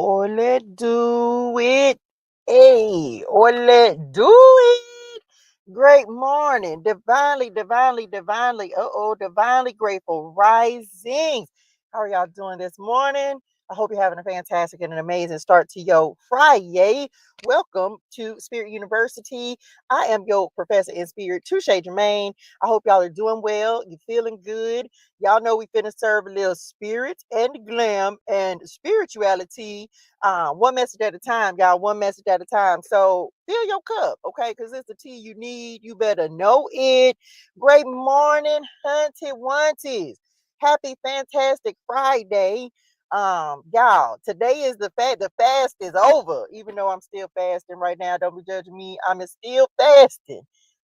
Ole do it. Hey, ole do it. Great morning. Divinely grateful risings. How are y'all doing this morning? I hope you're having a fantastic and an amazing start to your Friday. Welcome to Spirit University. I am your professor in spirit, Touche Jermaine. I hope y'all are doing well. You're feeling good. Y'all know we finna serve a little spirit and glam and spirituality. One message at a time, y'all. One message at a time. So fill your cup, okay? Because it's the tea you need. You better know it. Great morning, hunty wanties. Happy fantastic Friday. Y'all, today is the fast is over. Even though I'm still fasting right now, don't be judging me. I'm still fasting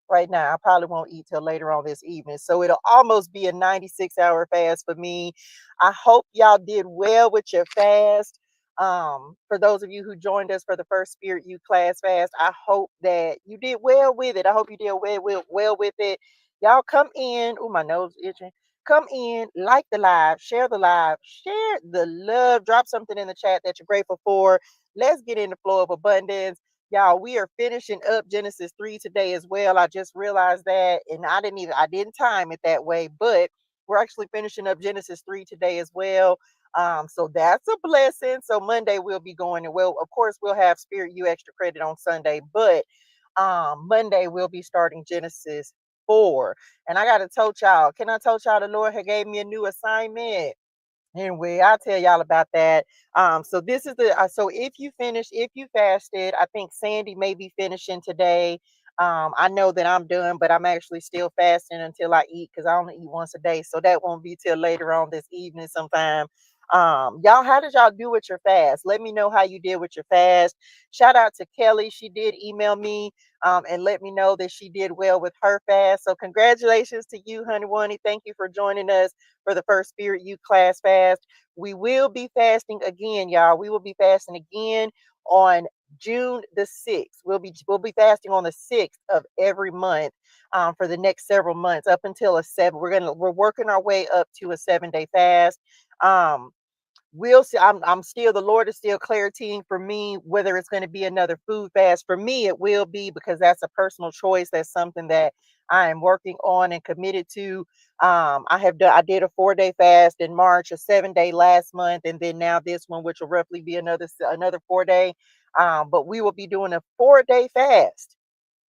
right now. I probably won't eat till later on this evening. So it'll almost be a 96-hour fast for me. I hope y'all did well with your fast. For those of you who joined us for the first Spirit U class fast, I hope that you did well with it. I hope you did well with it. Y'all come in. Oh, my nose itching. Come in, like the live, share the love, drop something in the chat that you're grateful for. Let's get in the flow of abundance. Y'all, we are finishing up Genesis 3 today as well. I just realized that, and I didn't time it that way, but we're actually finishing up Genesis 3 today as well. So that's a blessing. So Monday we'll be going, and well, of course, we'll have Spirit U extra credit on Sunday, but Monday we'll be starting Genesis 4. And I gotta tell y'all, can I tell y'all the Lord had gave me a new assignment? Anyway, I'll tell y'all about that. So this is the so if you fasted, I think Sandy may be finishing today. I know that I'm done, but I'm actually still fasting until I eat because I only eat once a day. So that won't be till later on this evening sometime. Y'all, how did y'all do with your fast? Let me know how you did with your fast. Shout out to Kelly. She did email me and let me know that she did well with her fast. So congratulations to you, Honey Woney. Thank you for joining us for the first Spirit U class fast. We will be fasting again, y'all. We will be fasting again on June the 6th. We'll be fasting on the 6th of every month for the next several months up until a 7. We're working our way up to a 7-day fast. Um, we'll see. I'm still, the Lord is still claritying for me whether it's going to be another food fast. For me, it will be, because that's a personal choice. That's something that I am working on and committed to. I did a 4-day fast in March, a 7-day last month, and then now this one, which will roughly be another 4-day. But we will be doing a 4-day fast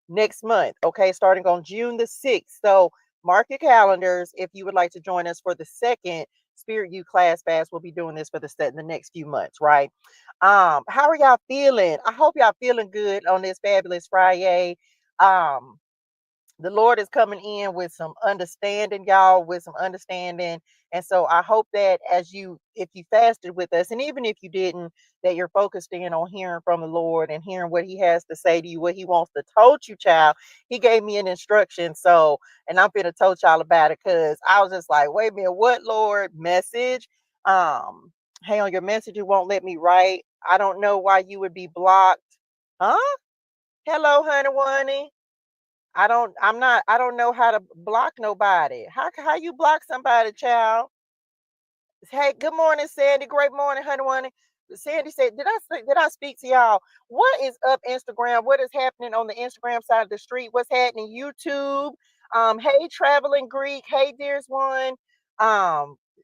next month, okay, starting on June the 6th. So mark your calendars if you would like to join us for the second Spirit U class fast. We'll be doing this for the next few months, right? How are y'all feeling? I hope y'all feeling good on this fabulous Friday. Um, the Lord is coming in with some understanding, y'all, with some understanding. And so I hope that if you fasted with us, and even if you didn't, that you're focused in on hearing from the Lord and hearing what he has to say to you, what he wants to told you, child. He gave me an instruction. So, and I'm going to tell y'all about it, because I was just like, wait a minute, what, Lord? Message? Hey, on your message, it won't let me write. I don't know why you would be blocked. Huh? Hello, honey. I don't know how to block nobody. How you block somebody, child? Hey, good morning, Sandy. Great morning, honey. Sandy said, did I speak to y'all? What is up, Instagram? What is happening on the Instagram side of the street? What's happening, YouTube? Hey, traveling Greek. Hey, dearest one.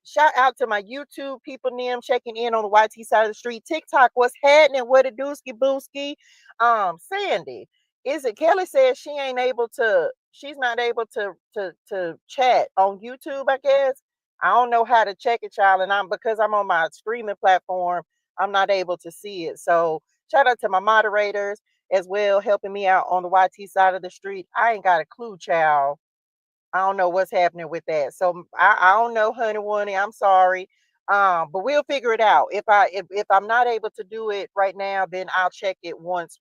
Shout out to my YouTube people, them checking in on the YT side of the street. TikTok, what's happening? What a dooski booski. Sandy, is it Kelly says she's not able to chat on YouTube, I guess. I don't know how to check it, child, and because I'm on my streaming platform, I'm not able to see it. So shout out to my moderators as well, helping me out on the YT side of the street. I ain't got a clue, child. I don't know what's happening with that. So I don't know, honey Woney. I'm sorry. But we'll figure it out. If I'm not able to do it right now, then I'll check it once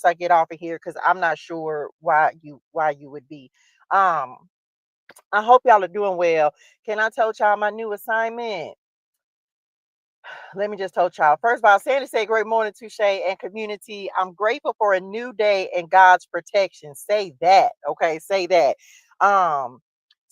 I get off of here, because I'm not sure why you would be. I hope y'all are doing well. Can I tell y'all my new assignment? Let me just tell y'all. First of all, Sandy said, great morning, Touche and community. I'm grateful for a new day and God's protection. Say that. Okay, say that. Um,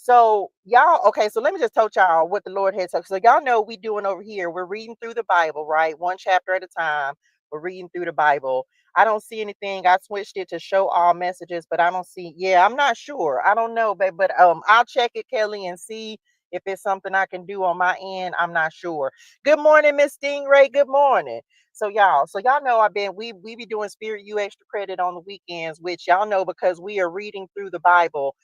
So y'all, okay, so let me just tell y'all what the Lord had said. So y'all know we doing over here. We're reading through the Bible, right? One chapter at a time. We're reading through the Bible. I don't see anything. I switched it to show all messages, but I don't see. Yeah, I'm not sure. I don't know, but I'll check it, Kelly, and see if it's something I can do on my end. I'm not sure. Good morning, Miss Stingray. Good morning. So y'all know we be doing Spirit U extra credit on the weekends, which y'all know because we are reading through the Bible.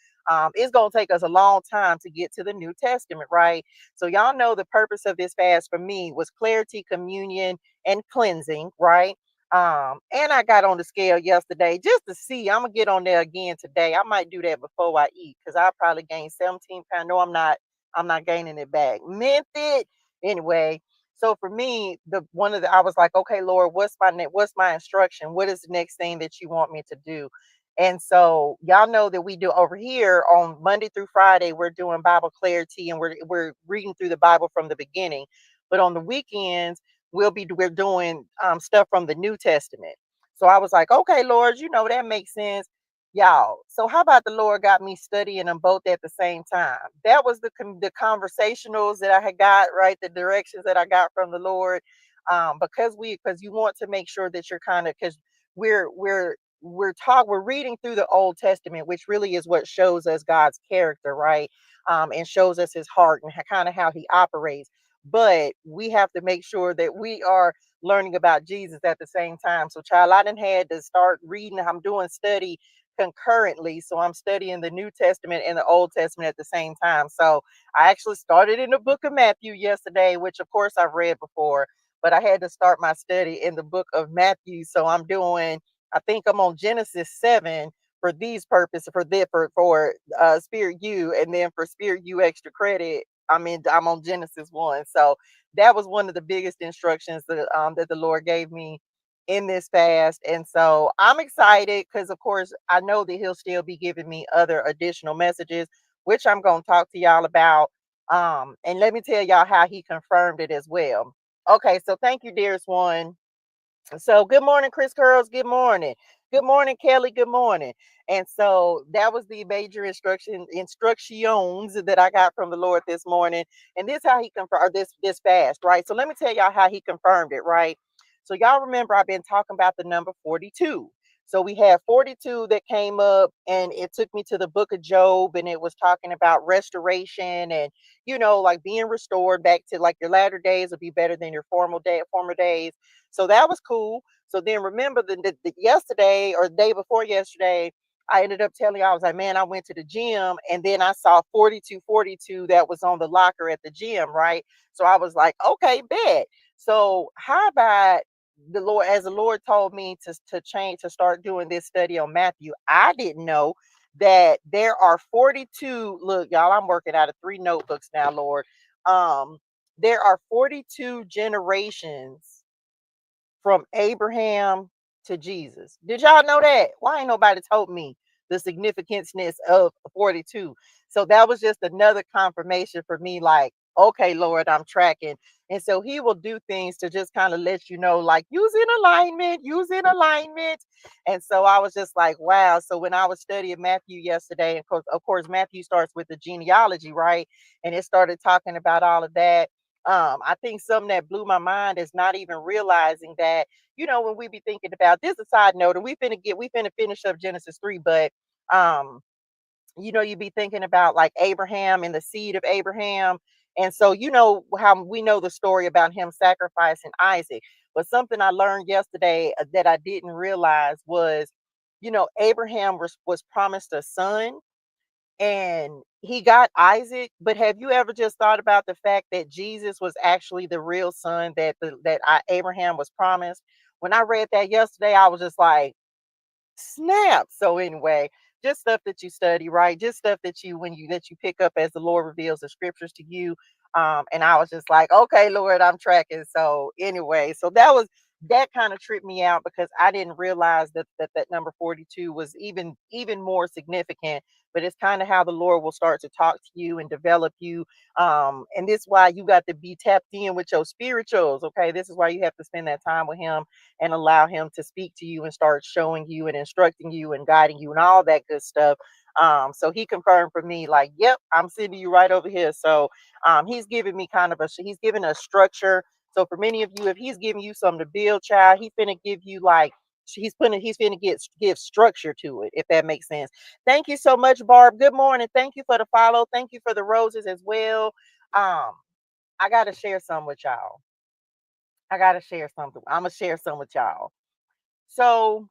It's going to take us a long time to get to the New Testament, right? So, y'all know the purpose of this fast for me was clarity, communion, and cleansing, right? And I got on the scale yesterday just to see. I'm going to get on there again today. I might do that before I eat because I probably gained 17 pounds. No, I'm not. I'm not gaining it back. Meant it. Anyway, so for me, I was like, okay, Lord, what's my instruction? What is the next thing that you want me to do? And so y'all know that we do over here on Monday through Friday, we're doing Bible clarity and we're reading through the Bible from the beginning. But on the weekends, we're doing stuff from the New Testament. So I was like, okay, Lord, that makes sense. Y'all. So how about the Lord got me studying them both at the same time? That was the conversationals that I had got, right? The directions that I got from the Lord. Because you want to make sure that you're kind of because we're reading through the Old Testament, which really is what shows us God's character, right? And shows us his heart and kind of how he operates. But we have to make sure that we are learning about Jesus at the same time. So, child, I done had to start reading. I'm doing study concurrently. So I'm studying the New Testament and the Old Testament at the same time. So I actually started in the book of Matthew yesterday, which of course I've read before, but I had to start my study in the book of Matthew. So I think I'm on Genesis 7 for these purposes for Spirit U, and then for Spirit U extra credit, I'm on Genesis 1. So that was one of the biggest instructions that the Lord gave me in this fast. And so I'm excited because of course I know that he'll still be giving me other additional messages, which I'm going to talk to y'all about. And let me tell y'all how he confirmed it as well. Okay, so thank you, dearest one. So good morning, Chris Curls. Good morning. Good morning, Kelly. Good morning. And so that was the major instructions that I got from the Lord this morning. And this how he confirmed this fast, right? So let me tell y'all how he confirmed it, right? So y'all remember I've been talking about the number 42. So we had 42 that came up, and it took me to the book of Job, and it was talking about restoration and like being restored back to like your latter days will be better than your former days. So that was cool. So then remember the yesterday or the day before yesterday, I ended up telling you, I was like, man, I went to the gym and then I saw 4242 that was on the locker at the gym, right? So I was like, okay, bet. So how about the Lord told me to start doing this study on Matthew. I didn't know that there are 42. Look, y'all, I'm working out of 3 notebooks now, Lord. Um, there are 42 generations from Abraham to Jesus. Did y'all know that? Why ain't nobody told me the significance of 42? So that was just another confirmation for me, like, okay, Lord, I'm tracking. And so he will do things to just kind of let you know, like, use in alignment, use in alignment. And so I was just like, wow. So when I was studying Matthew yesterday, and of course, Matthew starts with the genealogy, right? And it started talking about all of that. I think something that blew my mind is not even realizing that, when we be thinking about this, a side note, and we finna finish up Genesis 3, but um, you be thinking about like Abraham and the seed of Abraham. And so how we know the story about him sacrificing Isaac. But something I learned yesterday that I didn't realize was, Abraham was promised a son and he got Isaac, but have you ever just thought about the fact that Jesus was actually the real son that Abraham was promised? When I read that yesterday, I was just like, snap. So anyway, just stuff that you study, right? Just stuff that you pick up as the Lord reveals the scriptures to you. And I was just like, okay, Lord, I'm tracking. So anyway, so that kind of tripped me out because I didn't realize that number 42 was even more significant. But it's kind of how the Lord will start to talk to you and develop you. And this is why you got to be tapped in with your spirituals. Okay, this is why you have to spend that time with Him and allow him to speak to you and start showing you and instructing you and guiding you and all that good stuff. So he confirmed for me, like, yep, I'm sending you right over here. So he's giving me kind of he's giving a structure. So for many of you, if he's giving you something to build, child, he's gonna give you like he's gonna give structure to it, if that makes sense. Thank you so much, Barb. Good morning. Thank you for the follow. Thank you for the roses as well. I gotta share some with y'all. I gotta share something. I'm gonna share some with y'all. So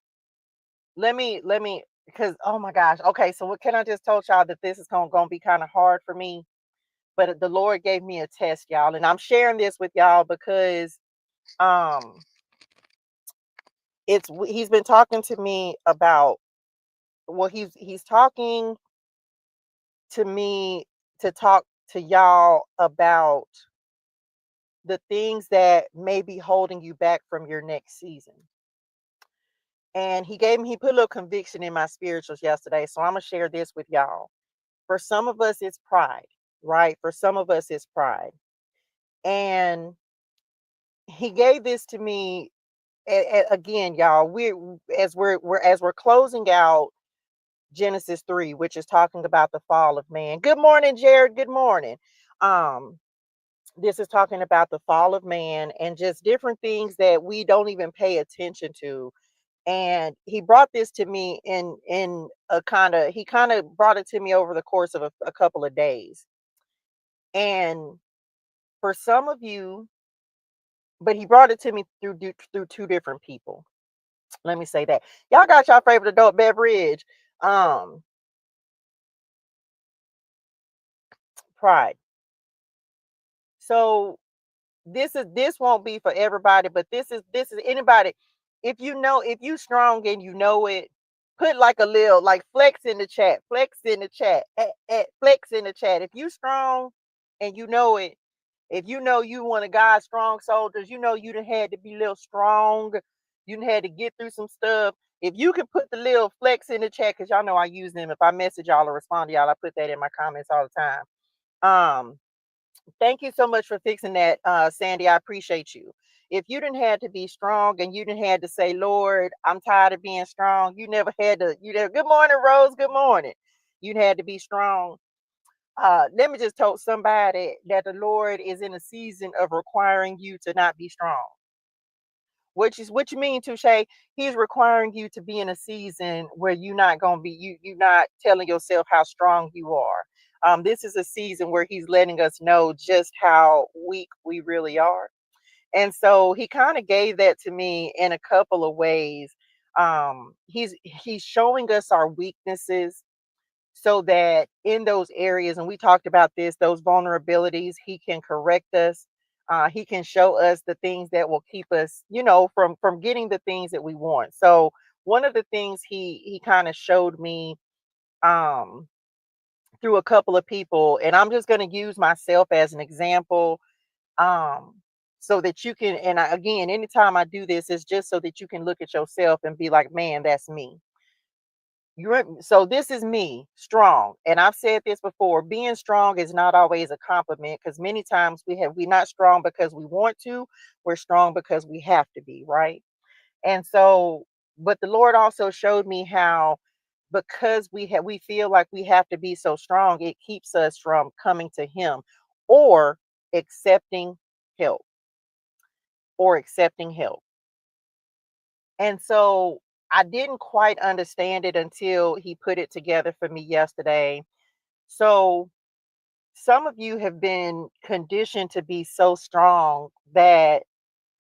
let me because oh my gosh. Okay, so what can I just told y'all that this is gonna be kind of hard for me, but the Lord gave me a test, y'all, and I'm sharing this with y'all because um he's been talking to me about he's talking to me to talk to y'all about the things that may be holding you back from your next season. And he put a little conviction in my spirituals yesterday. So I'm gonna share this with y'all. For some of us, it's pride, right? For some of us, it's pride. And he gave this to me again, y'all. We're closing out Genesis 3, which is talking about the fall of man. Good morning, Jared. Good morning. Um, this is talking about the fall of man and just different things that we don't even pay attention to. And he brought this to me in a he kind of brought it to me over the course of a couple of days. And for some of you, but he brought it to me through two different people. Let me say that. Y'all got y'all favorite adult beverage. Um, Pride. So this won't be for everybody, but this is anybody. If you strong and you know it, put like a little like flex in the chat, flex in the chat, flex in the chat. If you strong and you know it, if you know you one of God's strong soldiers, you know you done had to be a little strong, you done had to get through some stuff. If you can put the little flex in the chat, because y'all know I use them. If I message y'all or respond to y'all, I put that in my comments all the time. Thank you so much for fixing that, Sandy. I appreciate you. If you didn't had to be strong and you didn't had to say, Lord, I'm tired of being strong, you never had to, good morning, Rose. Good morning. You had to be strong. Let me just tell somebody that the Lord is in a season of requiring you to not be strong. Which is what you mean, Touche. He's requiring you to be in a season where you're not gonna be you're not telling yourself how strong you are. This is a season where he's letting us know just how weak we really are. And so he kind of gave that to me in a couple of ways. He's showing us our weaknesses so that in those areas, and we talked about this, those vulnerabilities, he can correct us. He can show us the things that will keep us, from getting the things that we want. So one of the things he kind of showed me um, through a couple of people, and I'm just going to use myself as an example, um, so that you can. And again, anytime I do this, it's just so that you can look at yourself and be like, man, that's me. So this is me, strong. And I've said this before, being strong is not always a compliment because many times we're not strong because we want to, we're strong because we have to be, right? And so, but the Lord also showed me how because we feel like we have to be so strong, it keeps us from coming to him or accepting help or accepting help. And so I didn't quite understand it until he put it together for me yesterday. So some of you have been conditioned to be so strong that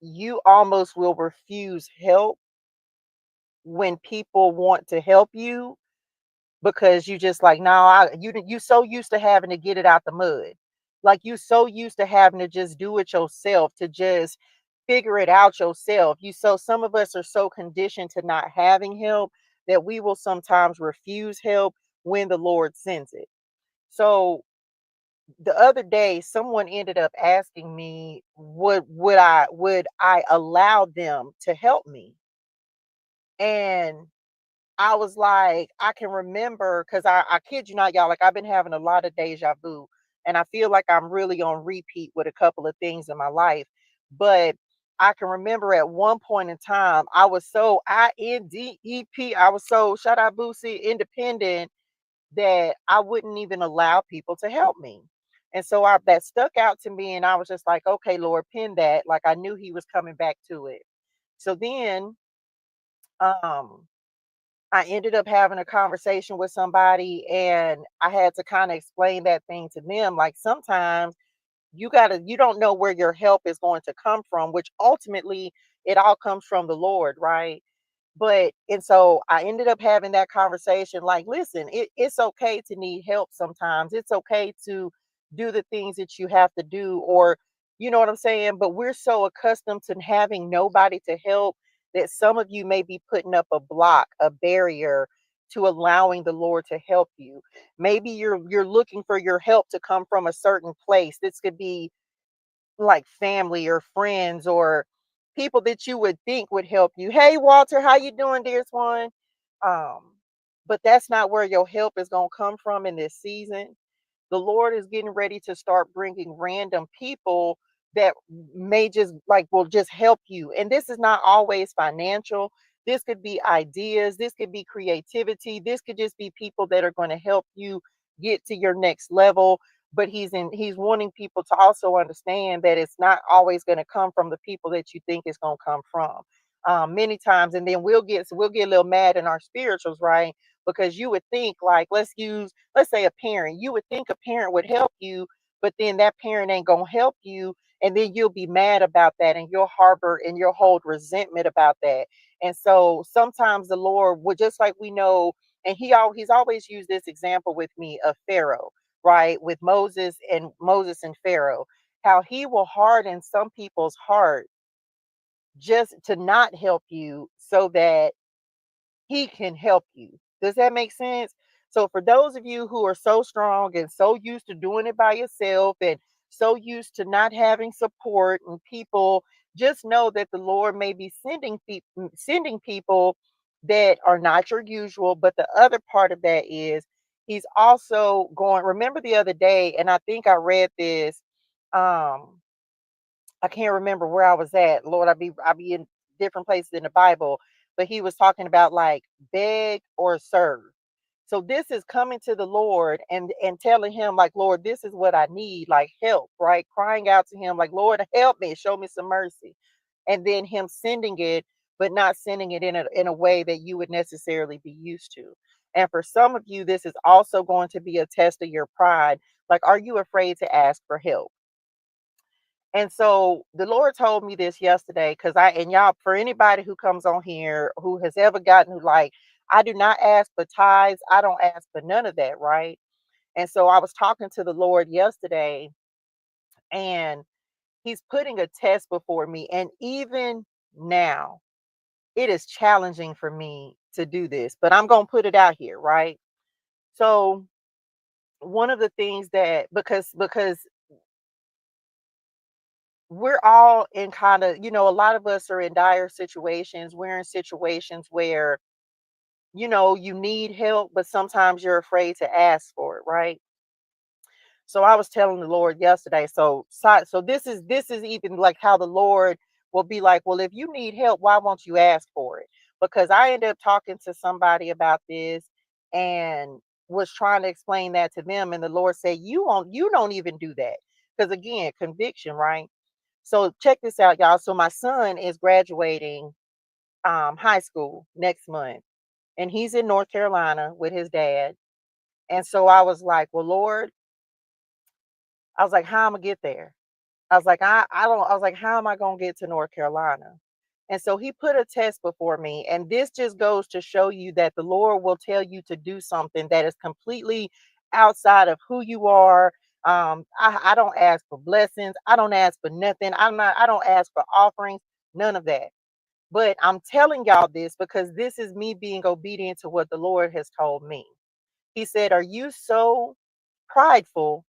you almost will refuse help when people want to help you because you just like, no, you so used to having to get it out the mud. Like you so used to having to just do it yourself, to just figure it out yourself. Some of us are so conditioned to not having help that we will sometimes refuse help when the Lord sends it. So the other day someone ended up asking me would I allow them to help me. And I was like, I can remember because I kid you not, y'all, like I've been having a lot of deja vu. And I feel like I'm really on repeat with a couple of things in my life. But I can remember at one point in time, I was so INDEP, I was so shout out Boosie independent that I wouldn't even allow people to help me. And so that stuck out to me, and I was just like, okay, Lord, pin that. Like I knew he was coming back to it. So then um I ended up having a conversation with somebody, and I had to kind of explain that thing to them. Like sometimes you don't know where your help is going to come from, which ultimately it all comes from the Lord, right? But and so I ended up having that conversation like, listen, it's okay to need help sometimes. It's okay to do the things that you have to do, or you know what I'm saying? But we're so accustomed to having nobody to help that some of you may be putting up a block, a barrier to allowing the Lord to help you. Maybe you're looking for your help to come from a certain place. This could be like family or friends or people that you would think would help you. Hey Walter, how you doing, dearest one? Um, but that's not where your help is going to come from in this season. The Lord is getting ready to start bringing random people that may just like will just help you. And this is not always financial. This could be ideas, this could be creativity, this could just be people that are going to help you get to your next level. But he's wanting people to also understand that it's not always going to come from the people that you think it's going to come from. Many times, and then we'll get a little mad in our spirituals, right? Because you would think like let's say a parent. You would think a parent would help you, but then that parent ain't gonna help you, and then you'll be mad about that, and you'll harbor and you'll hold resentment about that. And so sometimes the Lord would, just like we know, and he's always used this example with me of Pharaoh, right? With Moses and Pharaoh, how he will harden some people's heart just to not help you so that he can help you. Does that make sense? So for those of you who are so strong and so used to doing it by yourself and so used to not having support and people, just know that the Lord may be sending people that are not your usual. But the other part of that is he's also going. Remember the other day, and I think I read this. Um, I can't remember where I was at. Lord, I be in different places in the Bible, but he was talking about like beg or serve. So this is coming to the Lord and telling him like, Lord, this is what I need, like help, right? Crying out to him like, Lord, help me, show me some mercy. And then him sending it, but not sending it in a way that you would necessarily be used to. And for some of you, this is also going to be a test of your pride. Like, are you afraid to ask for help? And so the Lord told me this yesterday because and y'all, for anybody who comes on here who has ever gotten like, I do not ask for tithes, I don't ask for none of that, right? And so I was talking to the Lord yesterday, and he's putting a test before me. And even now, it is challenging for me to do this, but I'm going to put it out here, right? So one of the things that because we're all in kind of, a lot of us are in dire situations. We're in situations where, you need help, but sometimes you're afraid to ask for it, right? So I was telling the Lord yesterday. So this is even like how the Lord will be like, well, if you need help, why won't you ask for it? Because I ended up talking to somebody about this and was trying to explain that to them, and the Lord said, you don't even do that. Because again, conviction, right? So check this out, y'all. So my son is graduating high school next month, and he's in North Carolina with his dad. And so I was like, well, Lord, I was like, how am I gonna get there? I was like, I don't, I was like, how am I gonna get to North Carolina? And so he put a test before me. And this just goes to show you that the Lord will tell you to do something that is completely outside of who you are. I don't ask for blessings. I don't ask for nothing. I don't ask for offerings, none of that. But I'm telling y'all this because this is me being obedient to what the Lord has told me. He said, are you so prideful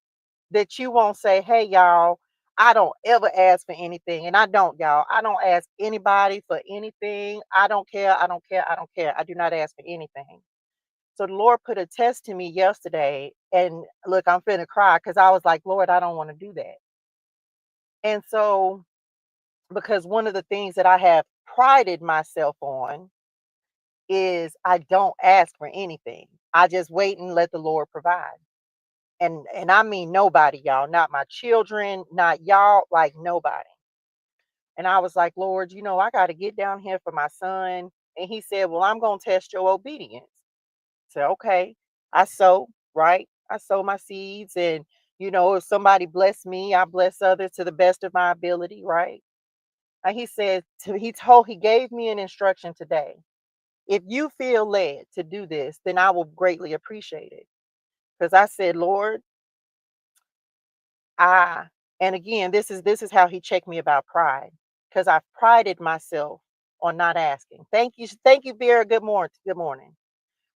that you won't say, hey, y'all, I don't ever ask for anything? And I don't, y'all. I don't ask anybody for anything. I don't care. I don't care. I don't care. I do not ask for anything. So the Lord put a test to me yesterday. And look, I'm finna cry because I was like, Lord, I don't want to do that. And so, because one of the things that I have prided myself on is I don't ask for anything. I just wait and let the Lord provide. And I mean nobody, y'all, not my children, not y'all, like nobody. And I was like, Lord, I got to get down here for my son. And he said, well, I'm going to test your obedience. So, okay. I sow, right? I sow my seeds. And, if somebody bless me, I bless others to the best of my ability, right? And he said, he gave me an instruction today. If you feel led to do this, then I will greatly appreciate it. Because I said, Lord, I, and again, this is how he checked me about pride. Because I've prided myself on not asking. Thank you, Vera. Good morning. Good morning.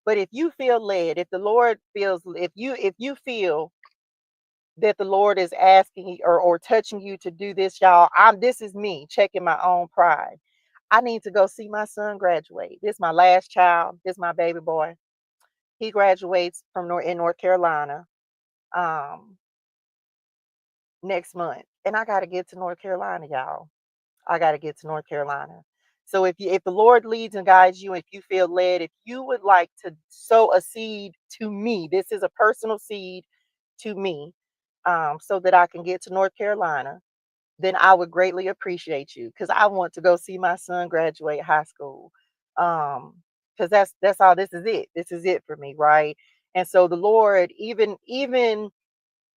But if you feel led, if the Lord feels, if you feel that the Lord is asking you or touching you to do this, y'all, this is me checking my own pride. I need to go see my son graduate. This is my last child. This is my baby boy. He graduates in North Carolina um next month. And I gotta get to North Carolina, y'all. I gotta get to North Carolina. So if the Lord leads and guides you, if you feel led, if you would like to sow a seed to me, this is a personal seed to me, so that I can get to North Carolina, then I would greatly appreciate you because I want to go see my son graduate high school. Because that's all. This is it. This is it for me, right? And so the Lord, even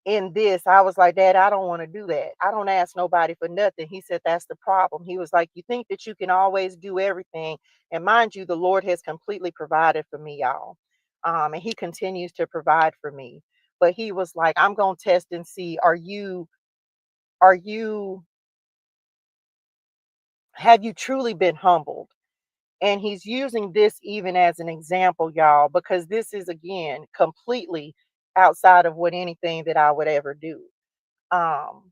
in this, I was like, Dad, I don't want to do that. I don't ask nobody for nothing. He said, that's the problem. He was like, you think that you can always do everything. And mind you, the Lord has completely provided for me, y'all. And he continues to provide for me. But he was like, I'm going to test and see, are you, have you truly been humbled? And he's using this even as an example, y'all, because this is again completely outside of what anything that I would ever do. Um,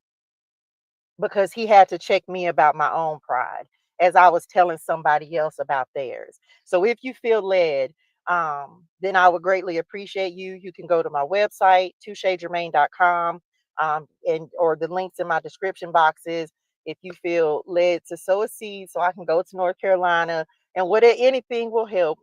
because he had to check me about my own pride as I was telling somebody else about theirs. So if you feel led, then I would greatly appreciate you. You can go to my website, touchegermain.com, and or the links in my description boxes if you feel led to sow a seed so I can go to North Carolina and anything will help,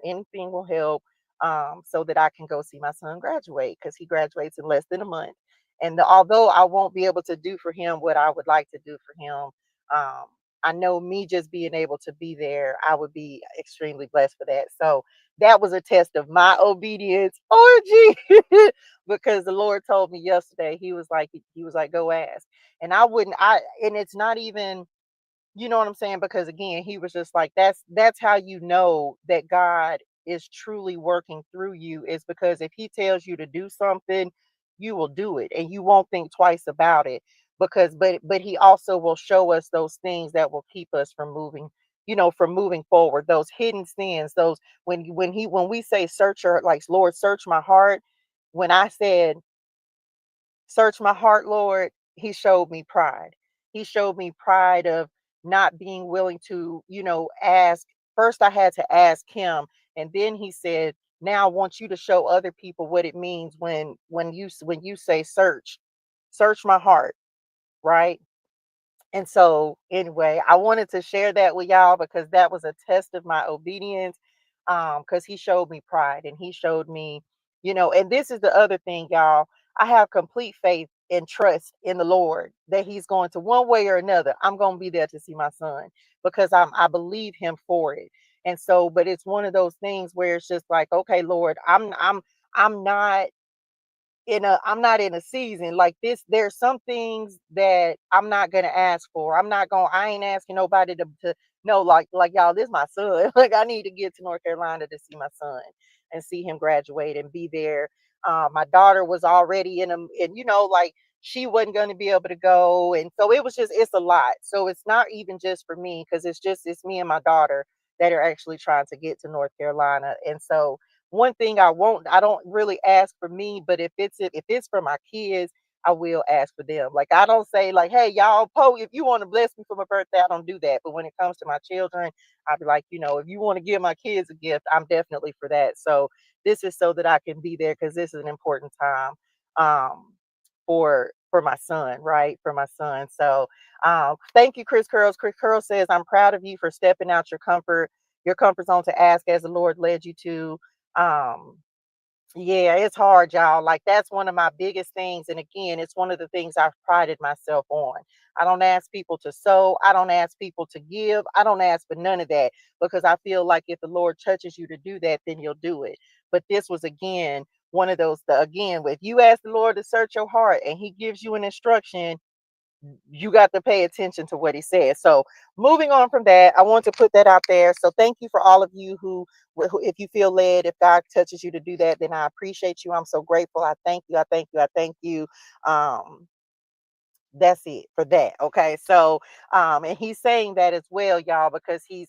so that I can go see my son graduate because he graduates in less than a month. And although I won't be able to do for him what I would like to do for him, um, I know me just being able to be there, I would be extremely blessed for that. So that was a test of my obedience. Oh, gee, because the Lord told me yesterday, he was like, go ask. And and it's not even, you know what I'm saying? Because again, he was just like, that's how you know that God is truly working through you, is because if he tells you to do something, you will do it and you won't think twice about it. Because but he also will show us those things that will keep us from moving, from moving forward, those hidden sins, those when we say search your, like, Lord, search my heart. When I said search my heart, Lord, he showed me pride. He showed me pride of not being willing to, ask. First, I had to ask him. And then he said, now I want you to show other people what it means when you say search my heart, right? And so, anyway, I wanted to share that with y'all because that was a test of my obedience. Because he showed me pride and he showed me, and this is the other thing, y'all. I have complete faith and trust in the Lord that he's going to, one way or another, I'm going to be there to see my son because I believe him for it. And so, but it's one of those things where it's just like, okay, Lord, I'm not I'm not in a season like this. There's some things that I'm not gonna ask for. I ain't asking nobody to no, like y'all, this my son. Like I need to get to North Carolina to see my son and see him graduate and be there. My daughter was already and like she wasn't gonna be able to go. And so it's a lot. So it's not even just for me, because it's me and my daughter that are actually trying to get to North Carolina. And so one thing I don't really ask for me, but if it's for my kids, I will ask for them. Like I don't say like, hey, y'all, if you want to bless me for my birthday, I don't do that. But when it comes to my children, I'll be like, if you want to give my kids a gift, I'm definitely for that. So this is so that I can be there because this is an important time, for my son, right? For my son. So thank you, Chris Curls. Chris Curls says, I'm proud of you for stepping out your comfort your comfort zone to ask as the Lord led you to. Um, yeah, it's hard, y'all. Like, that's one of my biggest things. And again, it's one of the things I've prided myself on. I don't ask people to sow. I don't ask people to give. I don't ask for none of that because I feel like if the Lord touches you to do that, then you'll do it. But this was again one of those, again, if you ask the Lord to search your heart and he gives you an instruction, you got to pay attention to what he says. So moving on from that, I want to put that out there. So thank you for all of you who, if you feel led, if God touches you to do that, then I appreciate you. I'm so grateful. I thank you. I thank you. I thank you. Um, that's it for that. Okay. So and he's saying that as well, y'all, because he's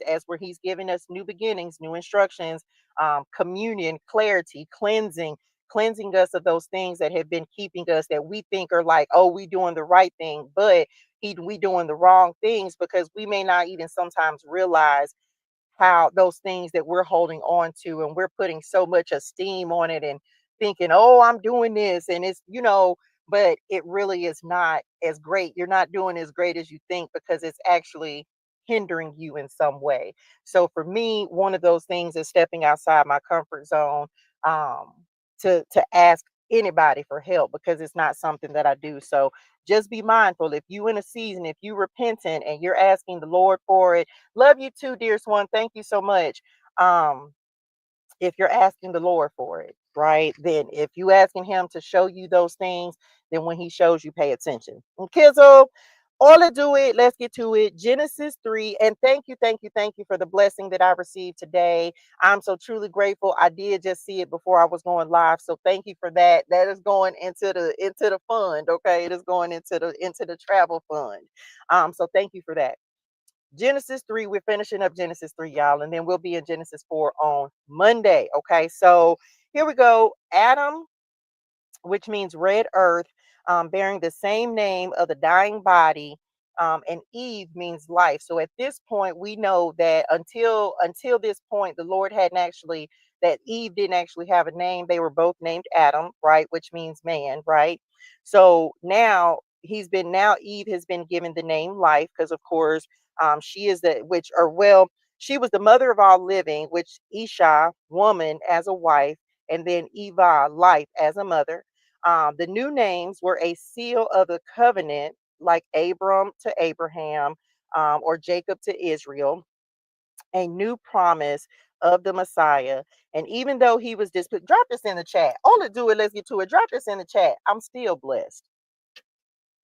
giving us new beginnings, new instructions, communion, clarity, cleansing us of those things that have been keeping us, that we think are like, oh, we doing the right thing, but we doing the wrong things, because we may not even sometimes realize how those things that we're holding on to, and we're putting so much esteem on it and thinking, oh, I'm doing this, and it's, but it really is not as great. You're not doing as great as you think, because it's actually hindering you in some way. So for me, one of those things is stepping outside my comfort zone, um, to ask anybody for help, because it's not something that I do. So just be mindful, if you in a season, if you repentant and you're asking the Lord for it. Love you too, dearest one. Thank you so much. Um, if you're asking the Lord for it, right? Then if you asking him to show you those things, then when he shows you, pay attention. Okay, so all to do it, let's get to it. Genesis 3. And thank you for the blessing that I received today. I'm so truly grateful. I did just see it before I was going live. So thank you for that. That is going into the fund. Okay. It is going into the travel fund. So thank you for that. Genesis 3, we're finishing up Genesis 3, y'all, and then we'll be in Genesis 4 on Monday. Okay, so here we go. Adam, which means red earth, bearing the same name of the dying body, and Eve means life. So at this point, we know that until this point, the Lord hadn't actually that Eve didn't actually have a name. They were both named Adam, right, which means man, right? So now Eve has been given the name life, because of course, she is she was the mother of all living, which Isha, woman, as a wife, and then Eva, life, as a mother. The new names were a seal of the covenant, like Abram to Abraham, or Jacob to Israel, a new promise of the Messiah. And even though he was drop this in the chat. Only do it. Let's get to it. Drop this in the chat. I'm still blessed.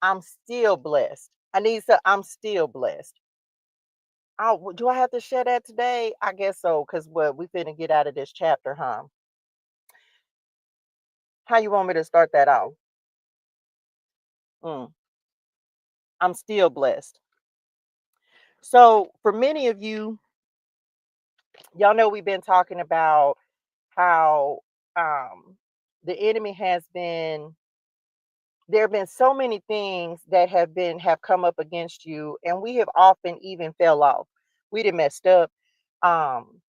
I'm still blessed. I'm still blessed. Oh, do I have to share that today? I guess so, because what we finna get out of this chapter, huh? How you want me to start that out? Mm, I'm still blessed. So for many of you, y'all know we've been talking about how the enemy has been there have been so many things that have come up against you, and we have often even fell off. We done messed up. Um,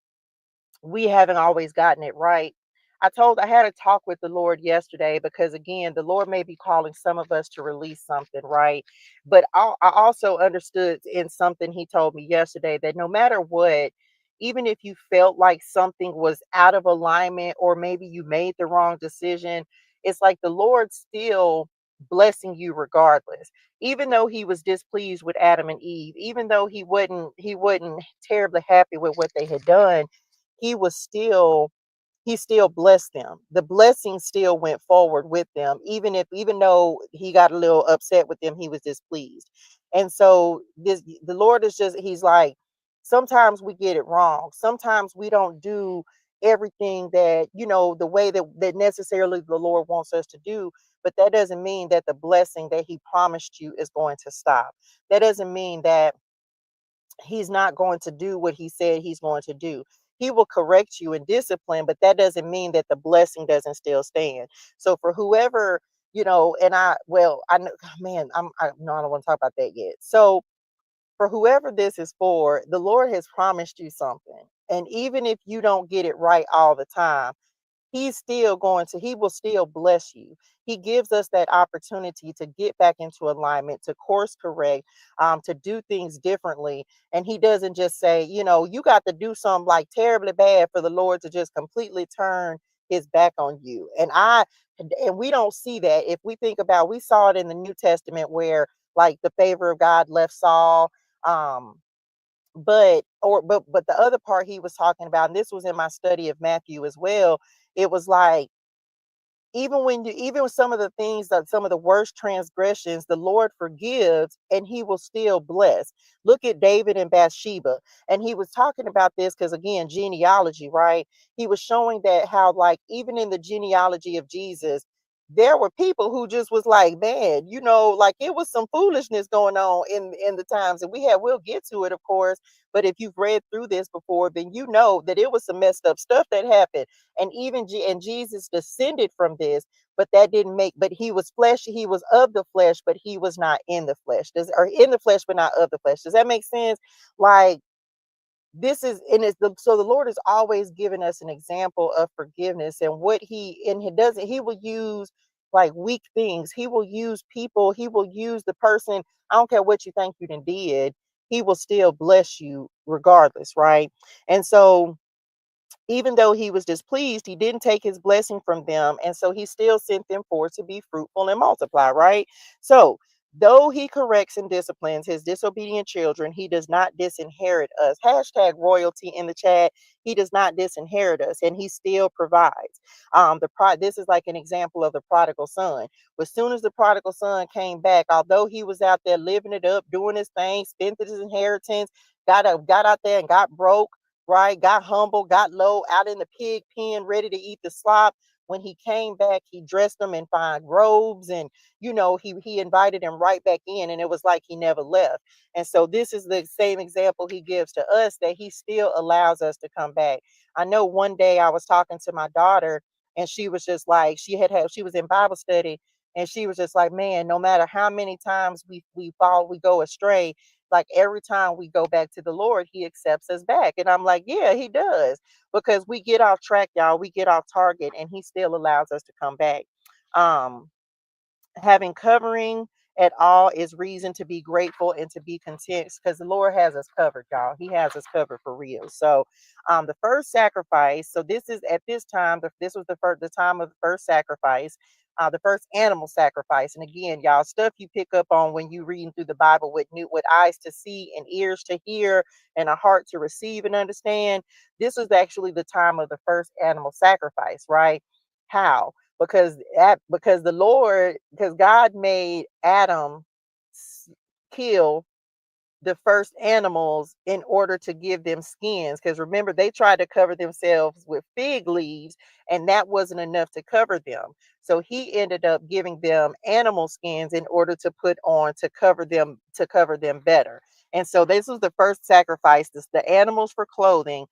we haven't always gotten it right. I had a talk with the Lord yesterday, because again, the Lord may be calling some of us to release something, right? But I also understood in something he told me yesterday, that no matter what, even if you felt like something was out of alignment, or maybe you made the wrong decision, it's like the Lord still blessing you regardless. Even though he was displeased with Adam and Eve, even though he wasn't terribly happy with what they had done, he was still he still blessed them. The blessing still went forward with them, even though he got a little upset with them, he was displeased. And so the Lord is just, he's like, sometimes we get it wrong. Sometimes we don't do everything that, the way that necessarily the Lord wants us to do. But that doesn't mean that the blessing that he promised you is going to stop. That doesn't mean that he's not going to do what he said he's going to do. He will correct you in discipline, but that doesn't mean that the blessing doesn't still stand. So for whoever, and I know, man, no, I don't want to talk about that yet. So for whoever this is for, the Lord has promised you something. And even if you don't get it right all the time, he will still bless you. He gives us that opportunity to get back into alignment, to course correct, to do things differently. And he doesn't just say, you got to do something like terribly bad for the Lord to just completely turn his back on you. And we don't see that. If we think about, we saw it in the New Testament where like the favor of God left Saul. Um but or but but the other part he was talking about, and this was in my study of Matthew as well, it was like, even with some of the things, that some of the worst transgressions, the Lord forgives and he will still bless. Look at David and Bathsheba. And he was talking about this because, again, genealogy, right? He was showing that how, like, even in the genealogy of Jesus, there were people who just was like, man, like it was some foolishness going on in the times. And we'll get to it, of course. But if you've read through this before, then you know that it was some messed up stuff that happened. And and Jesus descended from this, but that didn't make, but he was flesh, he was of the flesh, but he was not in the flesh. Or in the flesh but not of the flesh. Does that make sense? Like, this is, and so the Lord is always giving us an example of forgiveness. And he doesn't, he will use like weak things, he will use people, he will use the person. I don't care what you think you done did, he will still bless you regardless, right? And so, even though he was displeased, he didn't take his blessing from them. And so he still sent them forth to be fruitful and multiply, right? So, though he corrects and disciplines his disobedient children, he does not disinherit us. Hashtag royalty in the chat. He does not disinherit us, and he still provides. This is like an example of the prodigal son. As soon as the prodigal son came back, although he was out there living it up, doing his thing, spent his inheritance, got out there and got broke, right? Got humble, got low, out in the pig pen, ready to eat the slop. When he came back, he dressed them in fine robes, and he invited him right back in, and it was like he never left. And so this is the same example he gives to us, that he still allows us to come back. I know one day I was talking to my daughter, and she was just like, she was in Bible study, and she was just like, man, no matter how many times we fall, we go astray, like every time we go back to the Lord, he accepts us back. And I'm like, yeah, he does. Because we get off track, y'all. We get off target, and he still allows us to come back. Um, Having covering at all is reason to be grateful and to be content, because the Lord has us covered, y'all. He has us covered for real. So the first sacrifice, so this is at this time, this was the time of the first sacrifice, the first animal sacrifice. And again, y'all, stuff you pick up on when you reading through the Bible, with eyes to see and ears to hear and a heart to receive and understand. This was actually the time of the first animal sacrifice, right? How? Because God made Adam kill the first animals in order to give them skins, because remember, they tried to cover themselves with fig leaves, and that wasn't enough to cover them. So he ended up giving them animal skins in order to put on, to cover them better. And so this was the first sacrifice. The animals for clothing.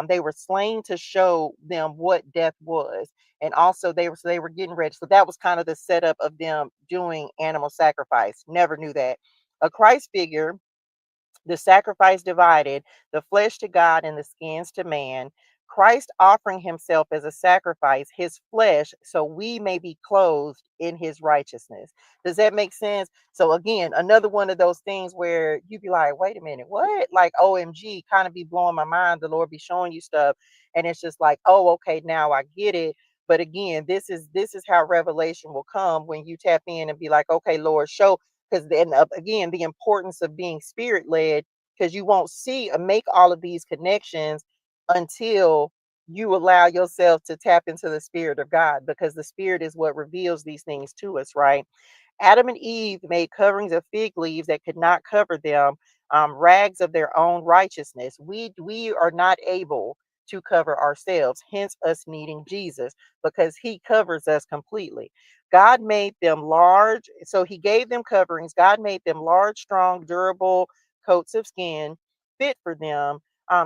They were slain to show them what death was. And also they were getting ready, so that was kind of the setup of them doing animal sacrifice. Never knew that. A Christ figure, the sacrifice divided the flesh to God and the skins to man. Christ offering himself as a sacrifice, his flesh, so we may be clothed in his righteousness. Does that make sense? So again, another one of those things where you be like, wait a minute, what? Like OMG, kind of be blowing my mind. The Lord be showing you stuff. And it's just like, oh, okay, now I get it. But again, this is how revelation will come when you tap in and be like, okay, Lord, show, because then again, the importance of being spirit led, because you won't see or make all of these connections until you allow yourself to tap into the spirit of God, because the spirit is what reveals these things to us, right? Adam and Eve made coverings of fig leaves that could not cover them, rags of their own righteousness. We are not able to cover ourselves, hence us needing Jesus, because he covers us completely. God made them large, so he gave them coverings. God made them large, strong, durable coats of skin fit for them.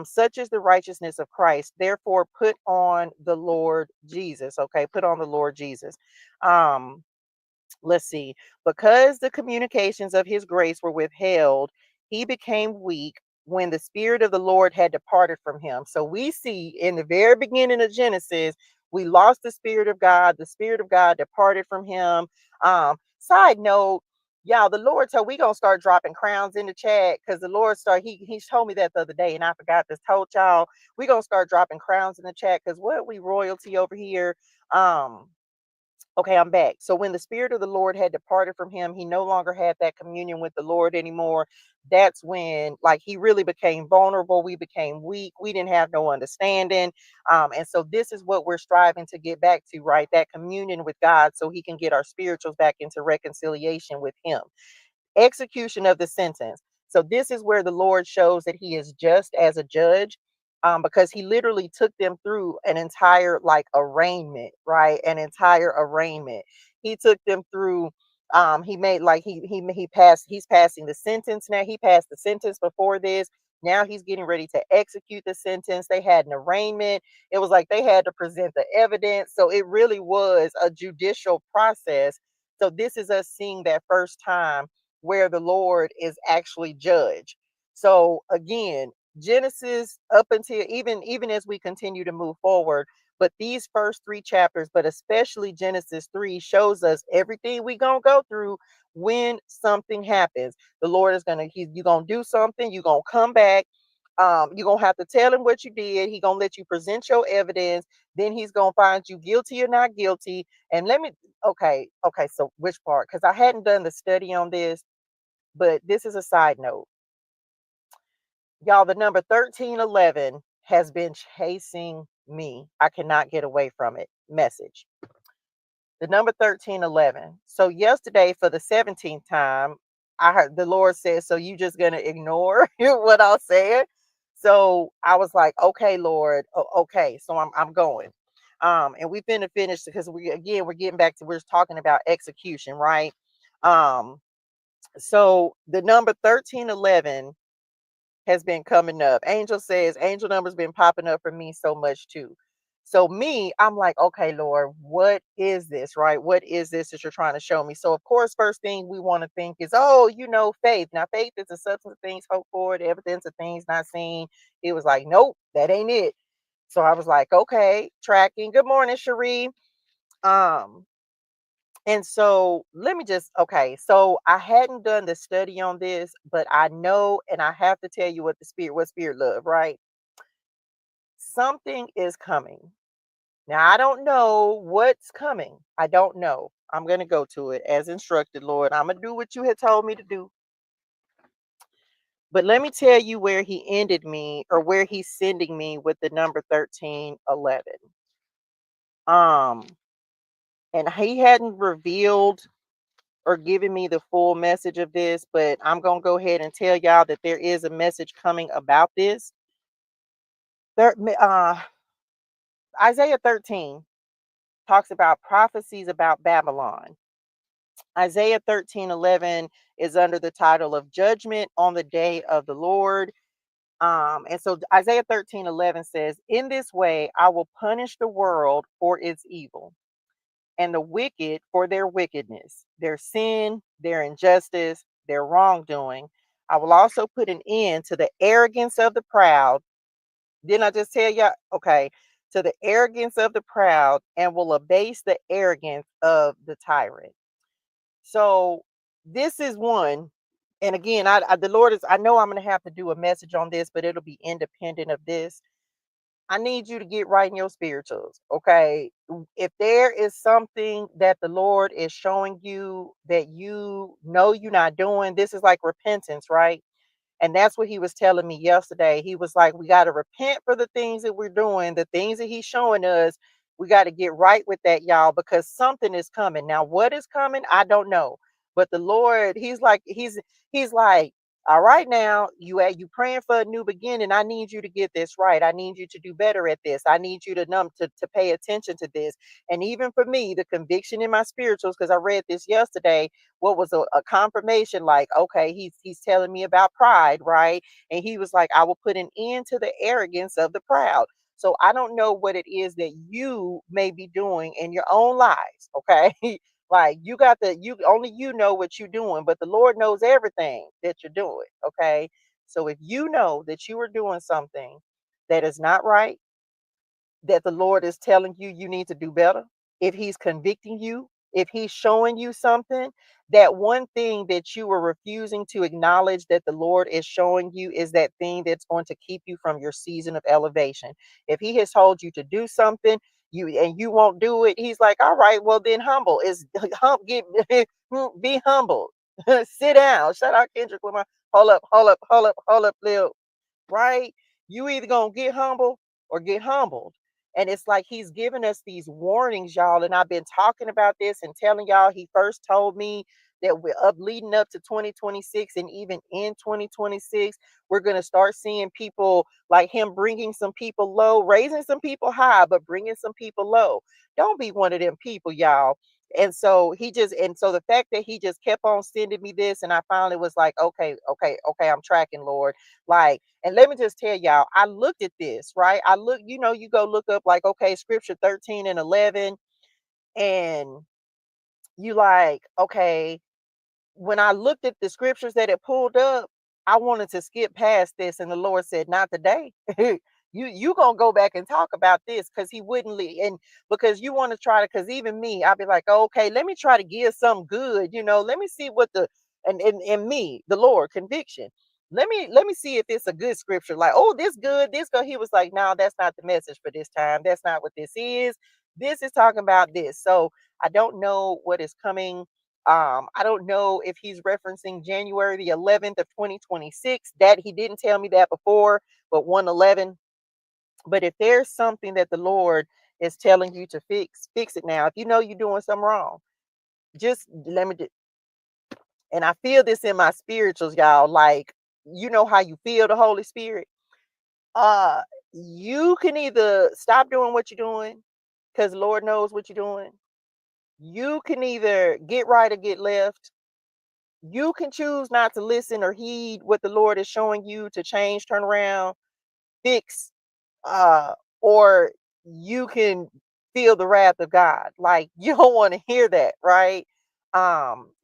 Such is the righteousness of Christ. Therefore, put on the Lord Jesus. Okay, put on the Lord Jesus. Um, let's see, because the communications of his grace were withheld, he became weak when the spirit of the Lord had departed from him. So we see in the very beginning of Genesis We lost the Spirit of God. The Spirit of God departed from him. Side note, y'all, the Lord told we gonna start dropping crowns in the chat because the Lord started. He told me that the other day, and I forgot to told y'all we gonna start dropping crowns in the chat because what we royalty over here. Okay, I'm back. So when the Spirit of the Lord had departed from him, he no longer had that communion with the Lord anymore. That's when, like, he really became vulnerable. We became weak. We didn't have no understanding. And so this is what we're striving to get back to, right? That communion with God so he can get our spirituals back into reconciliation with him. Execution of the sentence. So this is where the Lord shows that he is just as a judge, because he literally took them through an entire like arraignment, right? An entire arraignment. He took them through. He made like he passed. He's passing the sentence now. He passed the sentence before this. Now he's getting ready to execute the sentence. They had an arraignment. It was like they had to present the evidence. So it really was a judicial process. So this is us seeing that first time where the Lord is actually judge. So again, Genesis up until even as we continue to move forward, but these first three chapters, but especially Genesis 3, shows us everything we gonna go through when something happens. The Lord is gonna you're gonna do something, you're gonna come back. You're gonna have to tell him what you did. He gonna let you present your evidence. Then he's gonna find you guilty or not guilty. And let me okay. So which part? Because I hadn't done the study on this, but this is a side note. Y'all, the number 1311 has been chasing me. I cannot get away from it. Message. The number 1311. So yesterday for the 17th time, I heard the Lord said, so you just gonna ignore what I said? So I was like, okay, Lord, okay. So I'm going. And we've been to finish because we're getting back to we're talking about execution, right? Um, so the number 1311 has been coming up. Angel says angel numbers been popping up for me so much too. So me, I'm like, okay, Lord, what is this, right? What is this that you're trying to show me? So of course, first thing we want to think is, oh, faith. Now, faith is the substance of things hoped for, the evidence of things not seen. It was like, nope, that ain't it. So I was like, okay, tracking. Good morning, Cherie. Um, and so let me just okay. So I hadn't done the study on this, but I know, and I have to tell you what spirit love, right? Something is coming. Now I don't know what's coming. I don't know. I'm gonna go to it as instructed, Lord. I'm gonna do what you had told me to do. But let me tell you where he ended me or where he's sending me with the number 1311. Um, and he hadn't revealed or giving me the full message of this, but I'm going to go ahead and tell y'all that there is a message coming about this. There, Isaiah 13 talks about prophecies about Babylon. Isaiah 13:11 is under the title of Judgment on the Day of the Lord. And so Isaiah 13:11 says, in this way, I will punish the world for its evil and the wicked for their wickedness, their sin, their injustice, their wrongdoing. I will also put an end to the arrogance of the proud. Didn't I just tell you? Okay. To the arrogance of the proud and will abase the arrogance of the tyrant. So this is one. And again, the Lord is, I know I'm going to have to do a message on this, but it'll be independent of this. I need you to get right in your spirituals. Okay. If there is something that the Lord is showing you that you know you're not doing, this is like repentance, right? And that's what he was telling me yesterday. He was like, we got to repent for the things that we're doing, the things that he's showing us. We got to get right with that, y'all, because something is coming. Now, what is coming? I don't know. But the Lord, he's like, all right, now you praying for a new beginning. I need you to get this right. I need you to do better at this. I need you to pay attention to this. And even for me, the conviction in my spirituals, because I read this yesterday, what was a confirmation, like, okay, he's telling me about pride, right? And he was like, I will put an end to the arrogance of the proud. So I don't know what it is that you may be doing in your own lives, okay? Like you only you know what you're doing, but the Lord knows everything that you're doing, okay? So if you know that you are doing something that is not right, that the Lord is telling you you need to do better, if he's convicting you, if he's showing you something, that one thing that you were refusing to acknowledge that the Lord is showing you is that thing that's going to keep you from your season of elevation. If he has told you to do something, you won't do it, he's like, all right, well then humble is get be humble. Sit down. Shout out Kendrick Lamar. Hold up, Lil, right? You either gonna get humble or get humbled. And it's like he's giving us these warnings, y'all. And I've been talking about this and telling y'all, he first told me that we're up leading up to 2026, and even in 2026, we're going to start seeing people like him bringing some people low, raising some people high, but bringing some people low. Don't be one of them people, y'all. And so the fact that he just kept on sending me this, and I finally was like, okay, I'm tracking, Lord. Like, and let me just tell y'all, I looked at this, right? I look, you go look up like, okay, scripture 13 and 11, and you like, okay, when I looked at the scriptures that it pulled up, I wanted to skip past this, and the Lord said, "Not today. You gonna go back and talk about this because He wouldn't leave, and because you want to try to. Because even me, I'd be like, oh, okay, let me try to give some good. Let me see what the and me, the Lord, conviction. Let me see if it's a good scripture. Like, oh, this good, this good. He was like, no, that's not the message for this time. That's not what this is. This is talking about this. So I don't know what is coming. I don't know if he's referencing January the 11th of 2026. That he didn't tell me that before, but 111. But if there's something that the Lord is telling you to fix it now. If you know you're doing something wrong, just let me. And I feel this in my spirituals, y'all. Like, you know how you feel the Holy Spirit. Uh, you can either stop doing what you're doing, because Lord knows what you're doing. You can either get right or get left. You can choose not to listen or heed what the Lord is showing you to change, turn around, fix, uh, or you can feel the wrath of God. Like, you don't want to hear that, right?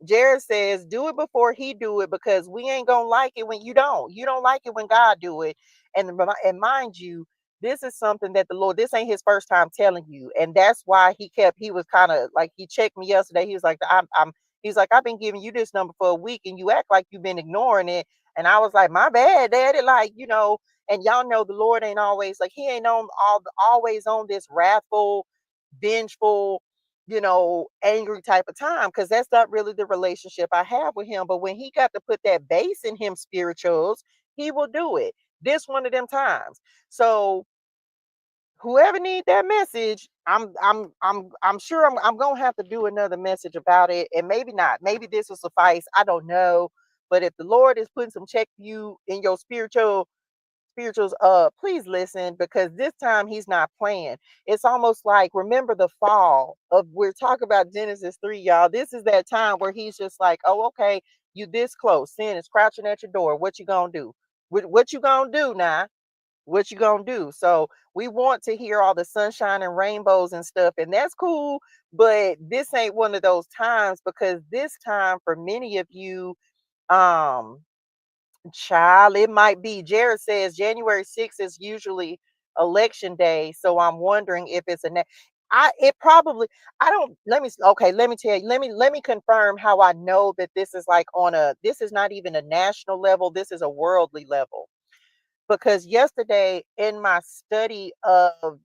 Jared says, do it before he do it, because we ain't gonna like it when you don't. You don't like it when God do it. And mind you, this is something that the Lord, this ain't his first time telling you. And that's why he was kind of like, he checked me yesterday. He was like, he's like, I've been giving you this number for a week and you act like you've been ignoring it. And I was like, my bad, daddy. Like, and y'all know the Lord ain't always like, he ain't always on this wrathful, vengeful, angry type of time, because that's not really the relationship I have with him. But when he got to put that base in him, spirituals, he will do it. This one of them times. So whoever need that message, I'm sure I'm gonna have to do another message about it, and maybe not. Maybe this will suffice. I don't know. But if the Lord is putting some check for you in your spirituals, please listen, because this time he's not playing. It's almost like, remember the fall of, we're talking about Genesis 3, y'all. This is that time where he's just like, oh, okay, you this close, sin is crouching at your door, what you gonna do? What you gonna do now? What you gonna do? So we want to hear all the sunshine and rainbows and stuff, and that's cool, but this ain't one of those times, because this time for many of you, um child, it might be. Jared says January 6th is usually election day, so I'm wondering if it's it probably, I don't, let me tell you, let me confirm how I know that this is like this is not even a national level, this is a worldly level. Because yesterday in my study of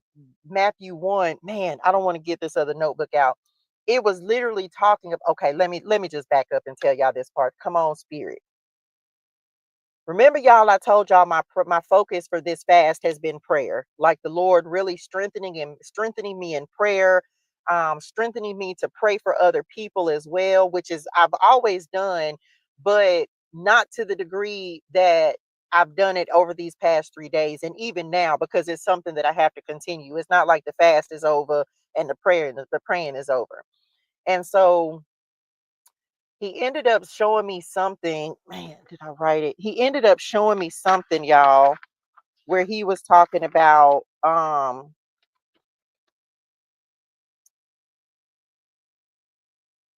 Matthew 1, man, I don't want to get this other notebook out. It was literally talking of, okay, let me just back up and tell y'all this part. Come on, spirit. Remember, y'all, I told y'all my focus for this fast has been prayer. Like the Lord really strengthening me in prayer, strengthening me to pray for other people as well, which is I've always done, but not to the degree that I've done it over these past 3 days, and even now, because it's something that I have to continue. It's not like the fast is over and the praying is over. And so he ended up showing me something. Man, did I write it? He ended up showing me something, y'all, where he was talking about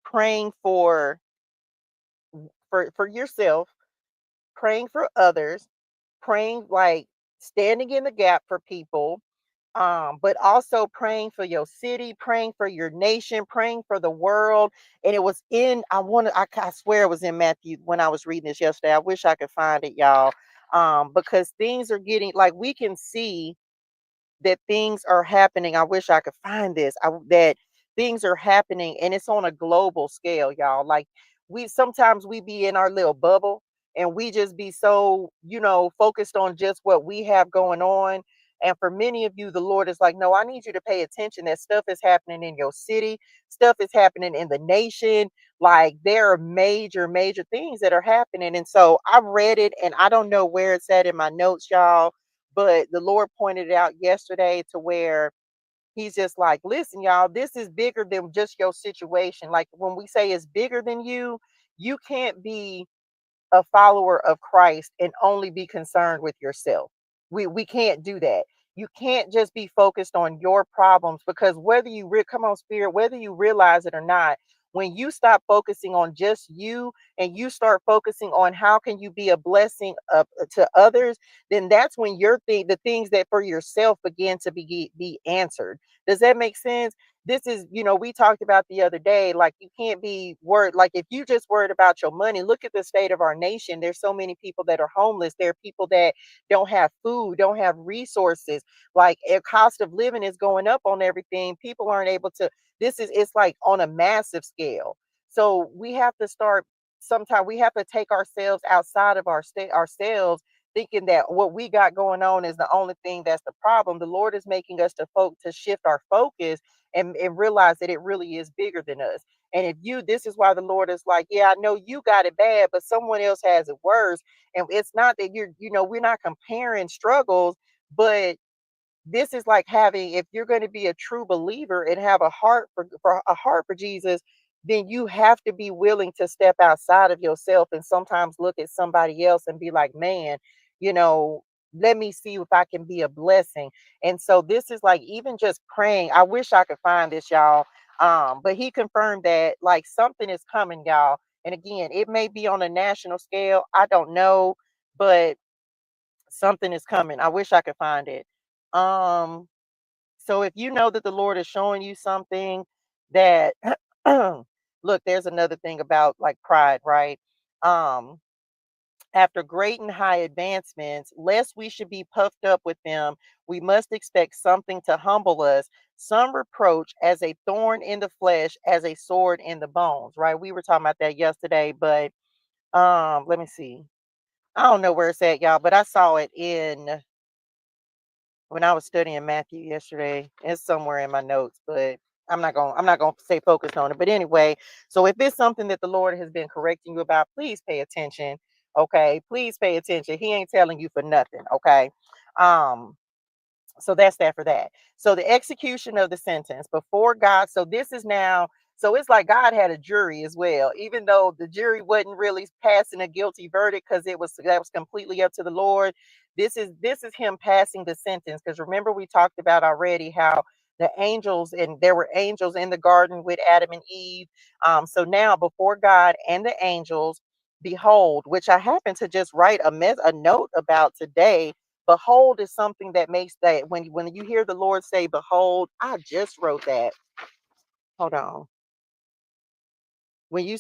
praying for yourself, praying for others, praying, like standing in the gap for people, But also praying for your city, praying for your nation, praying for the world. And it was in, I swear it was in Matthew when I was reading this yesterday. I wish I could find it, y'all. Because things are getting, like, we can see that things are happening. I wish I could find this. That things are happening, and it's on a global scale, y'all. Like, we sometimes we be in our little bubble, and we just be so, focused on just what we have going on. And for many of you, the Lord is like, no, I need you to pay attention. That stuff is happening in your city, stuff is happening in the nation. Like, there are major, major things that are happening. And so I read it, and I don't know where it's at in my notes, y'all, but the Lord pointed it out yesterday to where he's just like, listen, y'all, this is bigger than just your situation. Like, when we say it's bigger than you can't be a follower of Christ and only be concerned with yourself. We can't do that. You can't just be focused on your problems, because whether come on, spirit, whether you realize it or not, when you stop focusing on just you and you start focusing on how can you be a blessing to others, then that's when the things that for yourself begin to be answered. Does that make sense? This is, we talked about the other day, like, you can't be worried. Like, if you just worried about your money, look at the state of our nation. There's so many people that are homeless. There are people that don't have food, don't have resources. Like, a cost of living is going up on everything. People aren't able to, it's like on a massive scale. So we have to start, sometimes we have to take ourselves outside of ourselves, thinking that what we got going on is the only thing that's the problem. The Lord is making us to shift our focus and realize that it really is bigger than us. And this is why the Lord is like, yeah, I know you got it bad, but someone else has it worse. And it's not that we're not comparing struggles, but this is like having, if you're going to be a true believer and have a heart for Jesus, then you have to be willing to step outside of yourself and sometimes look at somebody else and be like, man, you know, let me see if I can be a blessing. And so this is like, even just praying. I wish I could find this, y'all. But he confirmed that, like, something is coming, y'all. And again, it may be on a national scale. I don't know, but something is coming. I wish I could find it. Um, so if you know that the Lord is showing you something that look, there's another thing about, like, pride, right? Um, After great and high advancements, lest we should be puffed up with them, we must expect something to humble us, some reproach as a thorn in the flesh, as a sword in the bones, right? We were talking about that yesterday, but let me see. I don't know where it's at, y'all, but I saw it in when I was studying Matthew yesterday. It's somewhere in my notes, but I'm not gonna stay focused on it. But anyway, so if it's something that the Lord has been correcting you about, please pay attention. Okay, please pay attention. He ain't telling you for nothing. Okay. Um, so that's that for that. So the execution of the sentence before God. So this is now, so it's like God had a jury as well, even though the jury wasn't really passing a guilty verdict, because that was completely up to the Lord. This is him passing the sentence. Because remember, we talked about already how there were angels in the garden with Adam and Eve. So now before God and the angels, behold, which I happen to just write a note about today. Behold is something that makes that when you hear the Lord say, behold, I just wrote that. Hold on. When you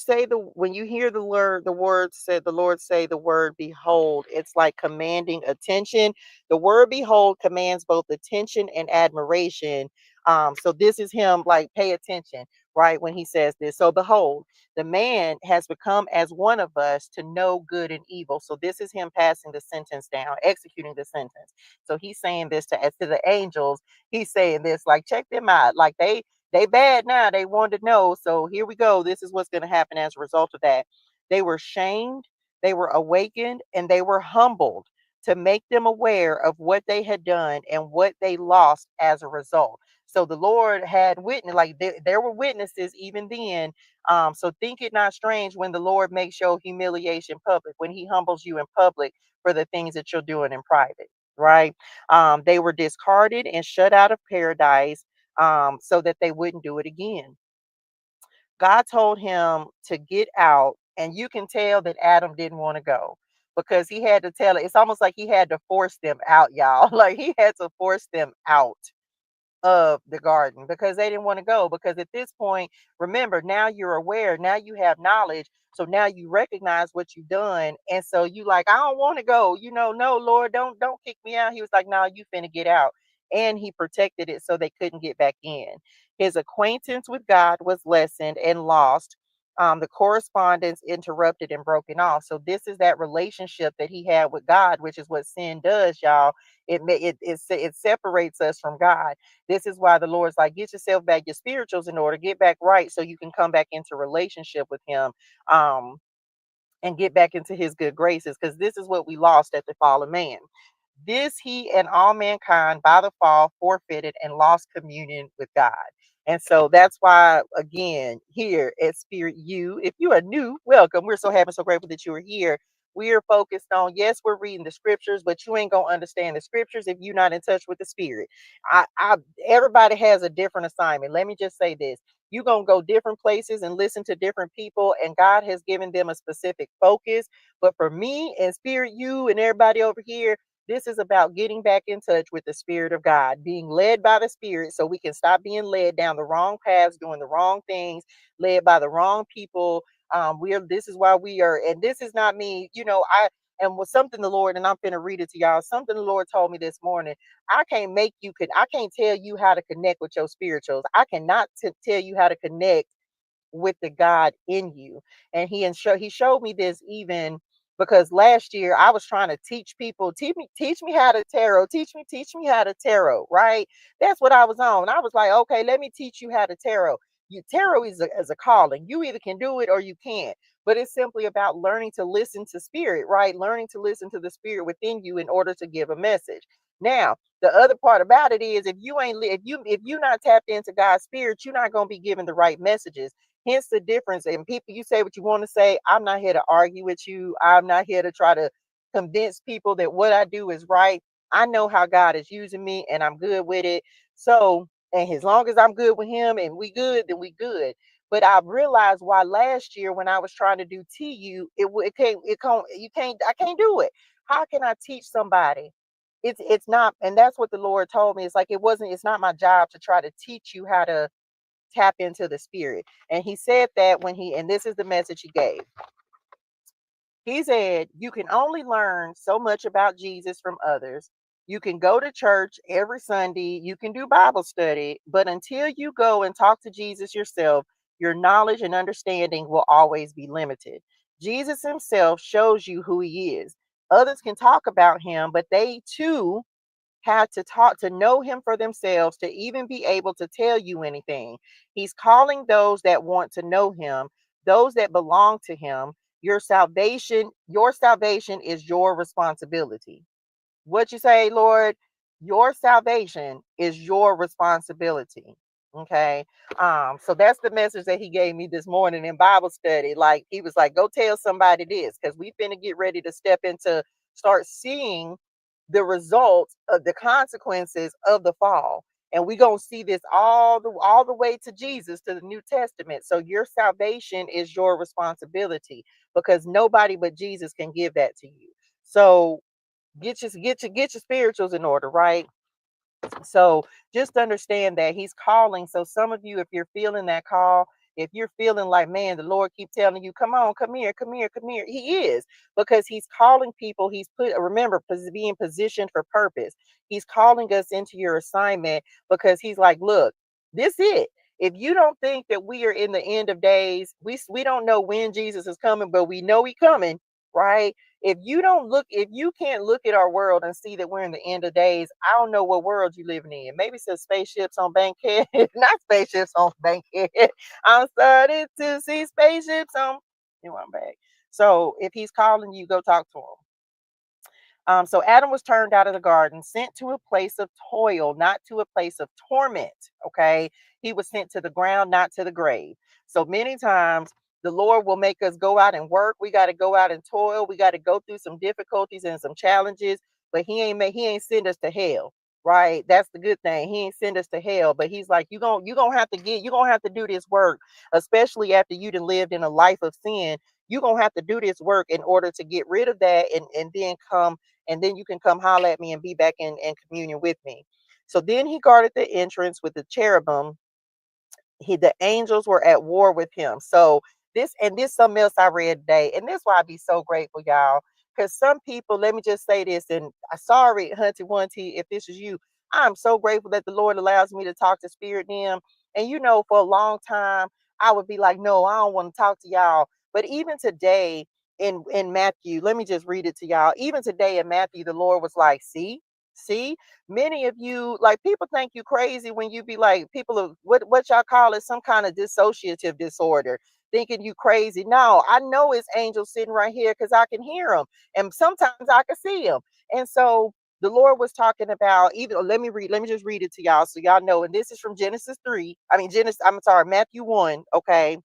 hear the Lord say the word behold, it's like commanding attention. The word behold commands both attention and admiration. So this is him, like, pay attention, right? When he says this. So behold, the man has become as one of us to know good and evil. So this is him passing the sentence down, executing the sentence. So he's saying this to the angels. He's saying this, like, check them out. Like, they bad now. They wanted to know. So here we go. This is what's going to happen as a result of that. They were shamed, they were awakened, and they were humbled to make them aware of what they had done and what they lost as a result. So the Lord had witness, like, there were witnesses even then. So think it not strange when the Lord makes your humiliation public, when he humbles you in public for the things that you're doing in private, right? They were discarded and shut out of paradise, so that they wouldn't do it again. God told him to get out, and you can tell that Adam didn't want to go, because he had to tell it. It's almost like he had to force them out, y'all. Like, he had to force them out. of the garden because they didn't want to go. Because at this point, remember, now you're aware, now you have knowledge. So now you recognize what you've done. And so you like, I don't want to go. No, Lord, don't kick me out. He was like, no, you finna get out. And he protected it so they couldn't get back in. His acquaintance with God was lessened and lost. The correspondence interrupted and broken off. So this is that relationship that he had with God, which is what sin does, y'all. It separates us from God. This is why the Lord's like, get yourself back, your spirituals in order, get back right, so you can come back into relationship with Him, um, and get back into His good graces. Because this is what we lost at the fall of man. This he and all mankind by the fall forfeited and lost communion with God. And so that's why, again, here at Spirit U, if you are new, welcome. We're so happy, so grateful that you are here. We are focused on, yes, we're reading the scriptures, but you ain't gonna understand the scriptures if you're not in touch with the Spirit. I everybody has a different assignment. Let me just say this. You're gonna go different places and listen to different people, and God has given them a specific focus. But for me and Spirit U and everybody over here, this is about getting back in touch with the Spirit of God, being led by the Spirit so we can stop being led down the wrong paths, doing the wrong things, led by the wrong people. This is why we are, and this is not me, and was something the Lord, and I'm finna read it to y'all. Something the Lord told me this morning. I can't tell you how to connect with your spirituals. I cannot tell you how to connect with the God in you. And he showed me this even because last year I was trying to teach people, teach me how to tarot, teach me how to tarot, right? That's what I was on. I was like, okay, let me teach you how to tarot. Tarot is a calling. You either can do it or you can't. But it's simply about learning to listen to spirit, right? Learning to listen to the spirit within you in order to give a message. Now, the other part about it is if you not tapped into God's spirit, you're not going to be given the right messages. Hence the difference. And people, you say what you want to say. I'm not here to argue with you. I'm not here to try to convince people that what I do is right. I know how God is using me and I'm good with it. So, and as long as I'm good with Him and we good, then we good. But I've realized why last year when I was trying to do TU, I can't do it. How can I teach somebody? It's not, and that's what the Lord told me. It's like it's not my job to try to teach you how to tap into the spirit. And he said that and this is the message he gave. He said, you can only learn so much about Jesus from others. You can go to church every Sunday, you can do Bible study, but until you go and talk to Jesus yourself, your knowledge and understanding will always be limited. Jesus himself shows you who he is. Others can talk about him, but they too had to know him for themselves to even be able to tell you anything. He's calling those that want to know him, those that belong to him. Your salvation is your responsibility. What you say, Lord? Your salvation is your responsibility. Okay. So that's the message that he gave me this morning in Bible study. Like he was like, go tell somebody this, because we finna get ready to start seeing the results of the consequences of the fall. And we're gonna see this all the way to Jesus, to the New Testament. So your salvation is your responsibility because nobody but Jesus can give that to you. So get your spirituals in order, right? So just understand that he's calling. So some of you, if you're feeling that call, if you're feeling like, man, the Lord keep telling you, come on, come here, come here, come here. He is, because he's calling people. Remember, being positioned for purpose. He's calling us into your assignment because he's like, look, this it. If you don't think that we are in the end of days, we don't know when Jesus is coming, but we know he coming, right? If you can't look at our world and see that we're in the end of days, I don't know what world you living in. Maybe some spaceships on Bankhead, not spaceships on Bankhead. I'm starting to see spaceships on. I'm back. So if he's calling you, go talk to him. So Adam was turned out of the garden, sent to a place of toil, not to a place of torment. Okay. He was sent to the ground, not to the grave. So many times the Lord will make us go out and work. We got to go out and toil. We got to go through some difficulties and some challenges, but he ain't send us to hell. Right. That's the good thing. He ain't send us to hell, but he's like, you're gonna have to do this work, especially after you done lived in a life of sin. You're gonna have to do this work in order to get rid of that and then you can come holler at me and be back in communion with me. So then he guarded the entrance with the cherubim. The angels were at war with him. So this something else I read today, and this why I be so grateful, y'all. Because some people, let me just say this, and I sorry, Hunty Wunty, if this is you, I'm so grateful that the Lord allows me to talk to spirit them. And for a long time, I would be like, no, I don't want to talk to y'all. But even today in Matthew, let me just read it to y'all. Even today in Matthew, the Lord was like, see, many of you, like, people think you crazy when you be like, people of what y'all call it, some kind of dissociative disorder, thinking you crazy. No, I know it's angels sitting right here because I can hear them, and sometimes I can see them. And so the Lord was talking about, even let me just read it to y'all so y'all know. And this is from Genesis 3. I mean Genesis, I'm sorry, Matthew 1. Okay.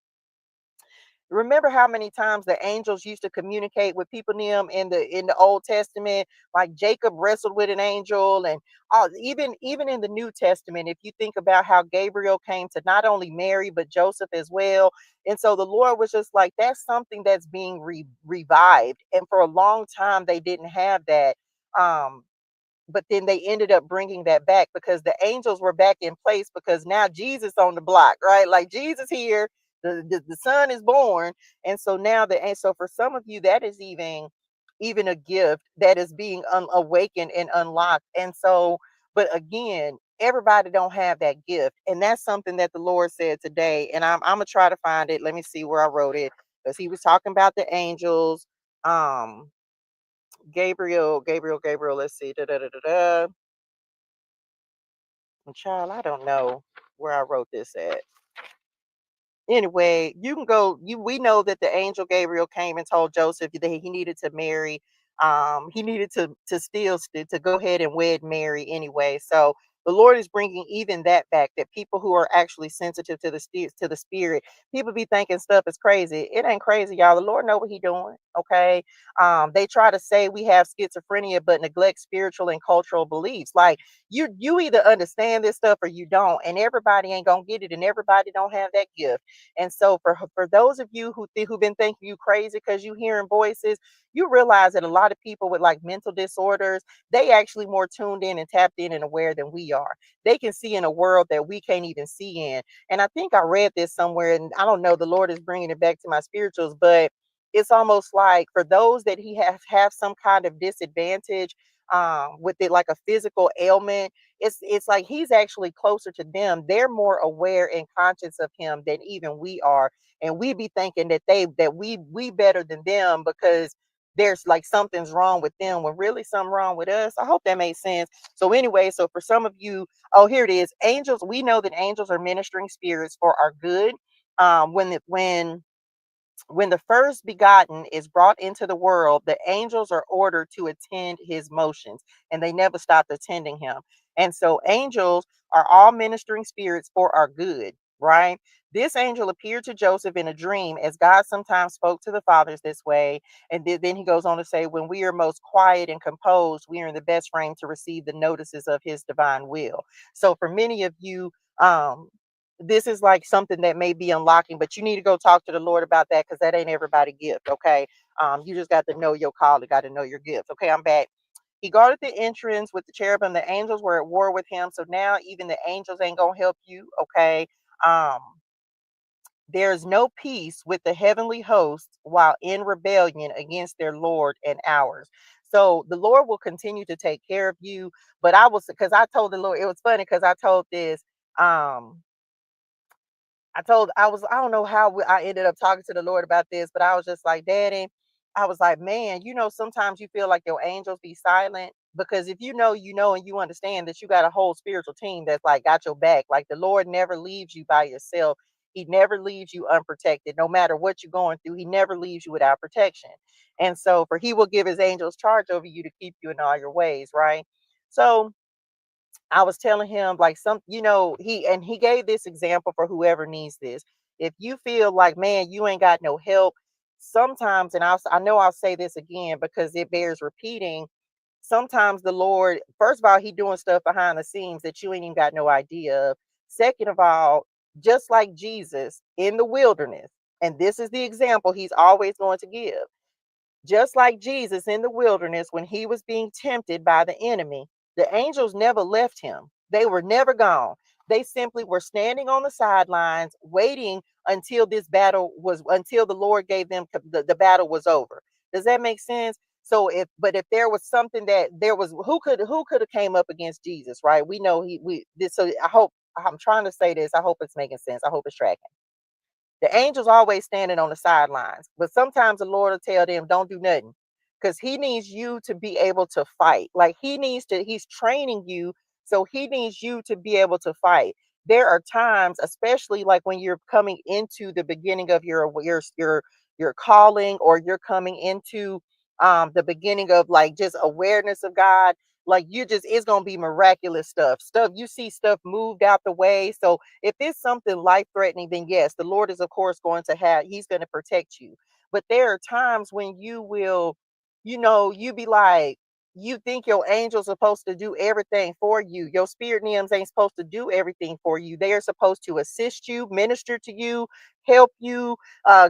Remember how many times the angels used to communicate with people in the Old Testament, like Jacob wrestled with an angel, and even in the New Testament, if you think about how Gabriel came to not only Mary but Joseph as well. And so the Lord was just like, that's something that's being revived, and for a long time they didn't have that. Um, but then they ended up bringing that back because the angels were back in place, because now Jesus on the block, right? Like, Jesus here, the son is born. And so now and so for some of you, that is even a gift that is being awakened and unlocked. And so, but again, everybody don't have that gift, and that's something that the Lord said today. And I'm gonna try to find it. Let me see where I wrote it, because he was talking about the angels. um Gabriel, let's see. Da, da, da, da, da. Child, I don't know where I wrote this at. Anyway, you can go. We know that the angel Gabriel came and told Joseph that he needed to marry. He needed to go ahead and wed Mary anyway. So the Lord is bringing even that back. That people who are actually sensitive to the spirit, people be thinking stuff is crazy. It ain't crazy, y'all. The Lord know what He doing. Okay. They try to say we have schizophrenia, but neglect spiritual and cultural beliefs. Like, you either understand this stuff or you don't, and everybody ain't gonna get it, and everybody don't have that gift. And so for those of you who've been thinking you crazy because you hearing voices, you realize that a lot of people with like mental disorders, they actually more tuned in and tapped in and aware than we are. They can see in a world that we can't even see in. And I think I read this somewhere, and I don't know, the Lord is bringing it back to my spirituals, but it's almost like for those that He have some kind of disadvantage with it, like a physical ailment, it's like He's actually closer to them. They're more aware and conscious of Him than even we are. And we be thinking that we better than them because there's like something's wrong with them, when really something wrong with us. I hope that makes sense. So anyway, so for some of you, oh, here it is. Angels, we know that angels are ministering spirits for our good. When the first begotten is brought into the world, the angels are ordered to attend his motions, and they never stopped attending him. And so angels are all ministering spirits for our good, right? This angel appeared to Joseph in a dream, as God sometimes spoke to the fathers this way. And then he goes on to say, when we are most quiet and composed, we are in the best frame to receive the notices of his divine will. So for many of you, this is like something that may be unlocking, but you need to go talk to the Lord about that, because that ain't everybody gift. Okay. You just got to know your call. You got to know your gift. Okay. I'm back. He guarded the entrance with the cherubim. The angels were at war with him. So now even the angels ain't going to help you. Okay. Um, there's no peace with the heavenly hosts while in rebellion against their Lord and ours. So the Lord will continue to take care of you. But because I told the Lord, it was funny because I told this, um, I don't know how I ended up talking to the Lord about this, but I was just like, Daddy, I was like, man, sometimes you feel like your angels be silent, because if you know, and you understand that you got a whole spiritual team that's like got your back. Like, the Lord never leaves you by yourself. He never leaves you unprotected. No matter what you're going through, He never leaves you without protection. And so, for He will give His angels charge over you to keep you in all your ways, right? So I was telling him, like, he gave this example for whoever needs this. If you feel like, man, you ain't got no help, sometimes, and I know I'll say this again because it bears repeating. Sometimes the Lord, first of all, He doing stuff behind the scenes that you ain't even got no idea of. Second of all, just like Jesus in the wilderness, and this is the example He's always going to give. Just like Jesus in the wilderness, when He was being tempted by the enemy, the angels never left Him. They were never gone. They simply were standing on the sidelines, waiting until the Lord gave them the battle was over. Does that make sense? So if there was something that there was, who could have came up against Jesus, right? We know he we this. So I'm trying to say this. I hope it's making sense. I hope it's tracking. The angels always standing on the sidelines, but sometimes the Lord will tell them, don't do nothing. Because he needs you to be able to fight. Like he's training you, so he needs you to be able to fight. There are times, especially like when you're coming into the beginning of your calling, or you're coming into the beginning of like just awareness of God. Like it's gonna be miraculous stuff you see stuff moved out the way. So if it's something life threatening, then yes, the Lord is, of course, he's going to protect you. But there are times when you be like, you think your angel's supposed to do everything for you. Your spirit names ain't supposed to do everything for you. They are supposed to assist you, minister to you, help you,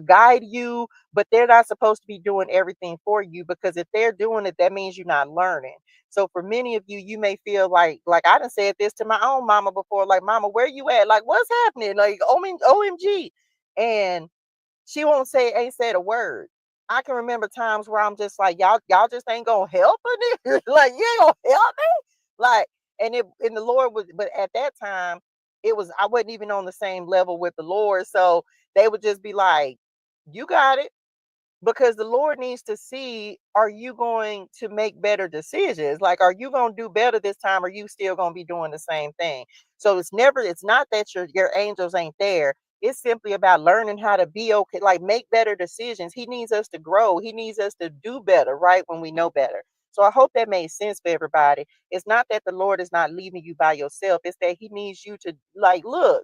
guide you, but they're not supposed to be doing everything for you, because if they're doing it, that means you're not learning. So for many of you, you may feel like I done said this to my own mama before, like, mama, where you at? Like, what's happening? Like, OMG. And she ain't said a word. I can remember times where I'm just like, y'all just ain't gonna help her. Like, you ain't gonna help me. Like, and the Lord was, but at that time, I wasn't even on the same level with the Lord. So they would just be like, you got it. Because the Lord needs to see, are you going to make better decisions? Like, are you going to do better this time? Or are you still going to be doing the same thing? So it's not that your angels ain't there. It's simply about learning how to be okay, like make better decisions. He needs us to grow. He needs us to do better, right? When we know better. So I hope that made sense for everybody. It's not that the Lord is not leaving you by yourself. It's that he needs you to, like, look,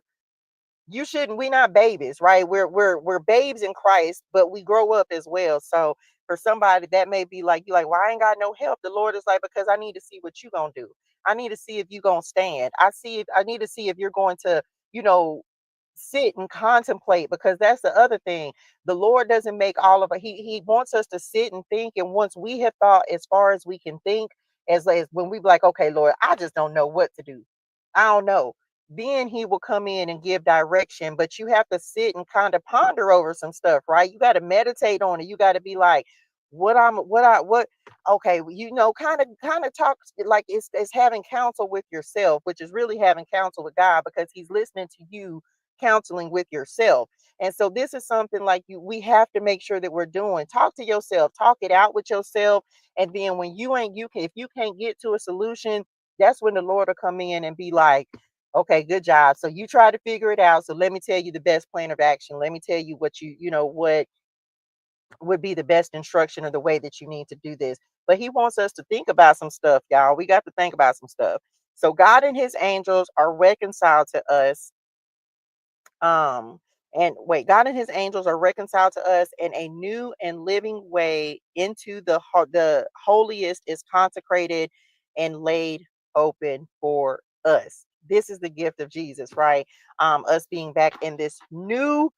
we're not babies, right? We're babes in Christ, but we grow up as well. So for somebody that may be like, you like, well, I ain't got no help. The Lord is like, because I need to see what you gonna do. I need to see if you gonna stand. I need to see if you're going to, you know, sit and contemplate, because that's the other thing. The Lord doesn't make all of it. He wants us to sit and think. And once we have thought as far as we can think, as when we be like, okay, Lord, I just don't know what to do. I don't know. Then he will come in and give direction, but you have to sit and kind of ponder over some stuff, right? You got to meditate on it. You got to be like, what okay, kind of talk, like it's having counsel with yourself, which is really having counsel with God, because he's listening to you counseling with yourself. And so this is something like we have to make sure that we're doing. Talk to yourself, talk it out with yourself. And then when if you can't get to a solution, that's when the Lord will come in and be like, okay, good job. So you try to figure it out. So let me tell you the best plan of action. Let me tell you what would be the best instruction, or the way that you need to do this. But he wants us to think about some stuff, y'all. We got to think about some stuff. So God and his angels are reconciled to us. Um, and wait, God and his angels are reconciled to us in a new and living way into the holiest is consecrated and laid open for us. This is the gift of Jesus, right? Us being back in this new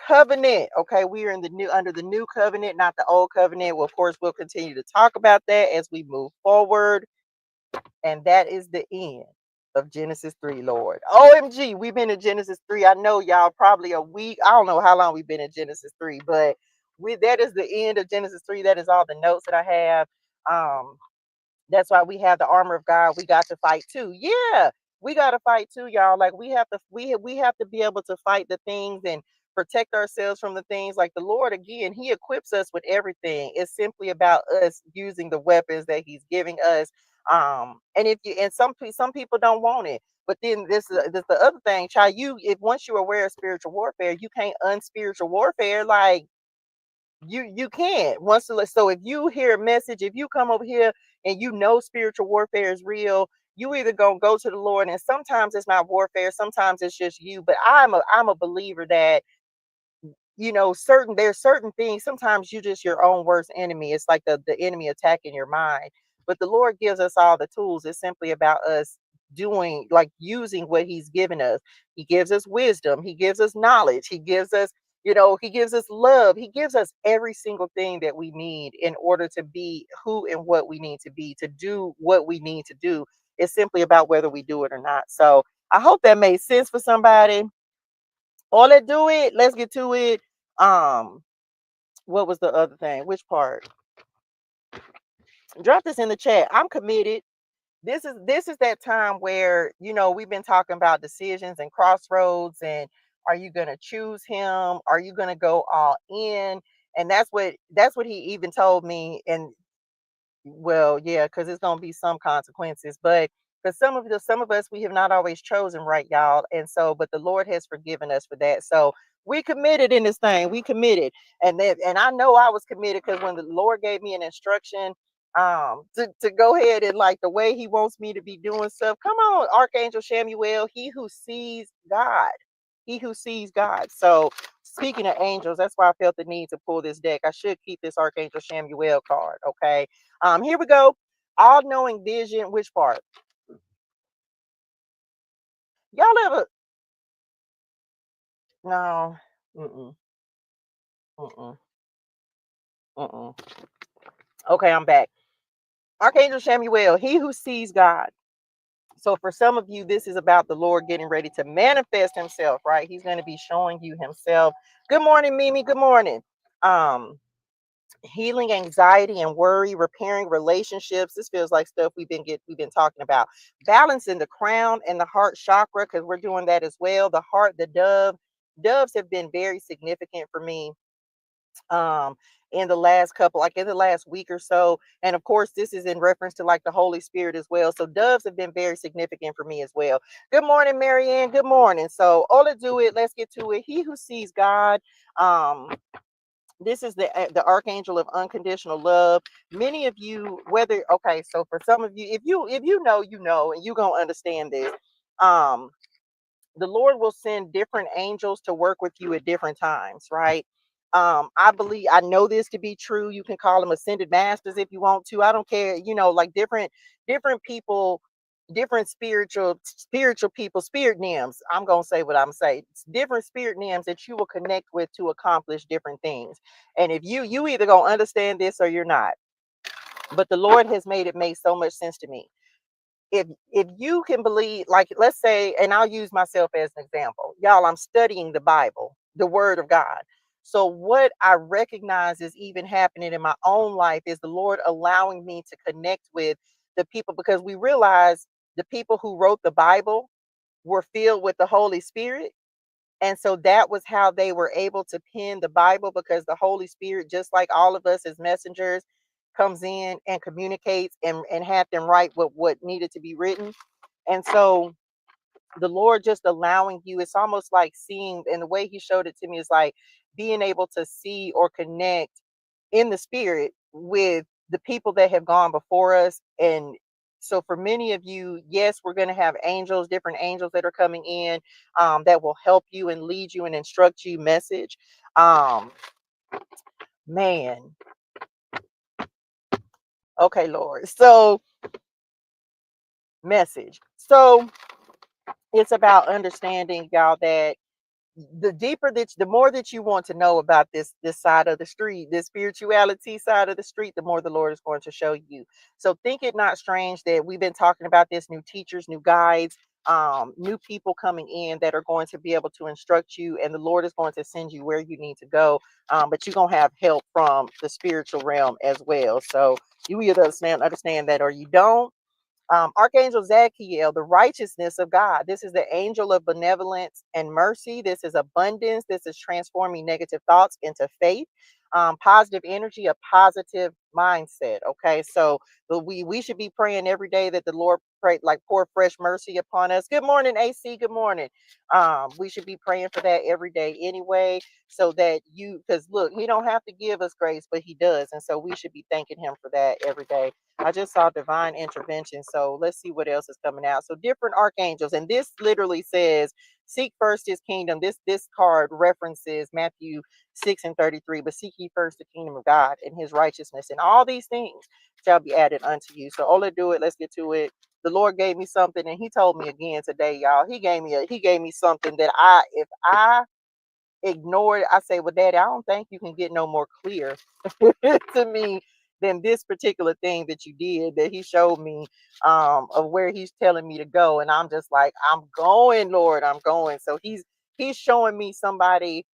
covenant. Okay, we are under the new covenant, not the old covenant. Well, of course, we'll continue to talk about that as we move forward. And that is the end of Genesis 3, Lord. OMG, we've been in Genesis 3. I know y'all probably a week. I don't know how long we've been in Genesis 3, but that is the end of Genesis 3. That is all the notes that I have. That's why we have the armor of God. We got to fight too. Yeah, we got to fight too, y'all. Like we have to be able to fight the things and protect ourselves from the things. Like the Lord, again, he equips us with everything. It's simply about us using the weapons that he's giving us. And some people don't want it. But then this the other thing, child. If once you're aware of spiritual warfare, you can't unspiritual warfare. Like you can't. So if you hear a message, if you come over here and spiritual warfare is real, you either gonna go to the Lord, and sometimes it's not warfare, sometimes it's just you. But I'm a believer that there's certain things. Sometimes you just your own worst enemy. It's like the enemy attacking your mind. But the Lord gives us all the tools. It's simply about us using what he's given us. He gives us wisdom, he gives us knowledge, he gives us love, he gives us every single thing that we need in order to be who and what we need to be, to do what we need to do. It's simply about whether we do it or not. So I hope that made sense for somebody. Or let's do it. Let's get to it. Um, what was the other thing? Which part? Drop this in the chat. I'm committed. This is that time where, we've been talking about decisions and crossroads, and are you going to choose him? Are you going to go all in? And that's what he even told me. And well, yeah, because it's gonna be some consequences. But for some of us, we have not always chosen right, y'all. And so, but the Lord has forgiven us for that. So we committed in this thing. We committed. And I know I was committed because when the Lord gave me an instruction to go ahead and like the way he wants me to be doing stuff. Come on, Archangel Shamuel, he who sees God. He who sees God. So speaking of angels, that's why I felt the need to pull this deck. I should keep this Archangel Shamuel card. Okay. Here we go. All knowing vision. Which part? Y'all ever? No. Mm-mm. Mm-mm. Mm-mm. Okay, I'm back. Archangel Shamuel, he who sees God. So for some of you, this is about the Lord getting ready to manifest himself, right? He's going to be showing you himself. Good morning, Mimi. Good morning. Um, Healing anxiety and worry, repairing relationships. This feels like stuff we've been talking about. Balancing the crown and the heart chakra, because we're doing that as well. The heart, the doves have been very significant for me um in the last couple, like in the last week or so. And of course, this is in reference to like the Holy Spirit as well. So doves have been very significant for me as well. Good morning, Marianne. Good morning. So Ola, do it. Let's get to it. He who sees God. um this is the archangel of unconditional love. Many of you, whether okay, so for some of you, if you know, and you're gonna understand this. um the Lord will send different angels to work with you at different times, right? I know this to be true. You can call them ascended masters if you want to. I don't care, like different people, different spiritual people, spirit names. I'm gonna say what I'm saying. It's different spirit names that you will connect with to accomplish different things. And if you either gonna understand this or you're not. But the Lord has made it make so much sense to me. If you can believe, like, let's say, and I'll use myself as an example, y'all, I'm studying the Bible, the word of God. So what I recognize is even happening in my own life is the Lord allowing me to connect with the people, because we realize the people who wrote the Bible were filled with the Holy Spirit. And so that was how they were able to pen the Bible, because the Holy Spirit, just like all of us as messengers, comes in and communicates and had them write what needed to be written. And so the Lord just allowing you, it's almost like seeing, and the way he showed it to me is like being able to see or connect in the spirit with the people that have gone before us. And so for many of you, yes, we're going to have angels, different angels that are coming in, that will help you and lead you and instruct you message. um Man, okay, Lord. So message. So it's about understanding, y'all, that the more that you want to know about this side of the street, this spirituality side of the street, the more the Lord is going to show you. So think it not strange that we've been talking about this: new teachers, new guides, new people coming in that are going to be able to instruct you, and the Lord is going to send you where you need to go. But you're gonna have help from the spiritual realm as well. So you either understand that or you don't. Archangel Zadkiel, the righteousness of God. This is the angel of benevolence and mercy. This is abundance. This is transforming negative thoughts into faith. Positive energy, a positive mindset. Okay, so we should be praying every day that the Lord pour fresh mercy upon us. Good morning, AC. Good morning. We should be praying for that every day anyway, so that because look, he don't have to give us grace, but he does, and so we should be thanking him for that every day. I just saw divine intervention. So let's see what else is coming out. So different archangels. And this literally says, seek first his kingdom. This card references Matthew 6:33. But seek ye first the kingdom of God and his righteousness, and all these things shall be added unto you. So Ola, do it. Let's get to it. The Lord gave me something, and he told me again today, y'all. He gave me something that if I ignore it, I say, well, Daddy, I don't think you can get no more clear to me than this particular thing that you did, that he showed me, of where he's telling me to go. And I'm just like, I'm going, Lord, I'm going. So he's showing me somebody.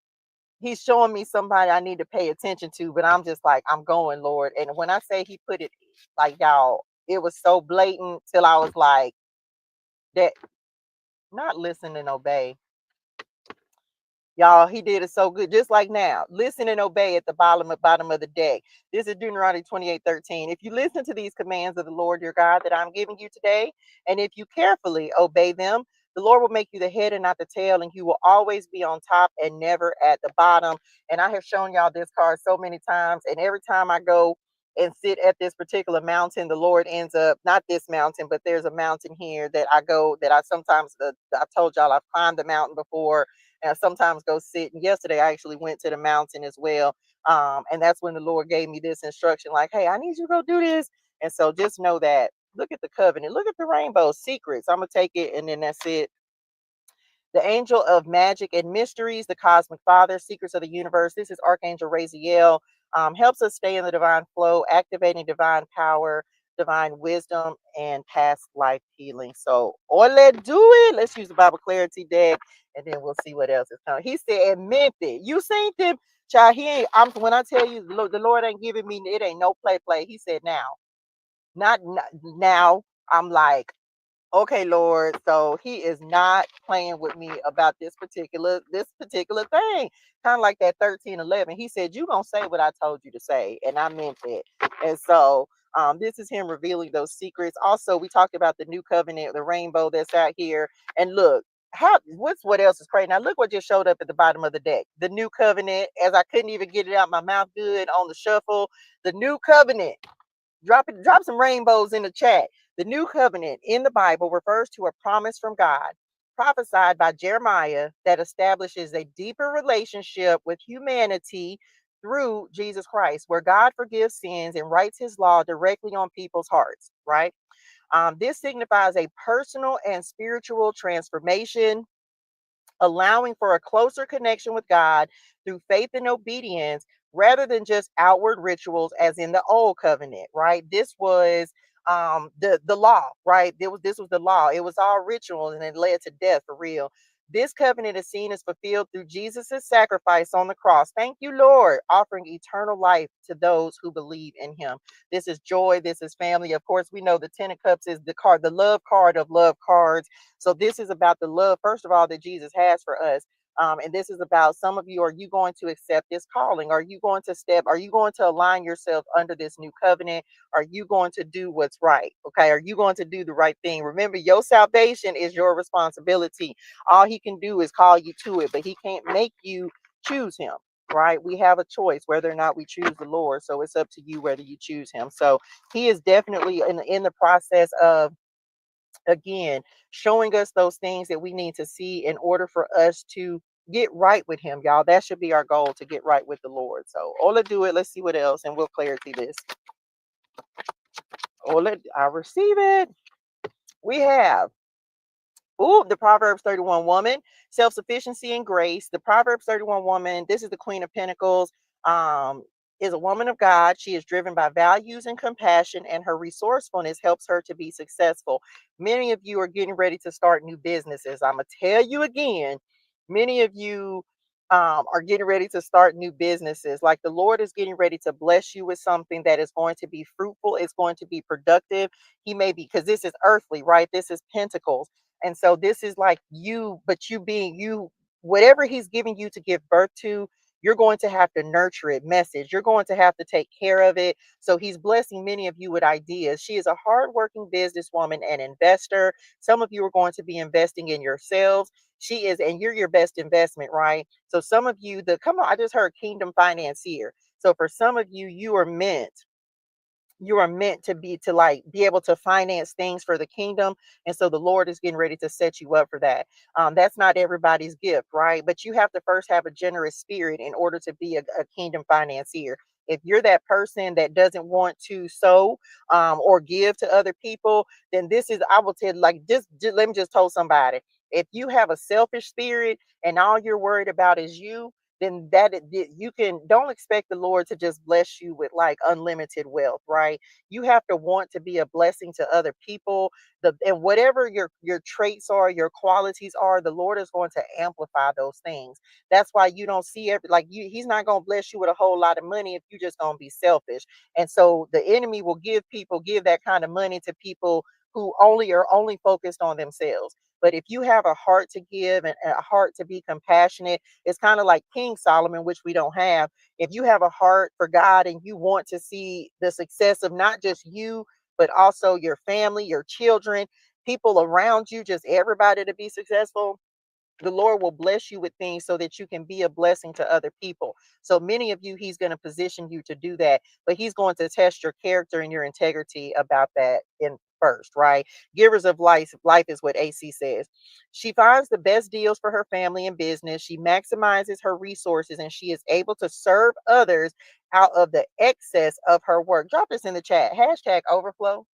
He's showing me somebody I need to pay attention to, but I'm just like, I'm going, Lord. And when I say he put it, like, y'all, it was so blatant till I was like, that, not listen and obey. Y'all, he did it so good. Just like now, listen and obey at the bottom of the deck. This is Deuteronomy 28:13. If you listen to these commands of the Lord your God that I'm giving you today, and if you carefully obey them, the Lord will make you the head and not the tail, and you will always be on top and never at the bottom. And I have shown y'all this card so many times, and every time I go and sit at this particular mountain, the Lord ends up, not this mountain, but there's a mountain here that I go, that I sometimes, I told y'all I've climbed the mountain before, and I sometimes go sit. And yesterday I actually went to the mountain as well. And that's when the Lord gave me this instruction, like, hey, I need you to go do this. And so just know that, look at the covenant, look at the rainbow secrets. I'm gonna take it, and then that's it. The angel of magic and mysteries, the cosmic father, secrets of the universe. This is Archangel Raziel. Helps us stay in the divine flow, activating divine power, divine wisdom, and past life healing. So, let's do it. Let's use the Bible Clarity deck, and then we'll see what else is coming. He said, admit it. You seen them, child. He ain't. When I tell you, the Lord ain't giving me. It ain't no play. He said, now, not now. I'm like, okay, Lord. So he is not playing with me about this particular thing. Kind of like that 13:11. He said, you gonna say what I told you to say, and I meant it. And so this is him revealing those secrets. Also, we talked about the new covenant, the rainbow that's out here. And look, what else is crazy? Now look what just showed up at the bottom of the deck. The new covenant, as I couldn't even get it out my mouth good on the shuffle. The new covenant. Drop some rainbows in the chat. The new covenant in the Bible refers to a promise from God, prophesied by Jeremiah, that establishes a deeper relationship with humanity through Jesus Christ, where God forgives sins and writes his law directly on people's hearts, right? This signifies a personal and spiritual transformation, allowing for a closer connection with God through faith and obedience rather than just outward rituals as in the old covenant, right? This was the law, right? This was the law. It was all ritual, and it led to death for real. This covenant is seen as fulfilled through Jesus' sacrifice on the cross. Thank you, Lord, offering eternal life to those who believe in him. This is joy. This is family. Of course, we know the Ten of Cups is the card, the love card of love cards. So this is about the love, first of all, that Jesus has for us. And this is about some of you. Are you going to accept this calling? Are you going to are you going to align yourself under this new covenant? Are you going to do what's right? Okay. Are you going to do the right thing? Remember, your salvation is your responsibility. All he can do is call you to it, but he can't make you choose him. Right? We have a choice whether or not we choose the Lord. So it's up to you whether you choose him. So he is definitely in the process of, again, showing us those things that we need to see in order for us to get right with him, y'all. That should be our goal, to get right with the Lord. So Ola, do it. Let's see what else, and we'll clarity this. Ola, I receive it. We have, ooh, the Proverbs 31 woman, self-sufficiency and grace. The Proverbs 31 woman, this is the Queen of Pentacles, um, is a woman of God. She is driven by values and compassion, and her resourcefulness helps her to be successful. Many of you are getting ready to start new businesses. I'm going to tell you again, many of you are getting ready to start new businesses. Like, the Lord is getting ready to bless you with something that is going to be fruitful. It's going to be productive. He may be, because this is earthly, right? This is Pentacles. And so this is like you, but you being you, whatever he's giving you to give birth to, you're going to have to nurture it. Message. You're going to have to take care of it. So he's blessing many of you with ideas. She is a hardworking businesswoman and investor. Some of you are going to be investing in yourselves. She is, and you're your best investment, right? So some of you, come on, I just heard kingdom financier. So for some of you, you are meant to be able to finance things for the kingdom. And so the Lord is getting ready to set you up for that. That's not everybody's gift, right? But you have to first have a generous spirit in order to be a kingdom financier. If you're that person that doesn't want to sow or give to other people, then this is, I will tell, like, just let me just tell somebody, if you have a selfish spirit and all you're worried about is you, then you can don't expect the Lord to just bless you with like unlimited wealth, right? You have to want to be a blessing to other people. And whatever your traits are, your qualities are, the Lord is going to amplify those things. That's why you don't see he's not going to bless you with a whole lot of money if you're just going to be selfish. And so the enemy will give that kind of money to people who only focused on themselves. But if you have a heart to give and a heart to be compassionate, it's kind of like King Solomon, which we don't have. If you have a heart for God and you want to see the success of not just you, but also your family, your children, people around you, just everybody to be successful, the Lord will bless you with things so that you can be a blessing to other people. So many of you, He's going to position you to do that, but He's going to test your character and your integrity about that in first, right? Givers of life is what AC says. She finds the best deals for her family and business. She maximizes her resources and she is able to serve others out of the excess of her work. Drop this in the chat. Hashtag overflow.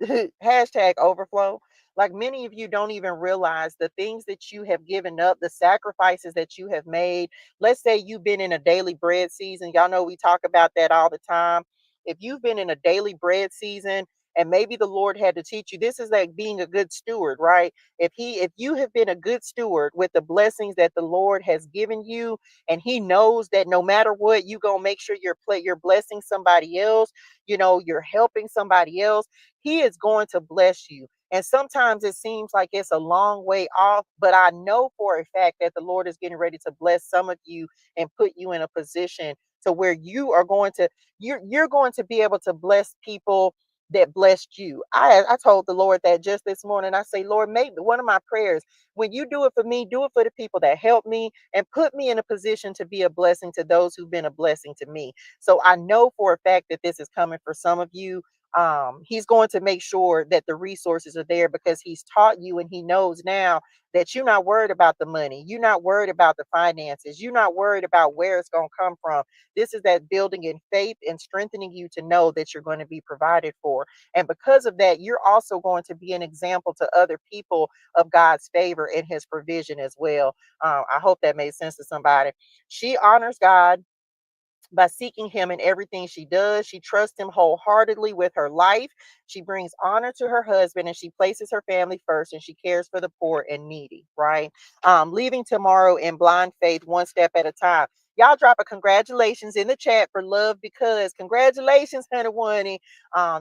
Hashtag overflow. Like many of you don't even realize the things that you have given up, the sacrifices that you have made. Let's say you've been in a daily bread season. Y'all know we talk about that all the time. If you've been in a daily bread season and maybe the Lord had to teach you, this is like being a good steward, right? If you have been a good steward with the blessings that the Lord has given you, and He knows that no matter what, you gonna make sure you're blessing somebody else, you're helping somebody else, He is going to bless you. And sometimes it seems like it's a long way off, but I know for a fact that the Lord is getting ready to bless some of you and put you in a position to where you're going to be able to bless people that blessed you. I told the Lord that just this morning. I say, Lord, make one of my prayers, when you do it for me, do it for the people that help me and put me in a position to be a blessing to those who've been a blessing to me. So I know for a fact that this is coming for some of you. He's going to make sure that the resources are there because He's taught you and He knows now that you're not worried about the money, you're not worried about the finances, you're not worried about where it's going to come from. This is that building in faith and strengthening you to know that you're going to be provided for. And because of that, you're also going to be an example to other people of God's favor and His provision as well. I hope that made sense to somebody. She honors God by seeking Him in everything she does. She trusts Him wholeheartedly with her life. She brings honor to her husband and she places her family first and she cares for the poor and needy, right? Leaving tomorrow in blind faith, one step at a time. Y'all drop a congratulations in the chat for love, because congratulations, honey Wunny.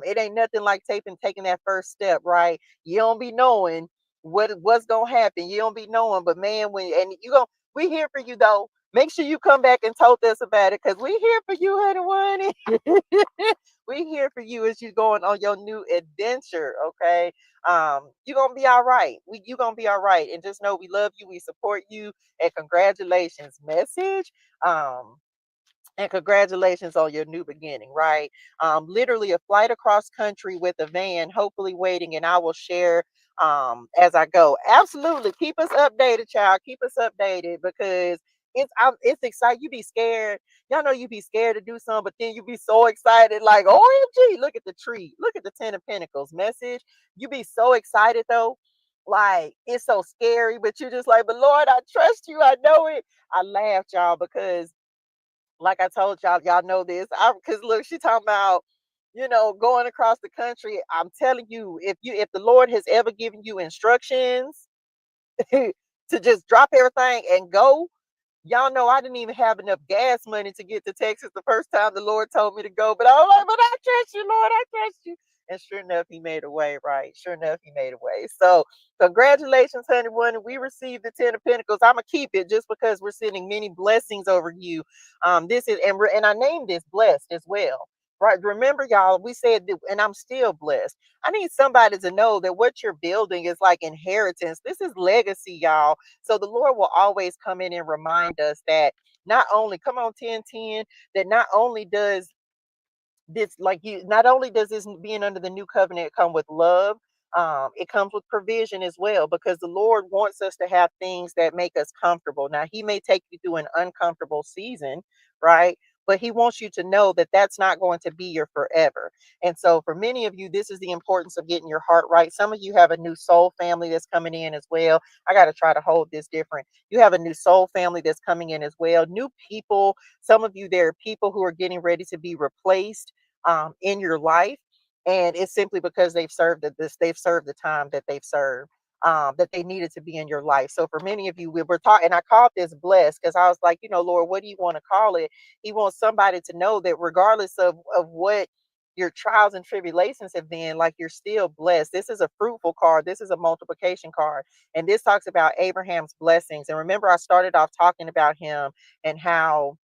It ain't nothing like taking that first step, right? You don't be knowing what's gonna happen. You don't be knowing, but man, we here for you though. Make sure you come back and told us about it, because we here for you, honey Wunny. We here for you as you going on your new adventure, okay? You're gonna be all right. You gonna be all right. And just know we love you, we support you, and congratulations, message. And congratulations on your new beginning, right? Literally a flight across country with a van, hopefully waiting, and I will share as I go. Absolutely. Keep us updated, child. Keep us updated, because it's exciting. You be scared. Y'all know you be scared to do something, but then you be so excited, like, OMG, look at the tree. Look at the Ten of Pentacles message. You be so excited though. Like, it's so scary, but you're just like, but Lord, I trust you. I know it. I laughed, y'all, because like I told y'all know this. Because look, she talking about, going across the country. I'm telling you, if the Lord has ever given you instructions to just drop everything and go, y'all know I didn't even have enough gas money to get to Texas the first time the Lord told me to go. But I was like, but I trust you, Lord, I trust you. And sure enough, He made a way, right? Sure enough, He made a way. So congratulations, honey one. We received the Ten of Pentacles. I'm gonna keep it just because we're sending many blessings over you. This is and I named this blessed as well. Right. Remember, y'all, we said that, and I'm still blessed. I need somebody to know that what you're building is like inheritance. This is legacy, y'all. So the Lord will always come in and remind us that not only, come on, 1010, that not only does this being under the new covenant come with love, it comes with provision as well, because the Lord wants us to have things that make us comfortable. Now, He may take you through an uncomfortable season, right? but he wants you to know that that's not going to be your forever. And so for many of you, this is the importance of getting your heart right. Some of you have a new soul family that's coming in as well. I got to try to hold this different. You have a new soul family that's coming in as well. New people. Some of you, there are people who are getting ready to be replaced in your life. And it's simply because they've served the time that they've served, that they needed to be in your life. So for many of you, we were talking, and I called this blessed because I was like, Lord, what do you want to call it? He wants somebody to know that regardless of what your trials and tribulations have been, like, you're still blessed. This is a fruitful card. This is a multiplication card. And this talks about Abraham's blessings. And remember, I started off talking about him and how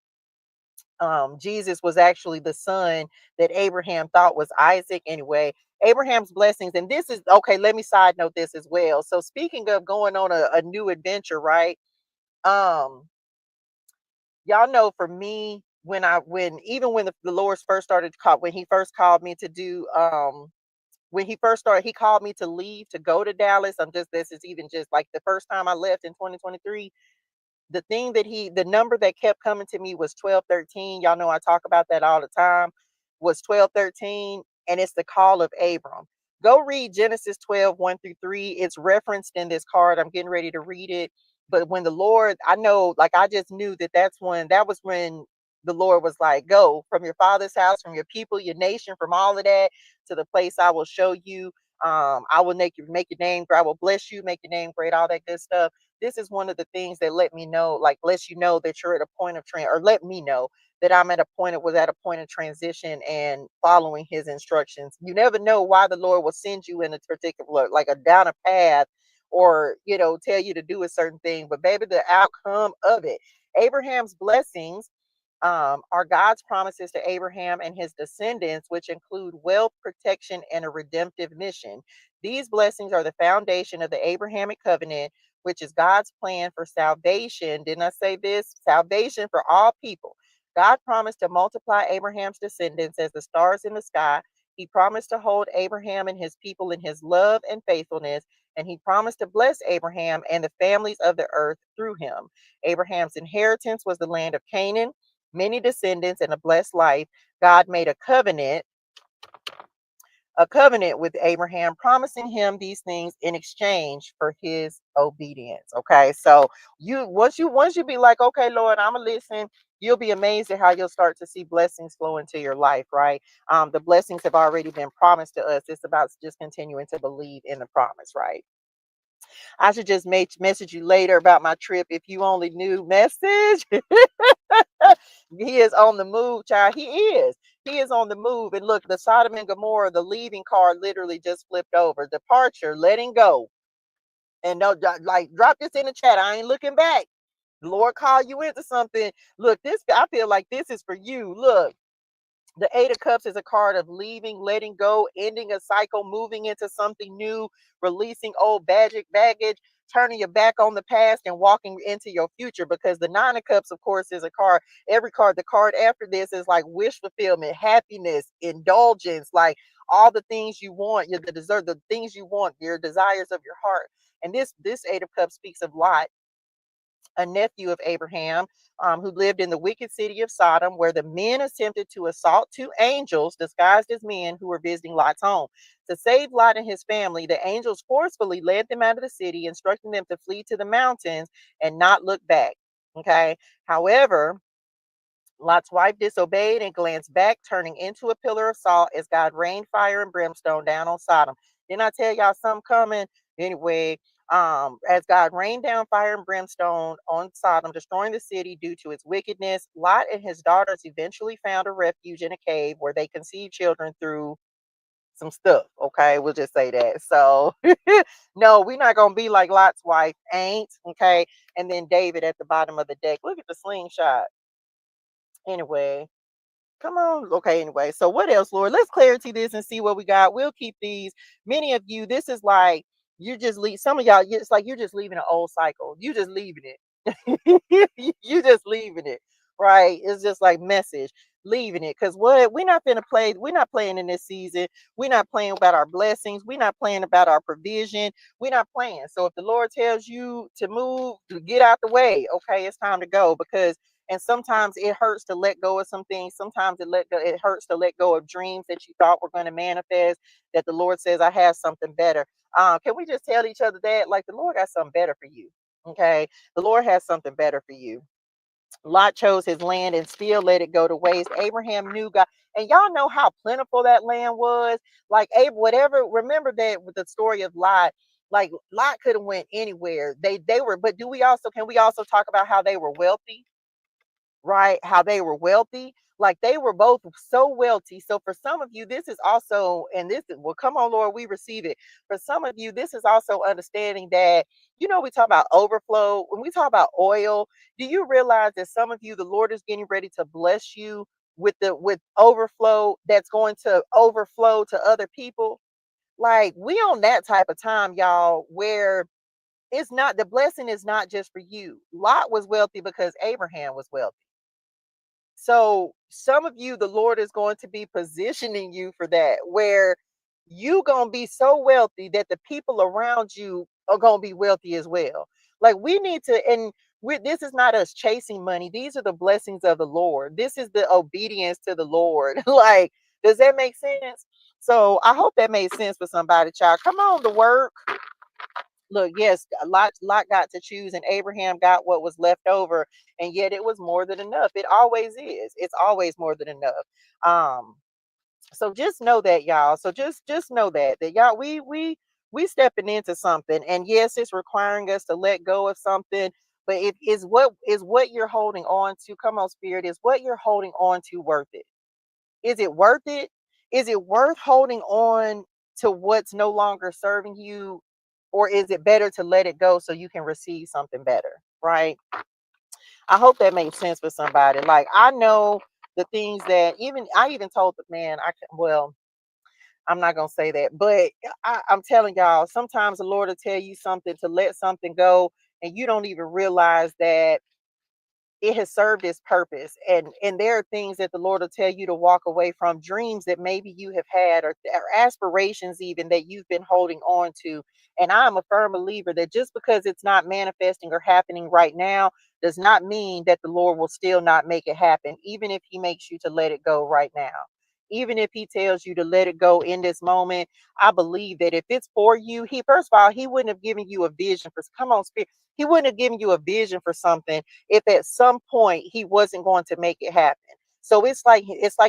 Jesus was actually the son that Abraham thought was Isaac. Anyway, Abraham's blessings. And this is okay. Let me side note this as well. So speaking of going on a new adventure, right? Um, y'all know for me, when the Lord first started when he first called me to do when he first started, he called me to leave to go to Dallas. This is even just like the first time I left in 2023. The number that kept coming to me was 1213. Y'all know I talk about that all the time. Was 1213, and it's the call of Abram. Go read Genesis 12, 1 through 3. It's referenced in this card. I'm getting ready to read it. But when the Lord, I know, like, I just knew that was when the Lord was like, go from your father's house, from your people, your nation, from all of that, to the place I will show you. I will make your name great. I will bless you, make your name great, all that good stuff. This is one of the things that let me know, like, lets you know that you're at a point of or let me know that I'm was at a point of transition and following his instructions. You never know why the Lord will send you in a particular, like, a down a path, or, tell you to do a certain thing. But baby, the outcome of it, Abraham's blessings are God's promises to Abraham and his descendants, which include wealth, protection, and a redemptive mission. These blessings are the foundation of the Abrahamic covenant, which is God's plan for salvation. Didn't I say this? Salvation for all people. God promised to multiply Abraham's descendants as the stars in the sky. He promised to hold Abraham and his people in his love and faithfulness, and he promised to bless Abraham and the families of the earth through him. Abraham's inheritance was the land of Canaan, many descendants, and a blessed life. God made a covenant with Abraham, promising him these things in exchange for his obedience. Okay, so once you be like, okay, Lord, I'm gonna listen. You'll be amazed at how you'll start to see blessings flow into your life, right? The blessings have already been promised to us. It's about just continuing to believe in the promise, right? I should just message you later about my trip if you only knew. Message. He is on the move, child. He is. He is on the move. And look, the Sodom and Gomorrah, the leaving card literally just flipped over. Departure, letting go. And no, like, drop this in the chat. I ain't looking back. The Lord called you into something. Look, I feel like this is for you. Look. The Eight of Cups is a card of leaving, letting go, ending a cycle, moving into something new, releasing old baggage, turning your back on the past and walking into your future. Because the Nine of Cups, of course, is a card. The card after this is like wish fulfillment, happiness, indulgence, like all the things you want, the things you want, your desires of your heart. And this Eight of Cups speaks of Lot, a nephew of Abraham, who lived in the wicked city of Sodom, where the men attempted to assault two angels disguised as men who were visiting Lot's home. To save Lot and his family, the angels forcefully led them out of the city, instructing them to flee to the mountains and not look back. Okay. However, Lot's wife disobeyed and glanced back, turning into a pillar of salt as God rained fire and brimstone down on Sodom. Didn't I tell y'all something coming? Anyway, as God rained down fire and brimstone on Sodom, destroying the city due to its wickedness, Lot and his daughters eventually found a refuge in a cave where they conceived children through some stuff. Okay, we'll just say that. So, no, we're not going to be like Lot's wife, ain't. Okay, and then David at the bottom of the deck. Look at the slingshot. Anyway, come on. Okay, anyway. So what else, Lord? Let's clarity this and see what we got. We'll keep these. Many of you, this is like you just leave. Some of y'all, it's like you're just leaving an old cycle. You just leaving it. You just leaving it. Right. It's just like message. Leaving it. Because what we're not gonna play, we're not playing in this season. We're not playing about our blessings. We're not playing about our provision. We're not playing. So if the Lord tells you to move, to get out the way, okay, it's time to go. Because And sometimes it hurts to let go of some things. Sometimes it hurts to let go of dreams that you thought were going to manifest, that the Lord says, I have something better. Can we just tell each other that? Like, the Lord got something better for you. Okay. The Lord has something better for you. Lot chose his land and still let it go to waste. Abraham knew God. And y'all know how plentiful that land was. Like, whatever, remember that with the story of Lot, like Lot could have went anywhere. They were, but can we also talk about how they were wealthy? Right? How they were wealthy. Like, they were both so wealthy. So for some of you, this is also, and this is, well, come on, Lord, we receive it. For some of you, this is also understanding that, we talk about overflow. When we talk about oil, do you realize that some of you, the Lord is getting ready to bless you with overflow that's going to overflow to other people? Like, we on that type of time, y'all, where it's not, the blessing is not just for you. Lot was wealthy because Abraham was wealthy. So some of you, the Lord is going to be positioning you for that, where you going to be so wealthy that the people around you are going to be wealthy as well. Like, we need to, and this is not us chasing money. These are the blessings of the Lord. This is the obedience to the Lord. Like, does that make sense? So I hope that made sense for somebody, child. Come on to work. Look, yes, Lot got to choose, and Abraham got what was left over, and yet it was more than enough. It always is. It's always more than enough. Um, so just know that, y'all. So just know that y'all, we stepping into something, and yes, it's requiring us to let go of something. But it is what you're holding on to. Come on, Spirit, is what you're holding on to worth it? Is it worth it? Is it worth holding on to what's no longer serving you? Or is it better to let it go so you can receive something better? Right. I hope that makes sense for somebody. Like, I know the things that I even told the man, well, I'm not going to say that, but I'm telling y'all, sometimes the Lord will tell you something to let something go, and you don't even realize that it has served its purpose. And there are things that the Lord will tell you to walk away from, dreams that maybe you have had, or aspirations even that you've been holding on to. And I'm a firm believer that just because it's not manifesting or happening right now does not mean that the Lord will still not make it happen, even if he makes you to let it go right now. Even if he tells you to let it go in this moment, I believe that if it's for you, he, first of all, he wouldn't have given you a vision for, come on, Spirit, he wouldn't have given you a vision for something if at some point he wasn't going to make it happen. So it's like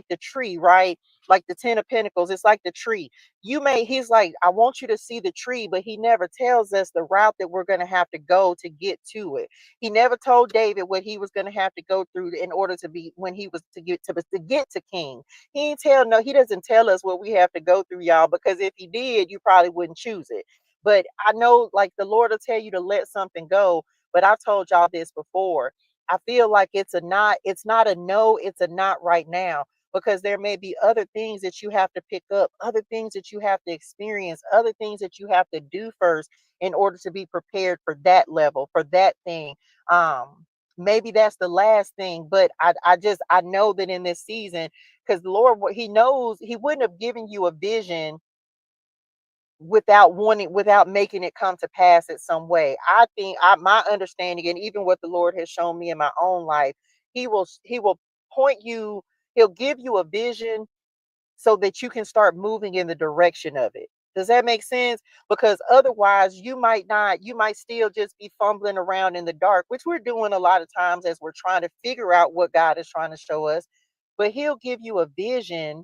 the tree, right? Like the 10 of Pentacles, it's like the tree. He's like, I want you to see the tree, but he never tells us the route that we're going to have to go to get to it. He never told David what he was going to have to go through in order to be, when he was to get to king. He doesn't tell us what we have to go through, y'all, because if he did, you probably wouldn't choose it. But I know, like, the Lord will tell you to let something go. But I've told y'all this before. I feel like it's not a no, it's a not right now, because there may be other things that you have to pick up, other things that you have to experience, other things that you have to do first in order to be prepared for that level, for that thing. Maybe that's the last thing, but I know that in this season, because the Lord, he knows he wouldn't have given you a vision without making it come to pass in some way. I think, my understanding, and even what the Lord has shown me in my own life, he will point you, he'll give you a vision so that you can start moving in the direction of it. Does that make sense? Because otherwise you might still just be fumbling around in the dark, which we're doing a lot of times as we're trying to figure out what God is trying to show us. But he'll give you a vision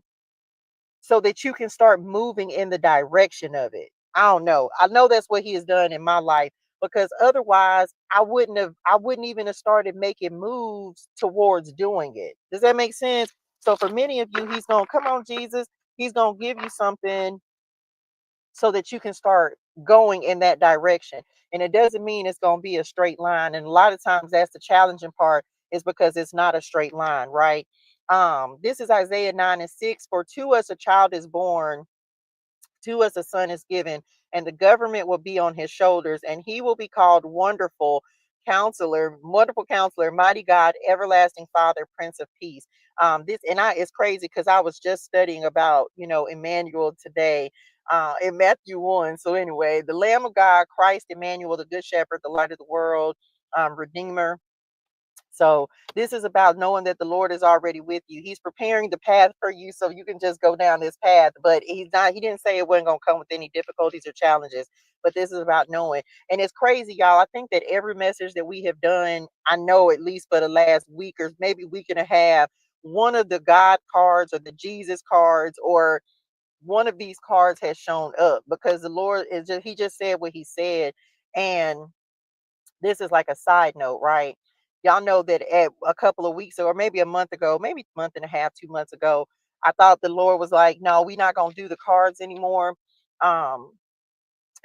so that you can start moving in the direction of it. I don't know. I know that's what he has done in my life, because otherwise I wouldn't even have started making moves towards doing it. Does that make sense? So for many of you, he's going to, come on, Jesus, he's going to give you something so that you can start going in that direction. And it doesn't mean it's going to be a straight line. And a lot of times that's the challenging part, is because it's not a straight line, right? This is Isaiah 9:6. For to us a child is born, to us a son is given, and the government will be on his shoulders, and he will be called wonderful counselor, mighty God, everlasting Father, Prince of Peace. It's crazy because I was just studying about, Emmanuel today, in Matthew 1. So anyway, the Lamb of God, Christ Emmanuel, the Good Shepherd, the light of the world, Redeemer. So this is about knowing that the Lord is already with you. He's preparing the path for you so you can just go down this path. But he didn't say it wasn't going to come with any difficulties or challenges. But this is about knowing. And it's crazy, y'all. I think that every message that we have done, I know at least for the last week or maybe week and a half, one of the God cards or the Jesus cards or one of these cards has shown up because the Lord is just, he just said what he said. And this is like a side note, right? Y'all know that at a couple of weeks ago, or maybe a month ago, maybe a month and a half, 2 months ago, I thought the Lord was like, no, we're not going to do the cards anymore. Um,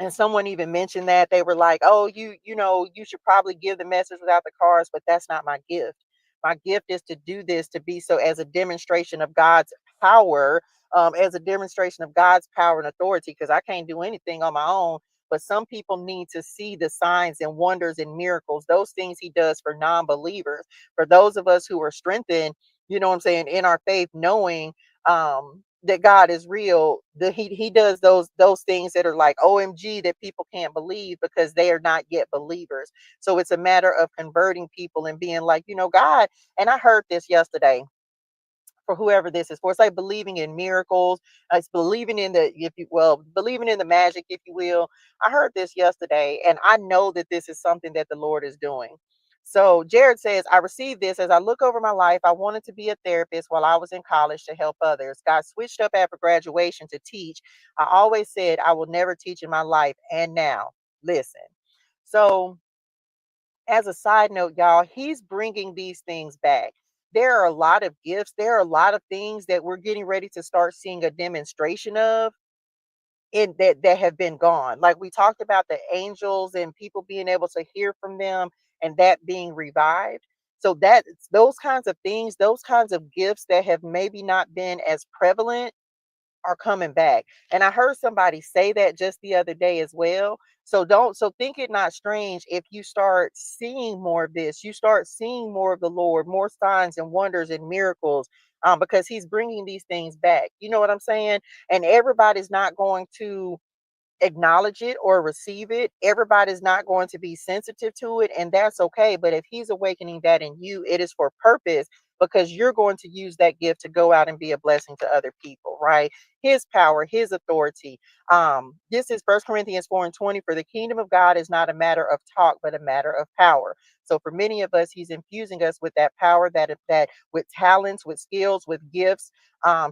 and someone even mentioned that they were like, oh, you know, you should probably give the message without the cards, but that's not my gift. My gift is to do this to be so as a demonstration of God's power, as a demonstration of God's power and authority, because I can't do anything on my own. But some people need to see the signs and wonders and miracles, those things he does for non-believers. For those of us who are strengthened, you know what I'm saying, in our faith, knowing that God is real, that he does those things that are like OMG that people can't believe because they are not yet believers. So it's a matter of converting people and being like, you know, God, and I heard this yesterday for whoever this is for. It's like believing in miracles. It's believing in the, if you well, believing in the magic, if you will. I heard this yesterday, and I know that this is something that the Lord is doing. So Jared says, I received this as I look over my life. I wanted to be a therapist while I was in college to help others. Got switched up after graduation to teach. I always said I will never teach in my life. And now, listen. So as a side note, y'all, he's bringing these things back. There are a lot of gifts. There are a lot of things that we're getting ready to start seeing a demonstration of in that have been gone. Like we talked about the angels and people being able to hear from them and that being revived. So that those kinds of things, those kinds of gifts that have maybe not been as prevalent are coming back. And I heard somebody say that just the other day as well. So think it not strange if you start seeing more of this, you start seeing more of the Lord, more signs and wonders and miracles, because he's bringing these things back. You know what I'm saying? And everybody's not going to acknowledge it or receive it. Everybody's not going to be sensitive to it, and that's okay. But if he's awakening that in you, it is for purpose because you're going to use that gift to go out and be a blessing to other people, right? His power, his authority. This is First Corinthians 4:20. For the kingdom of God is not a matter of talk, but a matter of power. So for many of us, he's infusing us with that power, that with talents, with skills, with gifts,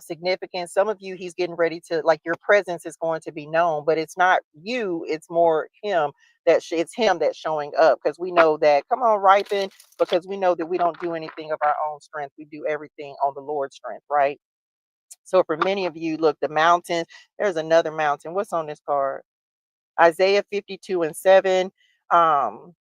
significance. Some of you, he's getting ready to, like, your presence is going to be known, but it's not you, it's more him it's him that's showing up, because we know that, come on, ripen, because we know that we don't do anything of our own strength. We do everything on the Lord's strength, right? So for many of you, look, the mountains, there's another mountain. What's on this card? Isaiah 52:7. um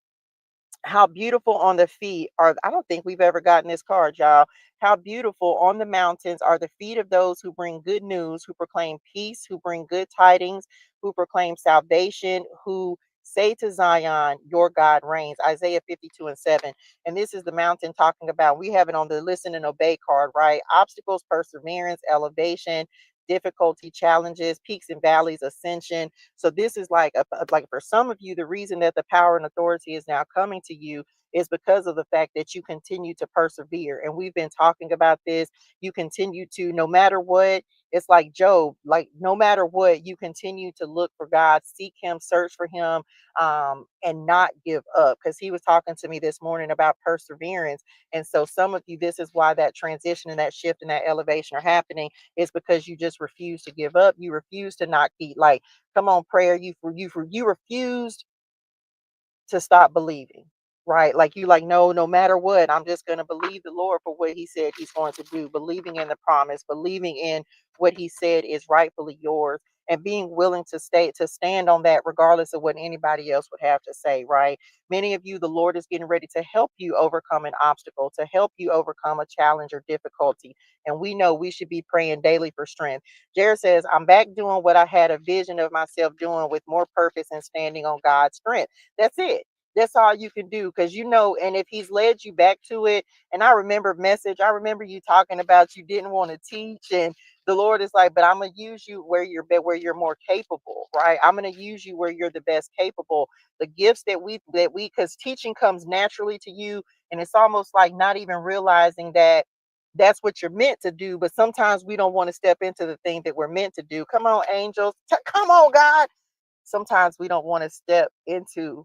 how beautiful on the feet are, I don't think we've ever gotten this card, y'all. How beautiful on the mountains are the feet of those who bring good news, who proclaim peace, who bring good tidings, who proclaim salvation, who say to Zion, your God reigns. Isaiah 52:7. And this is the mountain talking about, we have it on the listen and obey card, right? Obstacles, perseverance, elevation, difficulty, challenges, peaks and valleys, ascension. So this is like like for some of you, the reason that the power and authority is now coming to you is because of the fact that you continue to persevere. And we've been talking about this. You continue to, no matter what, it's like Job, like no matter what, you continue to look for God, seek him, search for him, and not give up. Because he was talking to me this morning about perseverance. And so some of you, this is why that transition and that shift and that elevation are happening, is because you just refuse to give up. You refuse to not keep, like, come on, prayer. You refused to stop believing, right? Like you, like, no, no matter what, I'm just going to believe the Lord for what he said he's going to do, believing in the promise, believing in what he said is rightfully yours, and being willing to stand on that regardless of what anybody else would have to say, right? Many of you, the Lord is getting ready to help you overcome an obstacle, to help you overcome a challenge or difficulty. And we know we should be praying daily for strength. Jared says, I'm back doing what I had a vision of myself doing, with more purpose and standing on God's strength. That's it. That's all you can do, because you know, and if he's led you back to it, and I remember you talking about you didn't want to teach, and the Lord is like, but I'm gonna use you where you're more capable, right? I'm gonna use you where you're the best capable. The gifts that we because teaching comes naturally to you, And it's almost like not even realizing that that's what you're meant to do. But sometimes we don't want to step into the thing that we're meant to do. Come on, angels. Come on, God. Sometimes we don't want to step into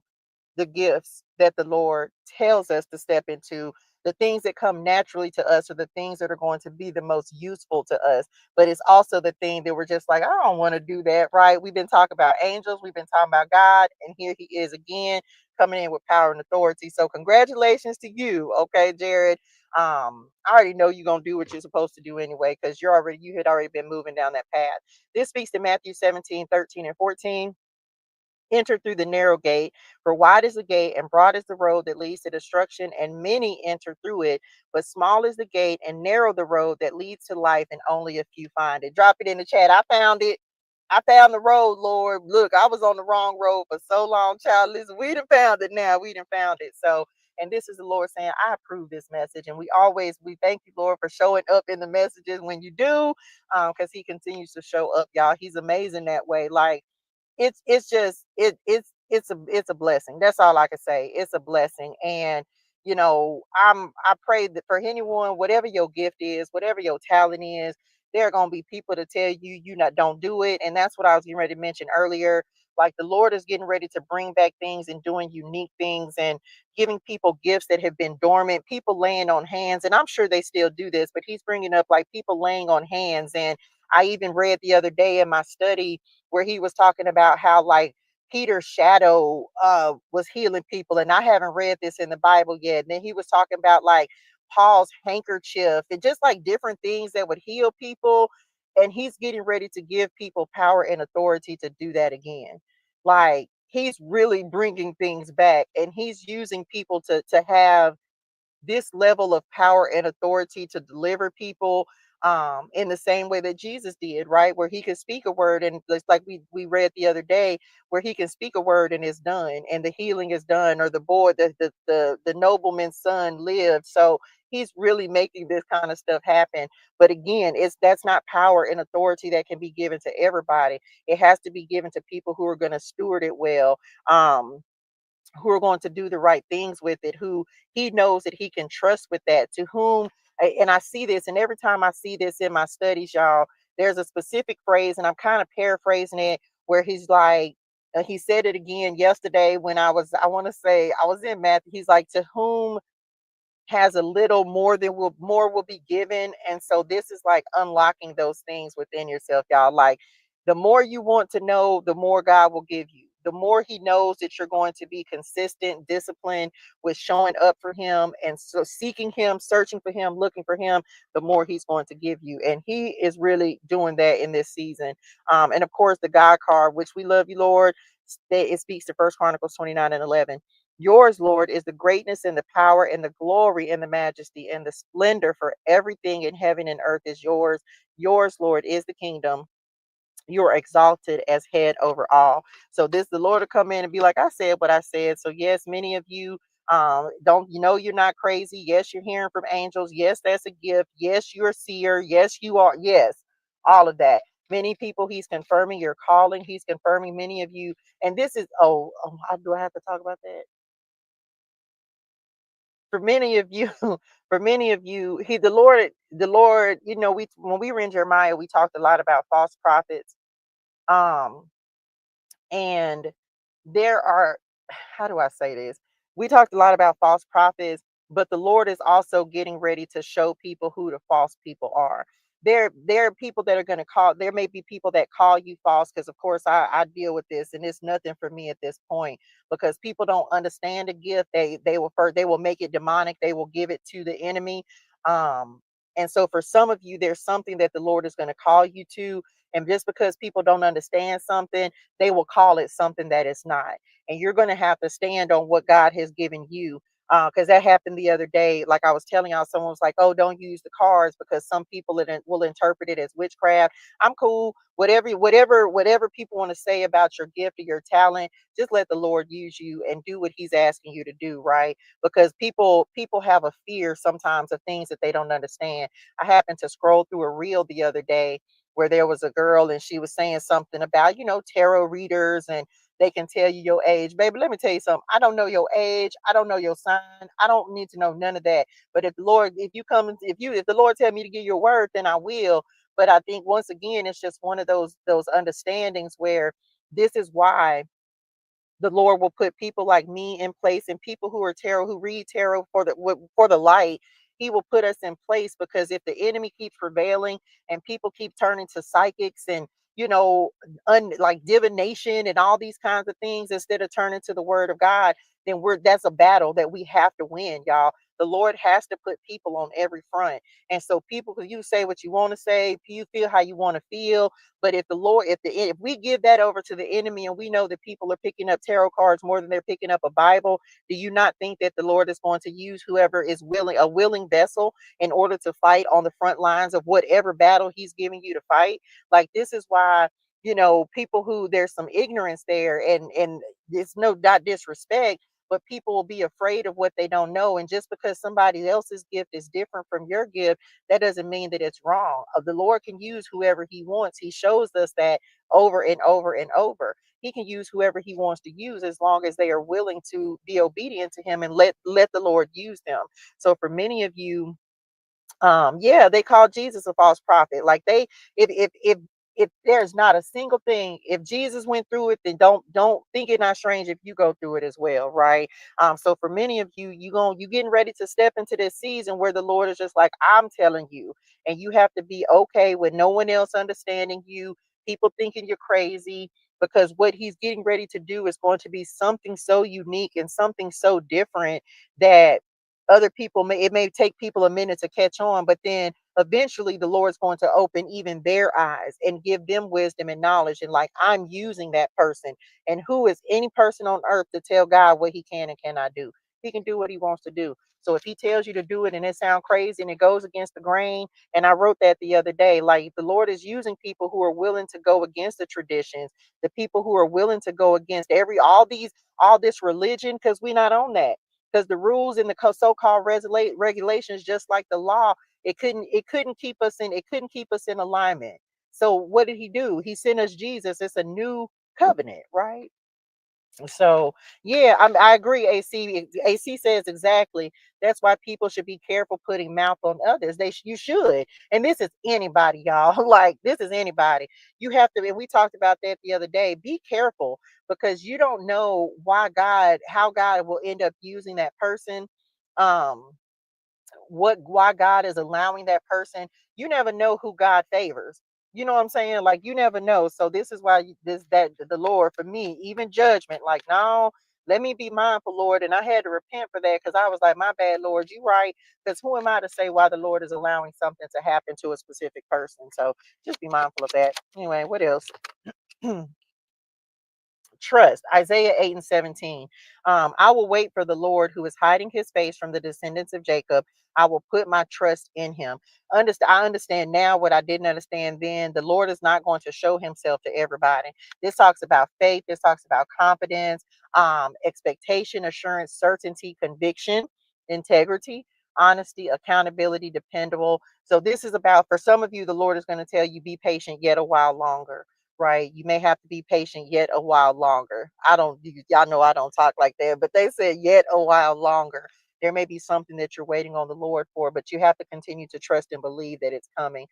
the gifts that the Lord tells us to step into. The things that come naturally to us are the things that are going to be the most useful to us. But it's also the thing that we're just like, I don't want to do that, right? We've been talking about angels, we've been talking about God, and here he is again coming in with power and authority. So congratulations to you, okay, Jared. I already know you're gonna do what you're supposed to do anyway, because you had already been moving down that path. This speaks to Matthew 17:13 and 14. Enter through the narrow gate, for wide is the gate and broad is the road that leads to destruction, and many enter through it. But small is the gate and narrow the road that leads to life, and only a few find it. Drop it in the chat. I found it. I found the road, Lord. Look, I was on the wrong road for so long, child. Listen, we done found it now. We done found it. So, and this is the Lord saying, I approve this message. And we thank you, Lord, for showing up in the messages when you do, because he continues to show up, y'all. He's amazing that way. Like, it's just it's a blessing. That's all I can say. It's a blessing. And I pray that for anyone, whatever your gift is, whatever your talent is, there are gonna be people to tell you you not don't do it. And that's what I was getting ready to mention earlier. Like the Lord is getting ready to bring back things and doing unique things and giving people gifts that have been dormant, people laying on hands. And I'm sure they still do this, but he's bringing up like people laying on hands. And I even read the other day in my study where he was talking about how like Peter's shadow was healing people. And I haven't read this in the Bible yet. And then he was talking about like Paul's handkerchief and just like different things that would heal people. And he's getting ready to give people power and authority to do that again. Like he's really bringing things back, and he's using people to have this level of power and authority to deliver people in the same way that Jesus did, right? Where he could speak a word, and it's like we read the other day, where he can speak a word and it's done, and the healing is done, or the boy, the nobleman's son lived. So he's really making this kind of stuff happen. But again, that's not power and authority that can be given to everybody. It has to be given to people who are going to steward it well. Who are going to do the right things with it, who he knows that he can trust with that, to whom, and I see this, and every time I see this in my studies, y'all, there's a specific phrase, and I'm kind of paraphrasing it, where he's like, he said it again yesterday when I want to say, I was in math. He's like, to whom has a little more will be given. And so this is like unlocking those things within yourself, y'all. Like the more you want to know, the more God will give you. The more he knows that you're going to be consistent, disciplined with showing up for him and so seeking him, searching for him, looking for him, the more he's going to give you. And he is really doing that in this season. And of course, the God card, which we love you, Lord, it speaks to First Chronicles 29:11. Yours, Lord, is the greatness and the power and the glory and the majesty and the splendor, for everything in heaven and earth is yours. Yours, Lord, is the kingdom. You're exalted as head over all. So this the Lord will come in and be like, I said what I said. So yes, many of you don't, you're not crazy. Yes, you're hearing from angels. Yes, that's a gift. Yes, you're a seer. Yes, you are. Yes, all of that. Many people he's confirming your calling. He's confirming many of you. And this is, do I have to talk about that? For many of you, for many of you, the Lord, we when we were in Jeremiah, we talked a lot about false prophets. Um, and there are, how do I say this? We talked a lot about false prophets, but the Lord is also getting ready to show people who the false people are. There are people that are going to call, there may be people that call you false, because of course I deal with this, and it's nothing for me at this point, because people don't understand a gift. They will make it demonic, they will give it to the enemy. Um, and so for some of you, there's something that the Lord is going to call you to. And just because people don't understand something, they will call it something that it's not. And you're going to have to stand on what God has given you. Because that happened the other day. Like I was telling y'all, someone was like, oh, don't use the cards because some people will interpret it as witchcraft. I'm cool. Whatever people want to say about your gift or your talent, just let the Lord use you and do what he's asking you to do, right? Because people have a fear sometimes of things that they don't understand. I happened to scroll through a reel the other day where there was a girl and she was saying something about, tarot readers and they can tell you your age. Baby, let me tell you something. I don't know your age. I don't know your sign. I don't need to know none of that. But if the Lord, if you come, if the Lord tell me to give you a word, then I will. But I think once again, it's just one of those understandings where this is why the Lord will put people like me in place, and people who are tarot, who read tarot for the light. He will put us in place, because if the enemy keeps prevailing and people keep turning to psychics and, you know, like divination and all these kinds of things instead of turning to the word of God, then that's a battle that we have to win, y'all. The Lord has to put people on every front. And so people, you say what you want to say, you feel how you want to feel, but if the Lord, if we give that over to the enemy, and we know that people are picking up tarot cards more than they're picking up a Bible, do you not think that the Lord is going to use whoever is willing, a willing vessel, in order to fight on the front lines of whatever battle He's giving you to fight? Like, this is why, people who, there's some ignorance there, and it's not disrespect, but people will be afraid of what they don't know. And just because somebody else's gift is different from your gift, that doesn't mean that it's wrong. The Lord can use whoever He wants. He shows us that over and over and over. He can use whoever He wants to use, as long as they are willing to be obedient to Him and let the Lord use them. So for many of you, yeah, they call Jesus a false prophet. Like, if there's not a single thing, if Jesus went through it, then don't think it not strange if you go through it as well, right? So for many of you, you getting ready to step into this season where the Lord is just like, I'm telling you, and you have to be okay with no one else understanding you, people thinking you're crazy, because what He's getting ready to do is going to be something so unique and something so different that other people it may take people a minute to catch on, but then eventually the Lord's going to open even their eyes and give them wisdom and knowledge. And like, I'm using that person. And who is any person on earth to tell God what He can and cannot do? He can do what He wants to do. So if He tells you to do it and it sounds crazy and it goes against the grain, and I wrote that the other day, like, the Lord is using people who are willing to go against the traditions, the people who are willing to go against all this religion, because we're not on that. Because the rules and the so-called regulations, just like the law, it couldn't keep us in alignment. So what did He do? He sent us Jesus. It's a new covenant, right? So yeah, I agree. AC says exactly. That's why people should be careful putting mouth on others. You should, and this is anybody, y'all. Like, this is anybody. You have to, and we talked about that the other day. Be careful, because you don't know how God will end up using that person. Um, why God is allowing that person. You never know who God favors. You know what I'm saying? Like, you never know. So this is why that the Lord, for me, even judgment, like, no, let me be mindful, Lord. And I had to repent for that, because I was like, my bad, Lord, you right. Because who am I to say why the Lord is allowing something to happen to a specific person? So just be mindful of that. Anyway, what else? Trust, Isaiah 8 and 17. I will wait for the Lord, who is hiding His face from the descendants of Jacob. I will put my trust in Him. I understand now what I didn't understand then. The Lord is not going to show Himself to everybody. This talks about faith. This talks about confidence, expectation, assurance, certainty, conviction, integrity, honesty, accountability, dependable. So this is about, for some of you, the Lord is going to tell you, be patient yet a while longer. Right? You may have to be patient yet a while longer. Y'all know I don't talk like that, but they said yet a while longer. There may be something that you're waiting on the Lord for, but you have to continue to trust and believe that it's coming.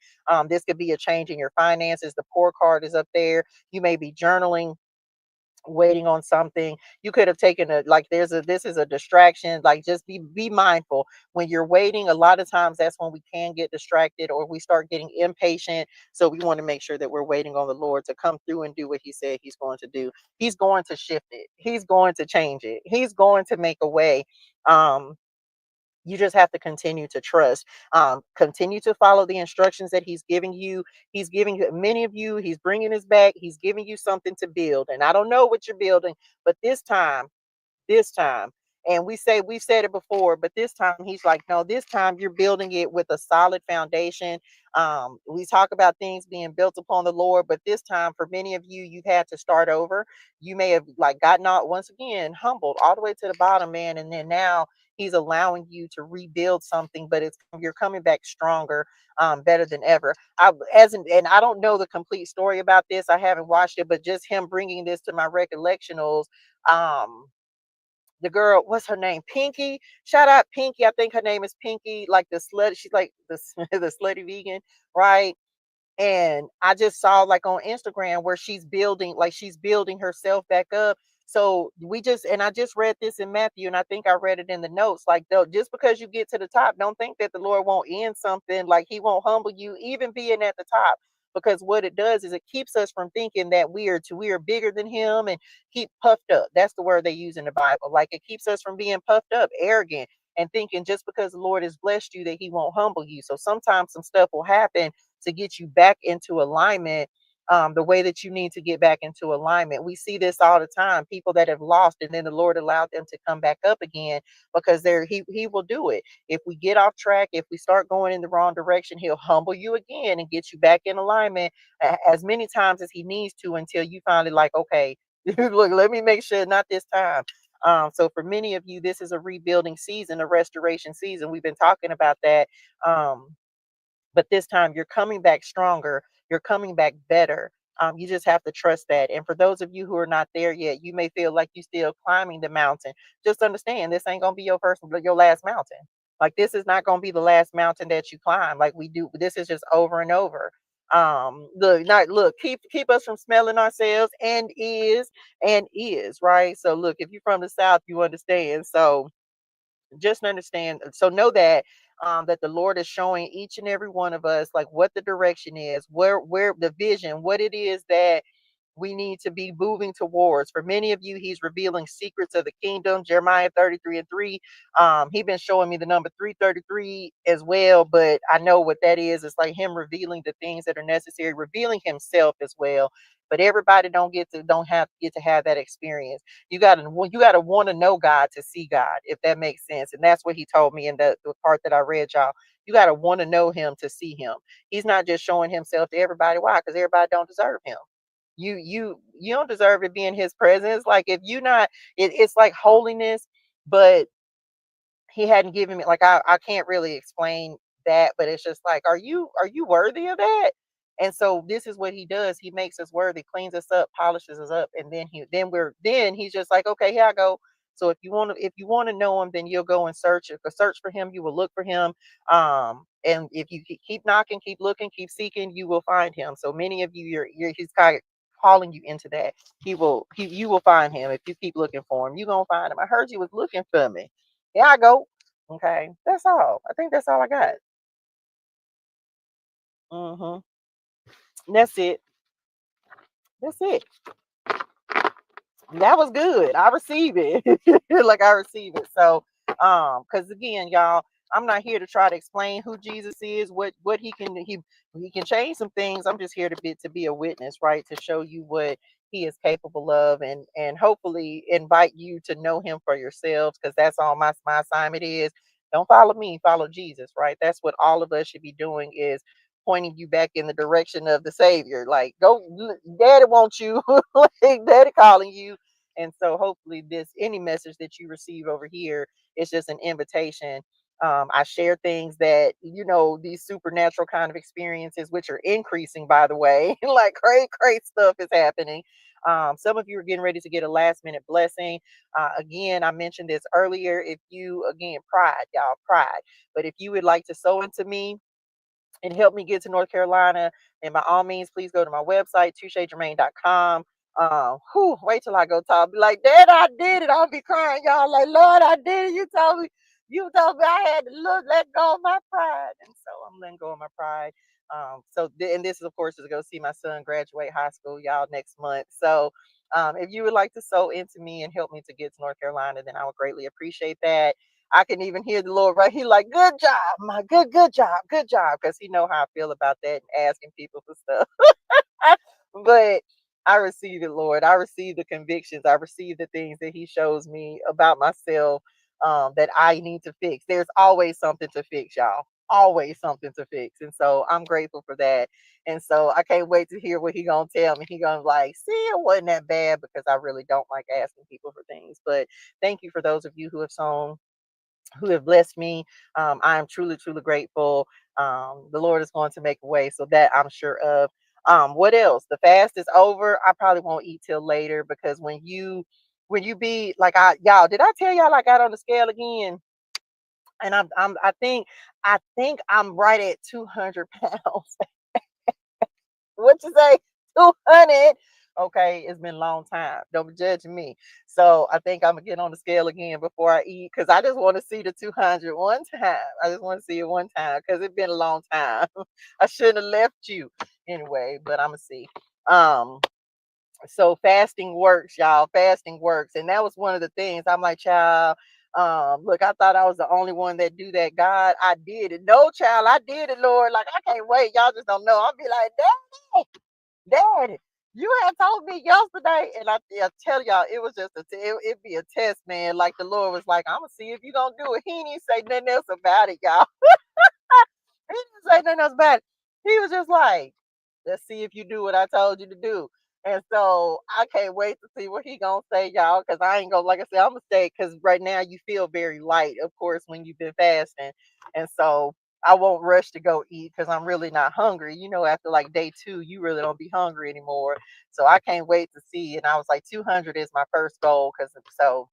This could be a change in your finances. The poor card is up there. You may be journaling, waiting on something. You could have taken this is a distraction. Like, just be mindful when you're waiting. A lot of times that's when we can get distracted, or we start getting impatient. So we want to make sure that we're waiting on the Lord to come through and do what He said He's going to do. He's going to shift it. He's going to change it. He's going to make a way. You just have to continue to trust. Continue to follow the instructions that He's giving you. He's giving many of you, He's bringing us back. He's giving you something to build. And I don't know what you're building, but this time, and we've said it before, but this time He's like, no, this time you're building it with a solid foundation. We talk about things being built upon the Lord, but this time, for many of you, you've had to start over. You may have, like, gotten out, once again, humbled all the way to the bottom, man, and then now He's allowing you to rebuild something, but you're coming back stronger, better than ever. And I don't know the complete story about this. I haven't watched it, but just him bringing this to my recollectionals. Um, the girl, what's her name? Pinky. Shout out Pinky. I think her name is Pinky, like the slut. She's like the the slutty vegan, right? And I just saw like on Instagram where she's building herself back up. So I just read this in Matthew, and I think I read it in the notes. Like, though, just because you get to the top, don't think that the Lord won't end something. Like, He won't humble you, even being at the top. Because what it does is it keeps us from thinking that we are bigger than Him and keep puffed up. That's the word they use in the Bible. Like, it keeps us from being puffed up, arrogant, and thinking just because the Lord has blessed you that He won't humble you. So sometimes some stuff will happen to get you back into alignment, the way that you need to get back into alignment. We see this all the time. People that have lost, and then the Lord allowed them to come back up again because He will do it. If we get off track, if we start going in the wrong direction, He'll humble you again and get you back in alignment as many times as He needs to until you finally like, okay, look, let me make sure not this time. So for many of you, this is a rebuilding season, a restoration season. We've been talking about that. But this time you're coming back stronger, you're coming back better. You just have to trust that. And for those of you who are not there yet, you may feel like you're still climbing the mountain. Just understand this ain't gonna be your last mountain. Like, this is not gonna be the last mountain that you climb. Like, we do, this is just over and over. Keep us from smelling ourselves, and is right. So look, if you're from the South, you understand. So just understand, so know that that the Lord is showing each and every one of us like what the direction is, where the vision, what it is that we need to be moving towards. For many of you, He's revealing secrets of the kingdom. Jeremiah 33 and 3. He's been showing me the number 333 as well, but I know what that is. It's like Him revealing the things that are necessary, revealing Himself as well. But everybody don't have get to have that experience. You gotta want to know God to see God, if that makes sense. And that's what He told me in the part that I read, y'all. You gotta want to know Him to see Him. He's not just showing Himself to everybody. Why? Because everybody don't deserve Him. You don't deserve to be in His presence. Like, if you not, it's like holiness, but He hadn't given me, like, I can't really explain that, but it's just like, are you worthy of that? And so this is what He does. He makes us worthy, cleans us up, polishes us up, and then He's just like, okay, here I go. So if you want to know Him, then you'll go and search for Him. You will look for Him. And if you keep knocking, keep looking, keep seeking, you will find Him. So many of you, He's kind of calling you into that. You will find Him if you keep looking for Him. You're gonna find Him. I heard you was looking for me. Here I go. Okay, that's all. I think that's all I got. Mm-hmm. That's it. That's it. That was good. I receive it. Like, I receive it. So, because again, y'all, I'm not here to try to explain who Jesus is, what he can change some things. I'm just here to be a witness, right? To show you what He is capable of, and hopefully invite you to know Him for yourselves, because that's all my assignment is. Don't follow me, follow Jesus, right? That's what all of us should be doing, is pointing you back in the direction of the Savior. Like, go, Daddy wants you, like, Daddy calling you. And so hopefully any message that you receive over here is just an invitation. I share things that, these supernatural kind of experiences, which are increasing, by the way, like great stuff is happening. Some of you are getting ready to get a last minute blessing. Again, I mentioned this earlier. If you, again, pride, y'all, pride. But if you would like to sow into me and help me get to North Carolina, and by all means, please go to my website, touchegermain.com. Wait till I go talk. Be like, Dad, I did it. I'll be crying, y'all. Like, Lord, I did it. You told me I had to let go of my pride. And so I'm letting go of my pride. And this is, of course, is to go see my son graduate high school, y'all, next month. So if you would like to sow into me and help me to get to North Carolina, then I would greatly appreciate that. I can even hear the Lord, right? He like, good job, my good job, good job. Because He know how I feel about that and asking people for stuff. But I receive it, Lord. I receive the convictions. I receive the things that He shows me about myself, that I need to fix. There's always something to fix, y'all. Always something to fix. And so I'm grateful for that. And so I can't wait to hear what He gonna tell me. He gonna like, see, it wasn't that bad, because I really don't like asking people for things. But thank you for those of you who have sown who have blessed me. I am truly, truly grateful. The Lord is going to make a way, so that I'm sure of. What else? The fast is over. I probably won't eat till later, because when you be like, y'all, did I tell y'all I got on the scale again? And I think I'm right at 200 pounds. What you say? 200. Okay, it's been a long time. Don't be judging me. So I think I'm gonna get on the scale again before I eat, because I just want to see the 200 one time. I just want to see it one time, because it's been a long time. I shouldn't have left you anyway, but I'm gonna see. Um, so fasting works, y'all. Fasting works, and that was one of the things. I'm like, child. Look, I thought I was the only one that do that. God, I did it. No, child, I did it, Lord. Like, I can't wait. Y'all just don't know. I'll be like, Daddy, you had told me yesterday, and I tell y'all, it was just it'd be a test, man. Like, the Lord was like, I'm gonna see if you gonna do it. He didn't say nothing else about it, y'all. He didn't say nothing else about it. He was just like, let's see if you do what I told you to do. And so I can't wait to see what he gonna say, y'all, because I ain't gonna, like I said, I'm gonna stay, because right now you feel very light, of course, when you've been fasting. And so I won't rush to go eat, because I'm really not hungry. You know, after like day 2, you really don't be hungry anymore. So I can't wait to see. And I was like, 200 is my first goal, because so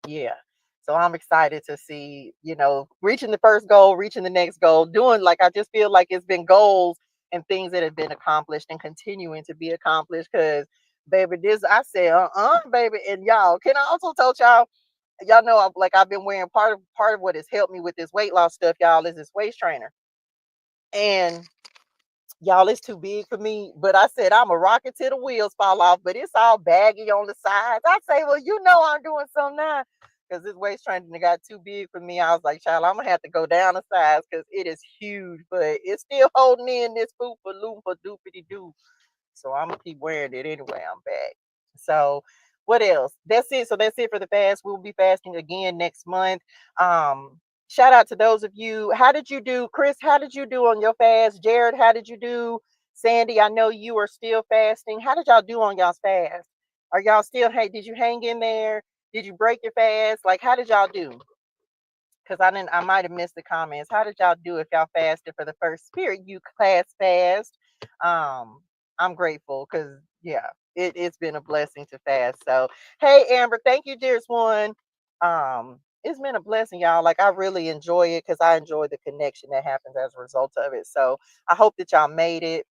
yeah. So I'm excited to see, reaching the first goal, reaching the next goal, doing, like, I just feel like it's been goals and things that have been accomplished and continuing to be accomplished. Because, baby, this, I said, baby. And y'all, can I also tell y'all know, I've been wearing, part of what has helped me with this weight loss stuff, y'all, is this waist trainer. And y'all, it's too big for me. But I said, I'm a rocket till the wheels fall off, but it's all baggy on the sides. I say, well, I'm doing something now, because this waist training got too big for me. I was like, child, I'm gonna have to go down a size, because it is huge, but it's still holding in this foofa loompa doopity doo. So I'm gonna keep wearing it anyway. I'm back. So what else? That's it. So that's it for the fast. We'll be fasting again next month. Shout out to those of you. How did you do, Chris? How did you do on your fast? Jared, how did you do? Sandy, I know you are still fasting. How did y'all do on y'all's fast? Are y'all still, hey, did you hang in there? Did you break your fast? Like, how did y'all do? Because I might have missed the comments. How did y'all do if y'all fasted for the first Spirit You class fast? Um, I'm grateful, because yeah, it's been a blessing to fast. So hey, Amber, thank you, dearest one. It's been a blessing, y'all. Like, I really enjoy it, because I enjoy the connection that happens as a result of it. So I hope that y'all made it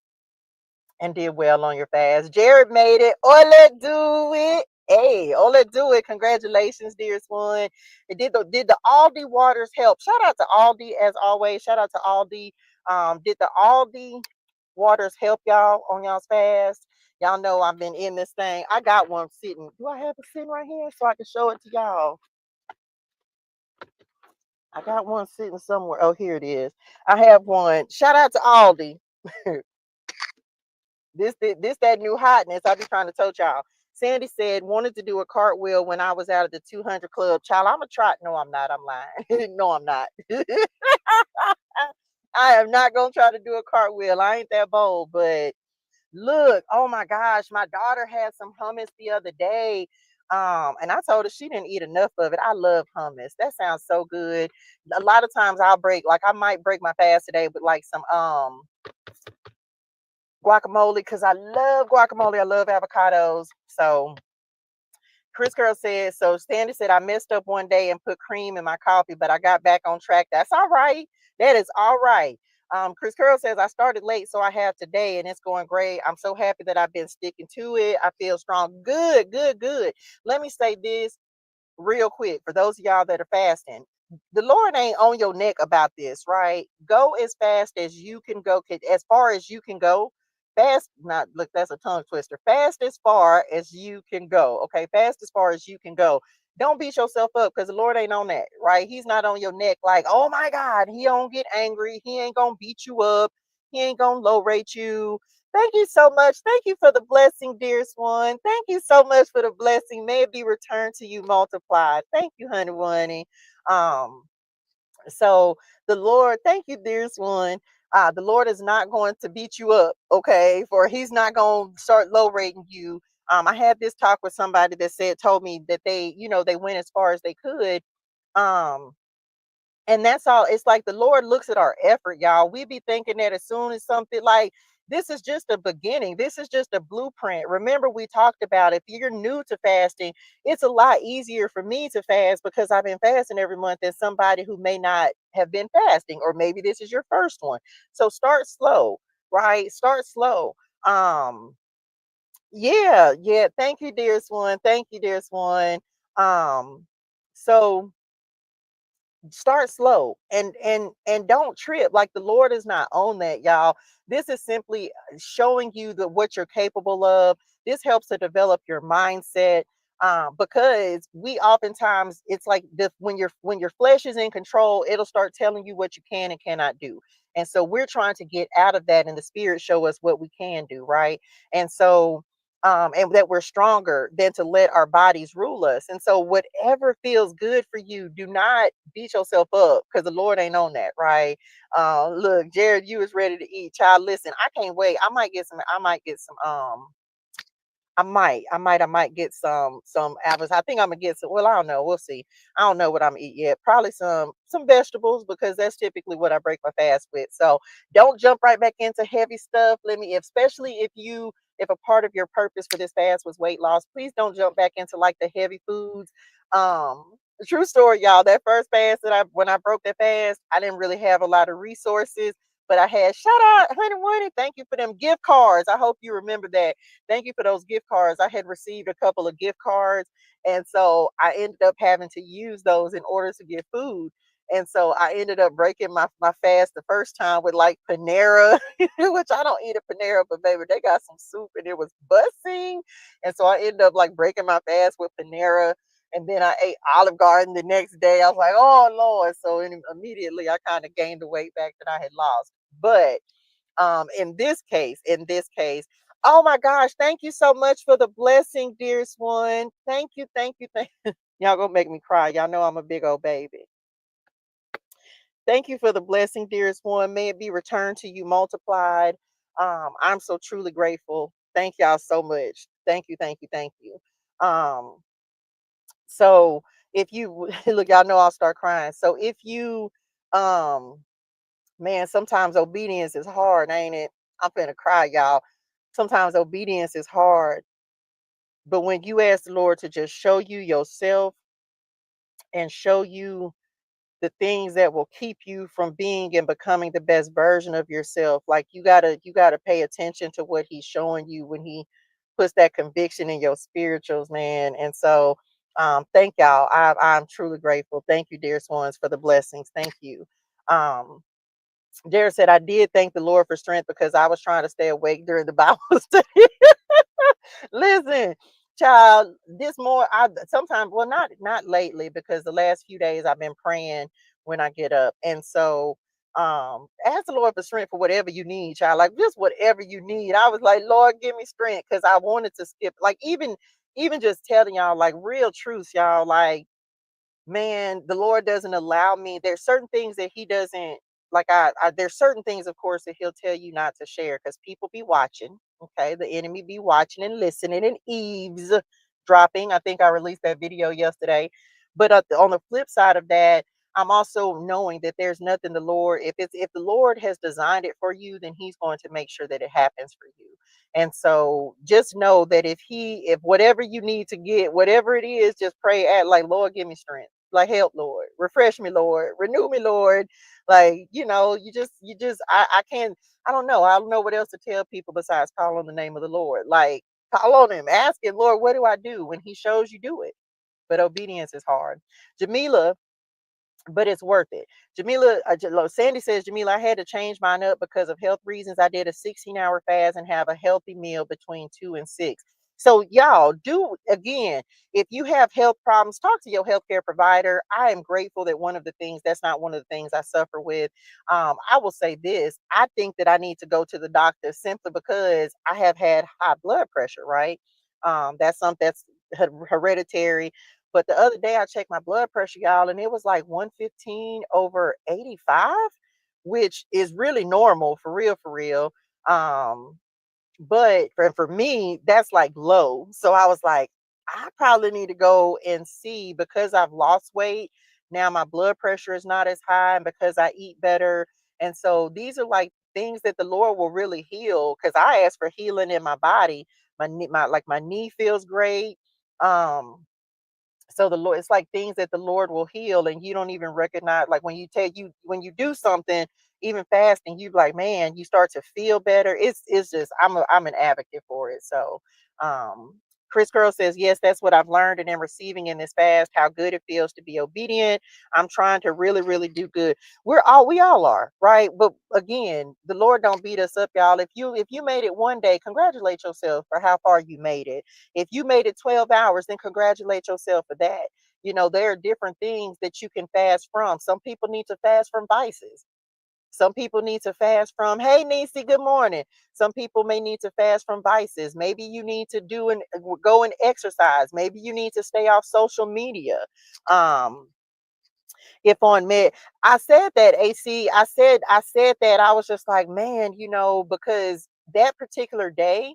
and did well on your fast. Jared made it. Ole do it. Hey, Ole do it. Congratulations, dearest one. It did the Aldi waters help? Shout out to Aldi, as always. Shout out to Aldi. Did the Aldi waters help y'all on y'all's fast? Y'all know I've been in this thing. I got one sitting. Do I have it sitting right here so I can show it to y'all? I got one sitting somewhere. Oh, here it is. I have one. Shout out to Aldi. This that new hotness. I be trying to tell y'all. Sandy said wanted to do a cartwheel when I was out of the 200 club. Child, I'm a trot. No, I'm not. I'm lying. No, I'm not. I am not gonna try to do a cartwheel. I ain't that bold. But look, oh my gosh, my daughter had some hummus the other day. And I told her she didn't eat enough of it. I love hummus. That sounds so good. A lot of times I might break my fast today with like some guacamole, because I love guacamole. I love avocados. So Chris Girl said, so Sandy said, I messed up one day and put cream in my coffee, but I got back on track. That's all right. That is all right. Chris Curl says, I started late, so I have today, and it's going great. I'm so happy that I've been sticking to it. I feel strong. Good, good, good. Let me say this real quick for those of y'all that are fasting. The Lord ain't on your neck about this, right? Go as fast as you can go, as far as you can go. Fast, not look, that's a tongue twister. Fast as far as you can go. Okay, fast as far as you can go. Don't beat yourself up, because the Lord ain't on that, right? He's not on your neck like, oh my God, he don't get angry. He ain't gonna beat you up. He ain't gonna low rate you. Thank you so much. Thank you for the blessing, dearest one. Thank you so much for the blessing. May it be returned to you multiplied. Thank you, honey bunny. Um, so the Lord, thank you, dearest one. The Lord is not going to beat you up, okay? For he's not going to start low rating you. I had this talk with somebody that told me that they went as far as they could. Um, And that's all. It's like the Lord looks at our effort, y'all. We be thinking that as soon as something like this is just a beginning, this is just a blueprint. Remember, we talked about if you're new to fasting, it's a lot easier for me to fast because I've been fasting every month than somebody who may not have been fasting, or maybe this is your first one. So start slow, right? Start slow. Um, yeah, yeah. Thank you, dearest one. Thank you, dearest one. So start slow and don't trip. Like, the Lord is not on that, y'all. This is simply showing you the what you're capable of. This helps to develop your mindset, because we oftentimes, it's like this, when your flesh is in control, it'll start telling you what you can and cannot do. And so we're trying to get out of that, and the spirit show us what we can do, right? And so and that we're stronger than to let our bodies rule us. And so, whatever feels good for you, do not beat yourself up, because the Lord ain't on that, right? Look, Jared, you is ready to eat, child. Listen, I can't wait. I might get some. I might get some. I might get some apples. I think I'm gonna get some. Well, I don't know. We'll see. I don't know what I'm gonna eat yet. Probably some vegetables, because that's typically what I break my fast with. So don't jump right back into heavy stuff. Especially if a part of your purpose for this fast was weight loss, please don't jump back into like the heavy foods. Um, True story, y'all. That first fast when I broke that fast, I didn't really have a lot of resources. But I had, shout out, Honey Money. Thank you for them gift cards. I hope you remember that. Thank you for those gift cards. I had received a couple of gift cards. And so I ended up having to use those in order to get food. And so I ended up breaking my fast the first time with like Panera, which I don't eat a Panera, but baby, they got some soup and it was bussing. And so I ended up like breaking my fast with Panera. And then I ate Olive Garden the next day. I was like, oh Lord. So immediately I kind of gained the weight back that I had lost. But in this case, oh my gosh, thank you so much for the blessing, dearest one. Thank you, thank you, thank y'all gonna make me cry. Y'all know I'm a big old baby. Thank you for the blessing, dearest one. May it be returned to you multiplied. I'm so truly grateful. Thank y'all so much. Thank you, thank you, thank you. Um, so if you look, y'all know I'll start crying. So if you um man, sometimes obedience is hard, ain't it? I'm finna cry, y'all. Sometimes obedience is hard, but when you ask the Lord to just show you yourself and show you the things that will keep you from being and becoming the best version of yourself, like you gotta pay attention to what He's showing you when He puts that conviction in your spirituals, man. And so, thank y'all. I'm truly grateful. Thank you, dearest ones, for the blessings. Thank you. Um, Jared said, I did thank the Lord for strength because I was trying to stay awake during the Bible study. Listen, child, this more I sometimes, well, not lately, because the last few days I've been praying when I get up. And so ask the Lord for strength for whatever you need, child. Like, just whatever you need. I was like, Lord, give me strength, because I wanted to skip, like, even just telling y'all like real truths, y'all. Like, man, the Lord doesn't allow me. There's certain things that He doesn't like. There's certain things, of course, that He'll tell you not to share because people be watching. Okay, the enemy be watching and listening and eavesdropping. I think I released that video yesterday. But on the flip side of that, I'm also knowing that there's nothing the Lord, if the Lord has designed it for you, then He's going to make sure that it happens for you. And so just know that if whatever you need to get, whatever it is, just pray at like, Lord, give me strength. Like, help, Lord, refresh me, Lord, renew me, Lord. Like, I can't, I don't know what else to tell people besides call on the name of the Lord. Like, call on Him, ask Him, Lord, what do I do? When He shows you, do it. But obedience is hard. Jamila, but it's worth it. Sandy says, Jamila, I had to change mine up because of health reasons. I did a 16-hour fast and have a healthy meal between 2 and 6. So y'all do again, if you have health problems, talk to your healthcare provider. I am grateful that that's not one of the things I suffer with. I will say this. I think that I need to go to the doctor simply because I have had high blood pressure, right? That's something that's hereditary. But the other day I checked my blood pressure, y'all, and it was like 115/85, which is really normal, for real, for real. Um, but for me, that's like low. So I was like, I probably need to go and see, because I've lost weight. Now my blood pressure is not as high, and because I eat better. And so these are like things that the Lord will really heal, because I ask for healing in my body. My knee feels great. So the Lord, it's like things that the Lord will heal, and you don't even recognize. Like when you do something, even fasting, you like, man, you start to feel better. It's just I'm an advocate for it. So um Chris Curl says, yes, that's what I've learned and am receiving in this fast, how good it feels to be obedient. I'm trying to really, really do good. We all are, right? But again, the Lord don't beat us up, y'all. If you made it one day, congratulate yourself for how far you made it. If you made it 12 hours, then congratulate yourself for that. There are different things that you can fast from. Some people need to fast from vices. Some people need to fast from, hey, Nisi, good morning. Some people may need to fast from vices. Maybe you need to go and exercise. Maybe you need to stay off social media. Um, if on med, I said that, AC, I said that I was just like, man, because that particular day,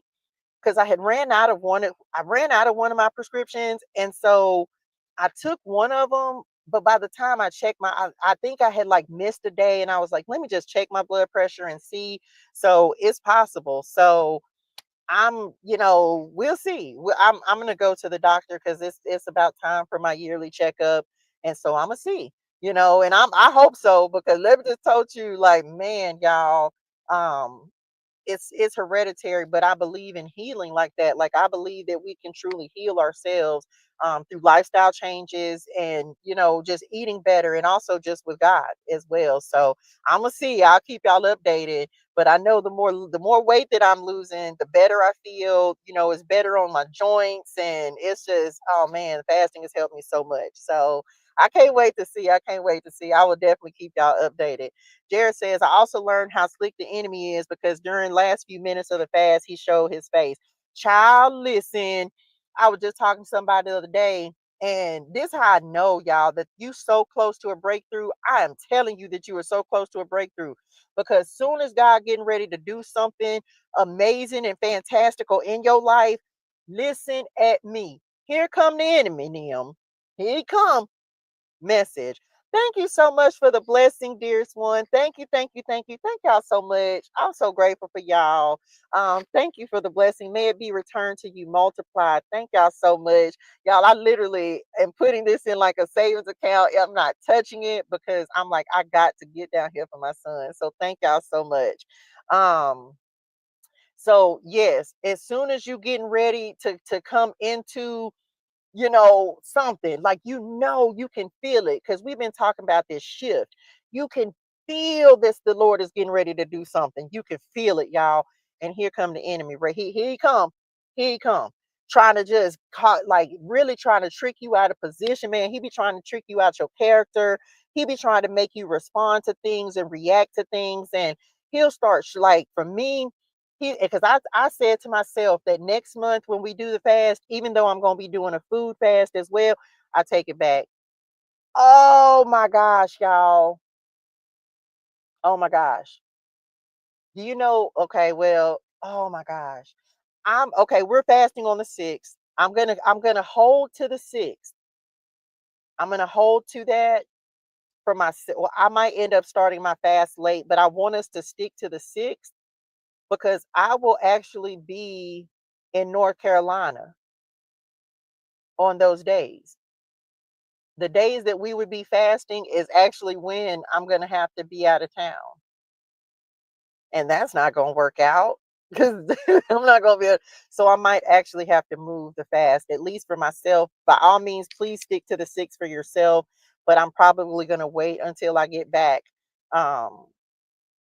because I ran out of one of my prescriptions, and so I took one of them. But by the time I checked I think I had like missed a day, and I was like, let me just check my blood pressure and see. So it's possible. So we'll see. I'm gonna go to the doctor because it's about time for my yearly checkup, and so I'm gonna see. And I hope so, because let me just told you, like, man, y'all. Um, it's hereditary, but I believe in healing like that. Like, I believe that we can truly heal ourselves through lifestyle changes, and just eating better, and also just with God as well. So I'm gonna see. I'll keep y'all updated. But I know the more weight that I'm losing, the better I feel. It's better on my joints, and it's just, oh man, fasting has helped me so much. So I can't wait to see. I can't wait to see. I will definitely keep y'all updated. Jared says, I also learned how slick the enemy is, because during last few minutes of the fast, he showed his face. Child, listen, I was just talking to somebody the other day, and this how I know, y'all, that you so close to a breakthrough. I am telling you that you are so close to a breakthrough, because soon as God getting ready to do something amazing and fantastical in your life, listen at me. Here come the enemy, Nim. Here he come. Message. Thank you so much for the blessing, dearest one. Thank you, thank you, thank you. Thank y'all so much. I'm so grateful for y'all. Thank you for the blessing. May it be returned to you multiplied. Thank y'all so much. Y'all, I literally am putting this in like a savings account. I'm not touching it, because I'm like, I got to get down here for my son. So thank y'all so much. Um, so yes, as soon as you getting ready to come into something like, you can feel it, because we've been talking about this shift. You can feel this. The Lord is getting ready to do something. You can feel it, y'all. And here come the enemy, right? Here he come. Here he come. Trying to just like really trying to trick you out of position, man. He be trying to trick you out your character. He be trying to make you respond to things and react to things. And he'll start like, for me, because I said to myself that next month when we do the fast, even though I'm going to be doing a food fast as well, I take it back. Oh my gosh, y'all. Oh my gosh. Do you know? Okay, well, oh my gosh. I'm okay. We're fasting on the 6th. I'm gonna hold to the 6th. I'm gonna hold to that for well, I might end up starting my fast late, but I want us to stick to the 6th, because I will actually be in North Carolina on those days. The days that we would be fasting is actually when I'm going to have to be out of town. And that's not going to work out, because I'm not going to be able. So I might actually have to move the fast, at least for myself. By all means, please stick to the 6 for yourself. But I'm probably going to wait until I get back um,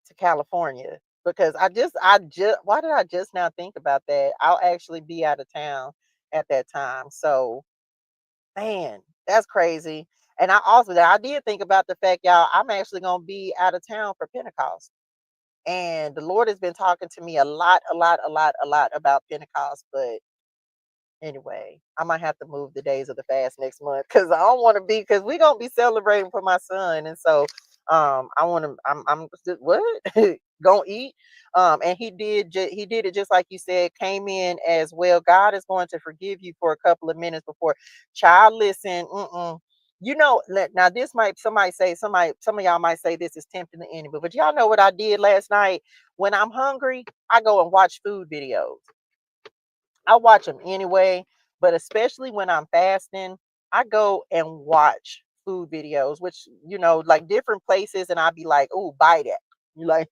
to California, because why did I just now think about that? I'll actually be out of town at that time. So, man, that's crazy. And I did think about the fact, y'all, I'm actually gonna be out of town for Pentecost. And the Lord has been talking to me a lot, a lot, a lot, a lot about Pentecost. But anyway, I might have to move the days of the fast next month, because I don't want to be, because we're gonna be celebrating for my son. And so I want to I'm what gonna eat. And he did it just like you said, came in as well. God is going to forgive you for a couple of minutes before. Child, listen, Now this might some of y'all might say this is tempting the enemy, but y'all know what I did last night? When I'm hungry, I go and watch food videos. I watch them anyway, but especially when I'm fasting, I go and watch food videos, which, like different places, and I'll be like, oh, bite it. You like,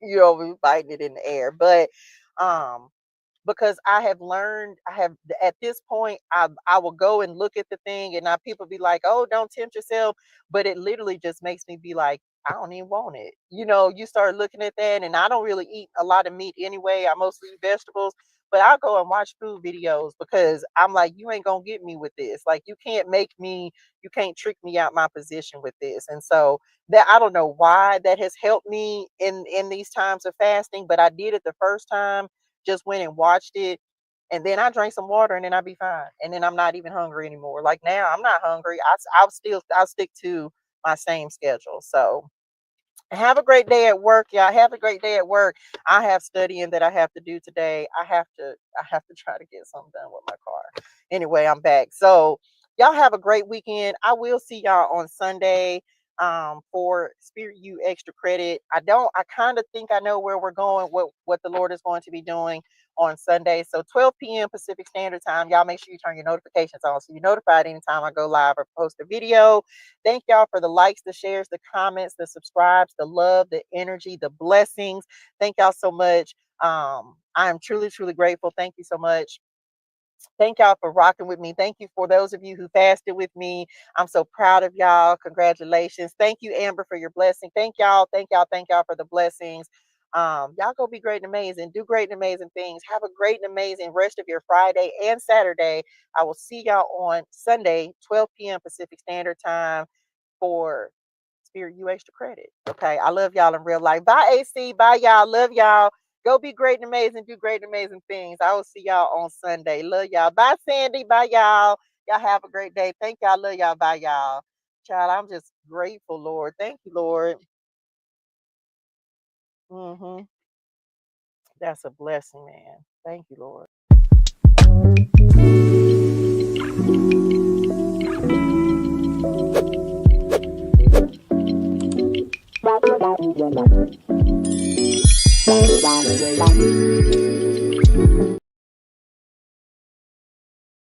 biting it in the air. But um because I have learned, at this point, I will go and look at the thing, and now people be like, "Oh, don't tempt yourself," but it literally just makes me be like, "I don't even want it." You start looking at that, and I don't really eat a lot of meat anyway. I mostly eat vegetables, but I'll go and watch food videos because I'm like, you ain't gonna get me with this. Like, you can't trick me out my position with this. And so that, I don't know why that has helped me in these times of fasting, but I did it the first time, just went and watched it, and then I drank some water, and then I'll be fine, and then I'm not even hungry anymore. Like, now I'm not hungry. I'll stick to my same schedule. So have a great day at work, y'all. Have a great day at work. I have studying that I have to do today. I have to try to get something done with my car. Anyway, I'm back. So y'all have a great weekend. I will see y'all on Sunday for Spirit U extra credit. I kind of think I know where we're going, what the Lord is going to be doing on Sunday. So 12 p.m. Pacific Standard Time. Y'all make sure you turn your notifications on so you're notified anytime I go live or post a video. Thank y'all for the likes, the shares, the comments, the subscribes, the love, the energy, the blessings. Thank y'all so much. I am truly, truly grateful. Thank you so much. Thank y'all for rocking with me. Thank you for those of you who fasted with me. I'm so proud of y'all. Congratulations. Thank you, Amber, for your blessing. Thank y'all. Thank y'all. Thank y'all for the blessings. Y'all go be great and amazing. Do great and amazing things. Have a great and amazing rest of your Friday and Saturday. I will see y'all on Sunday, 12 p.m. Pacific Standard Time for Spirit U extra credit. Okay. I love y'all in real life. Bye, AC. Bye, y'all. Love y'all. Go be great and amazing. Do great and amazing things. I will see y'all on Sunday. Love y'all. Bye, Sandy. Bye, y'all. Y'all have a great day. Thank y'all. Love y'all. Bye, y'all. Child, I'm just grateful, Lord. Thank you, Lord. That's a blessing, man. Thank you, Lord.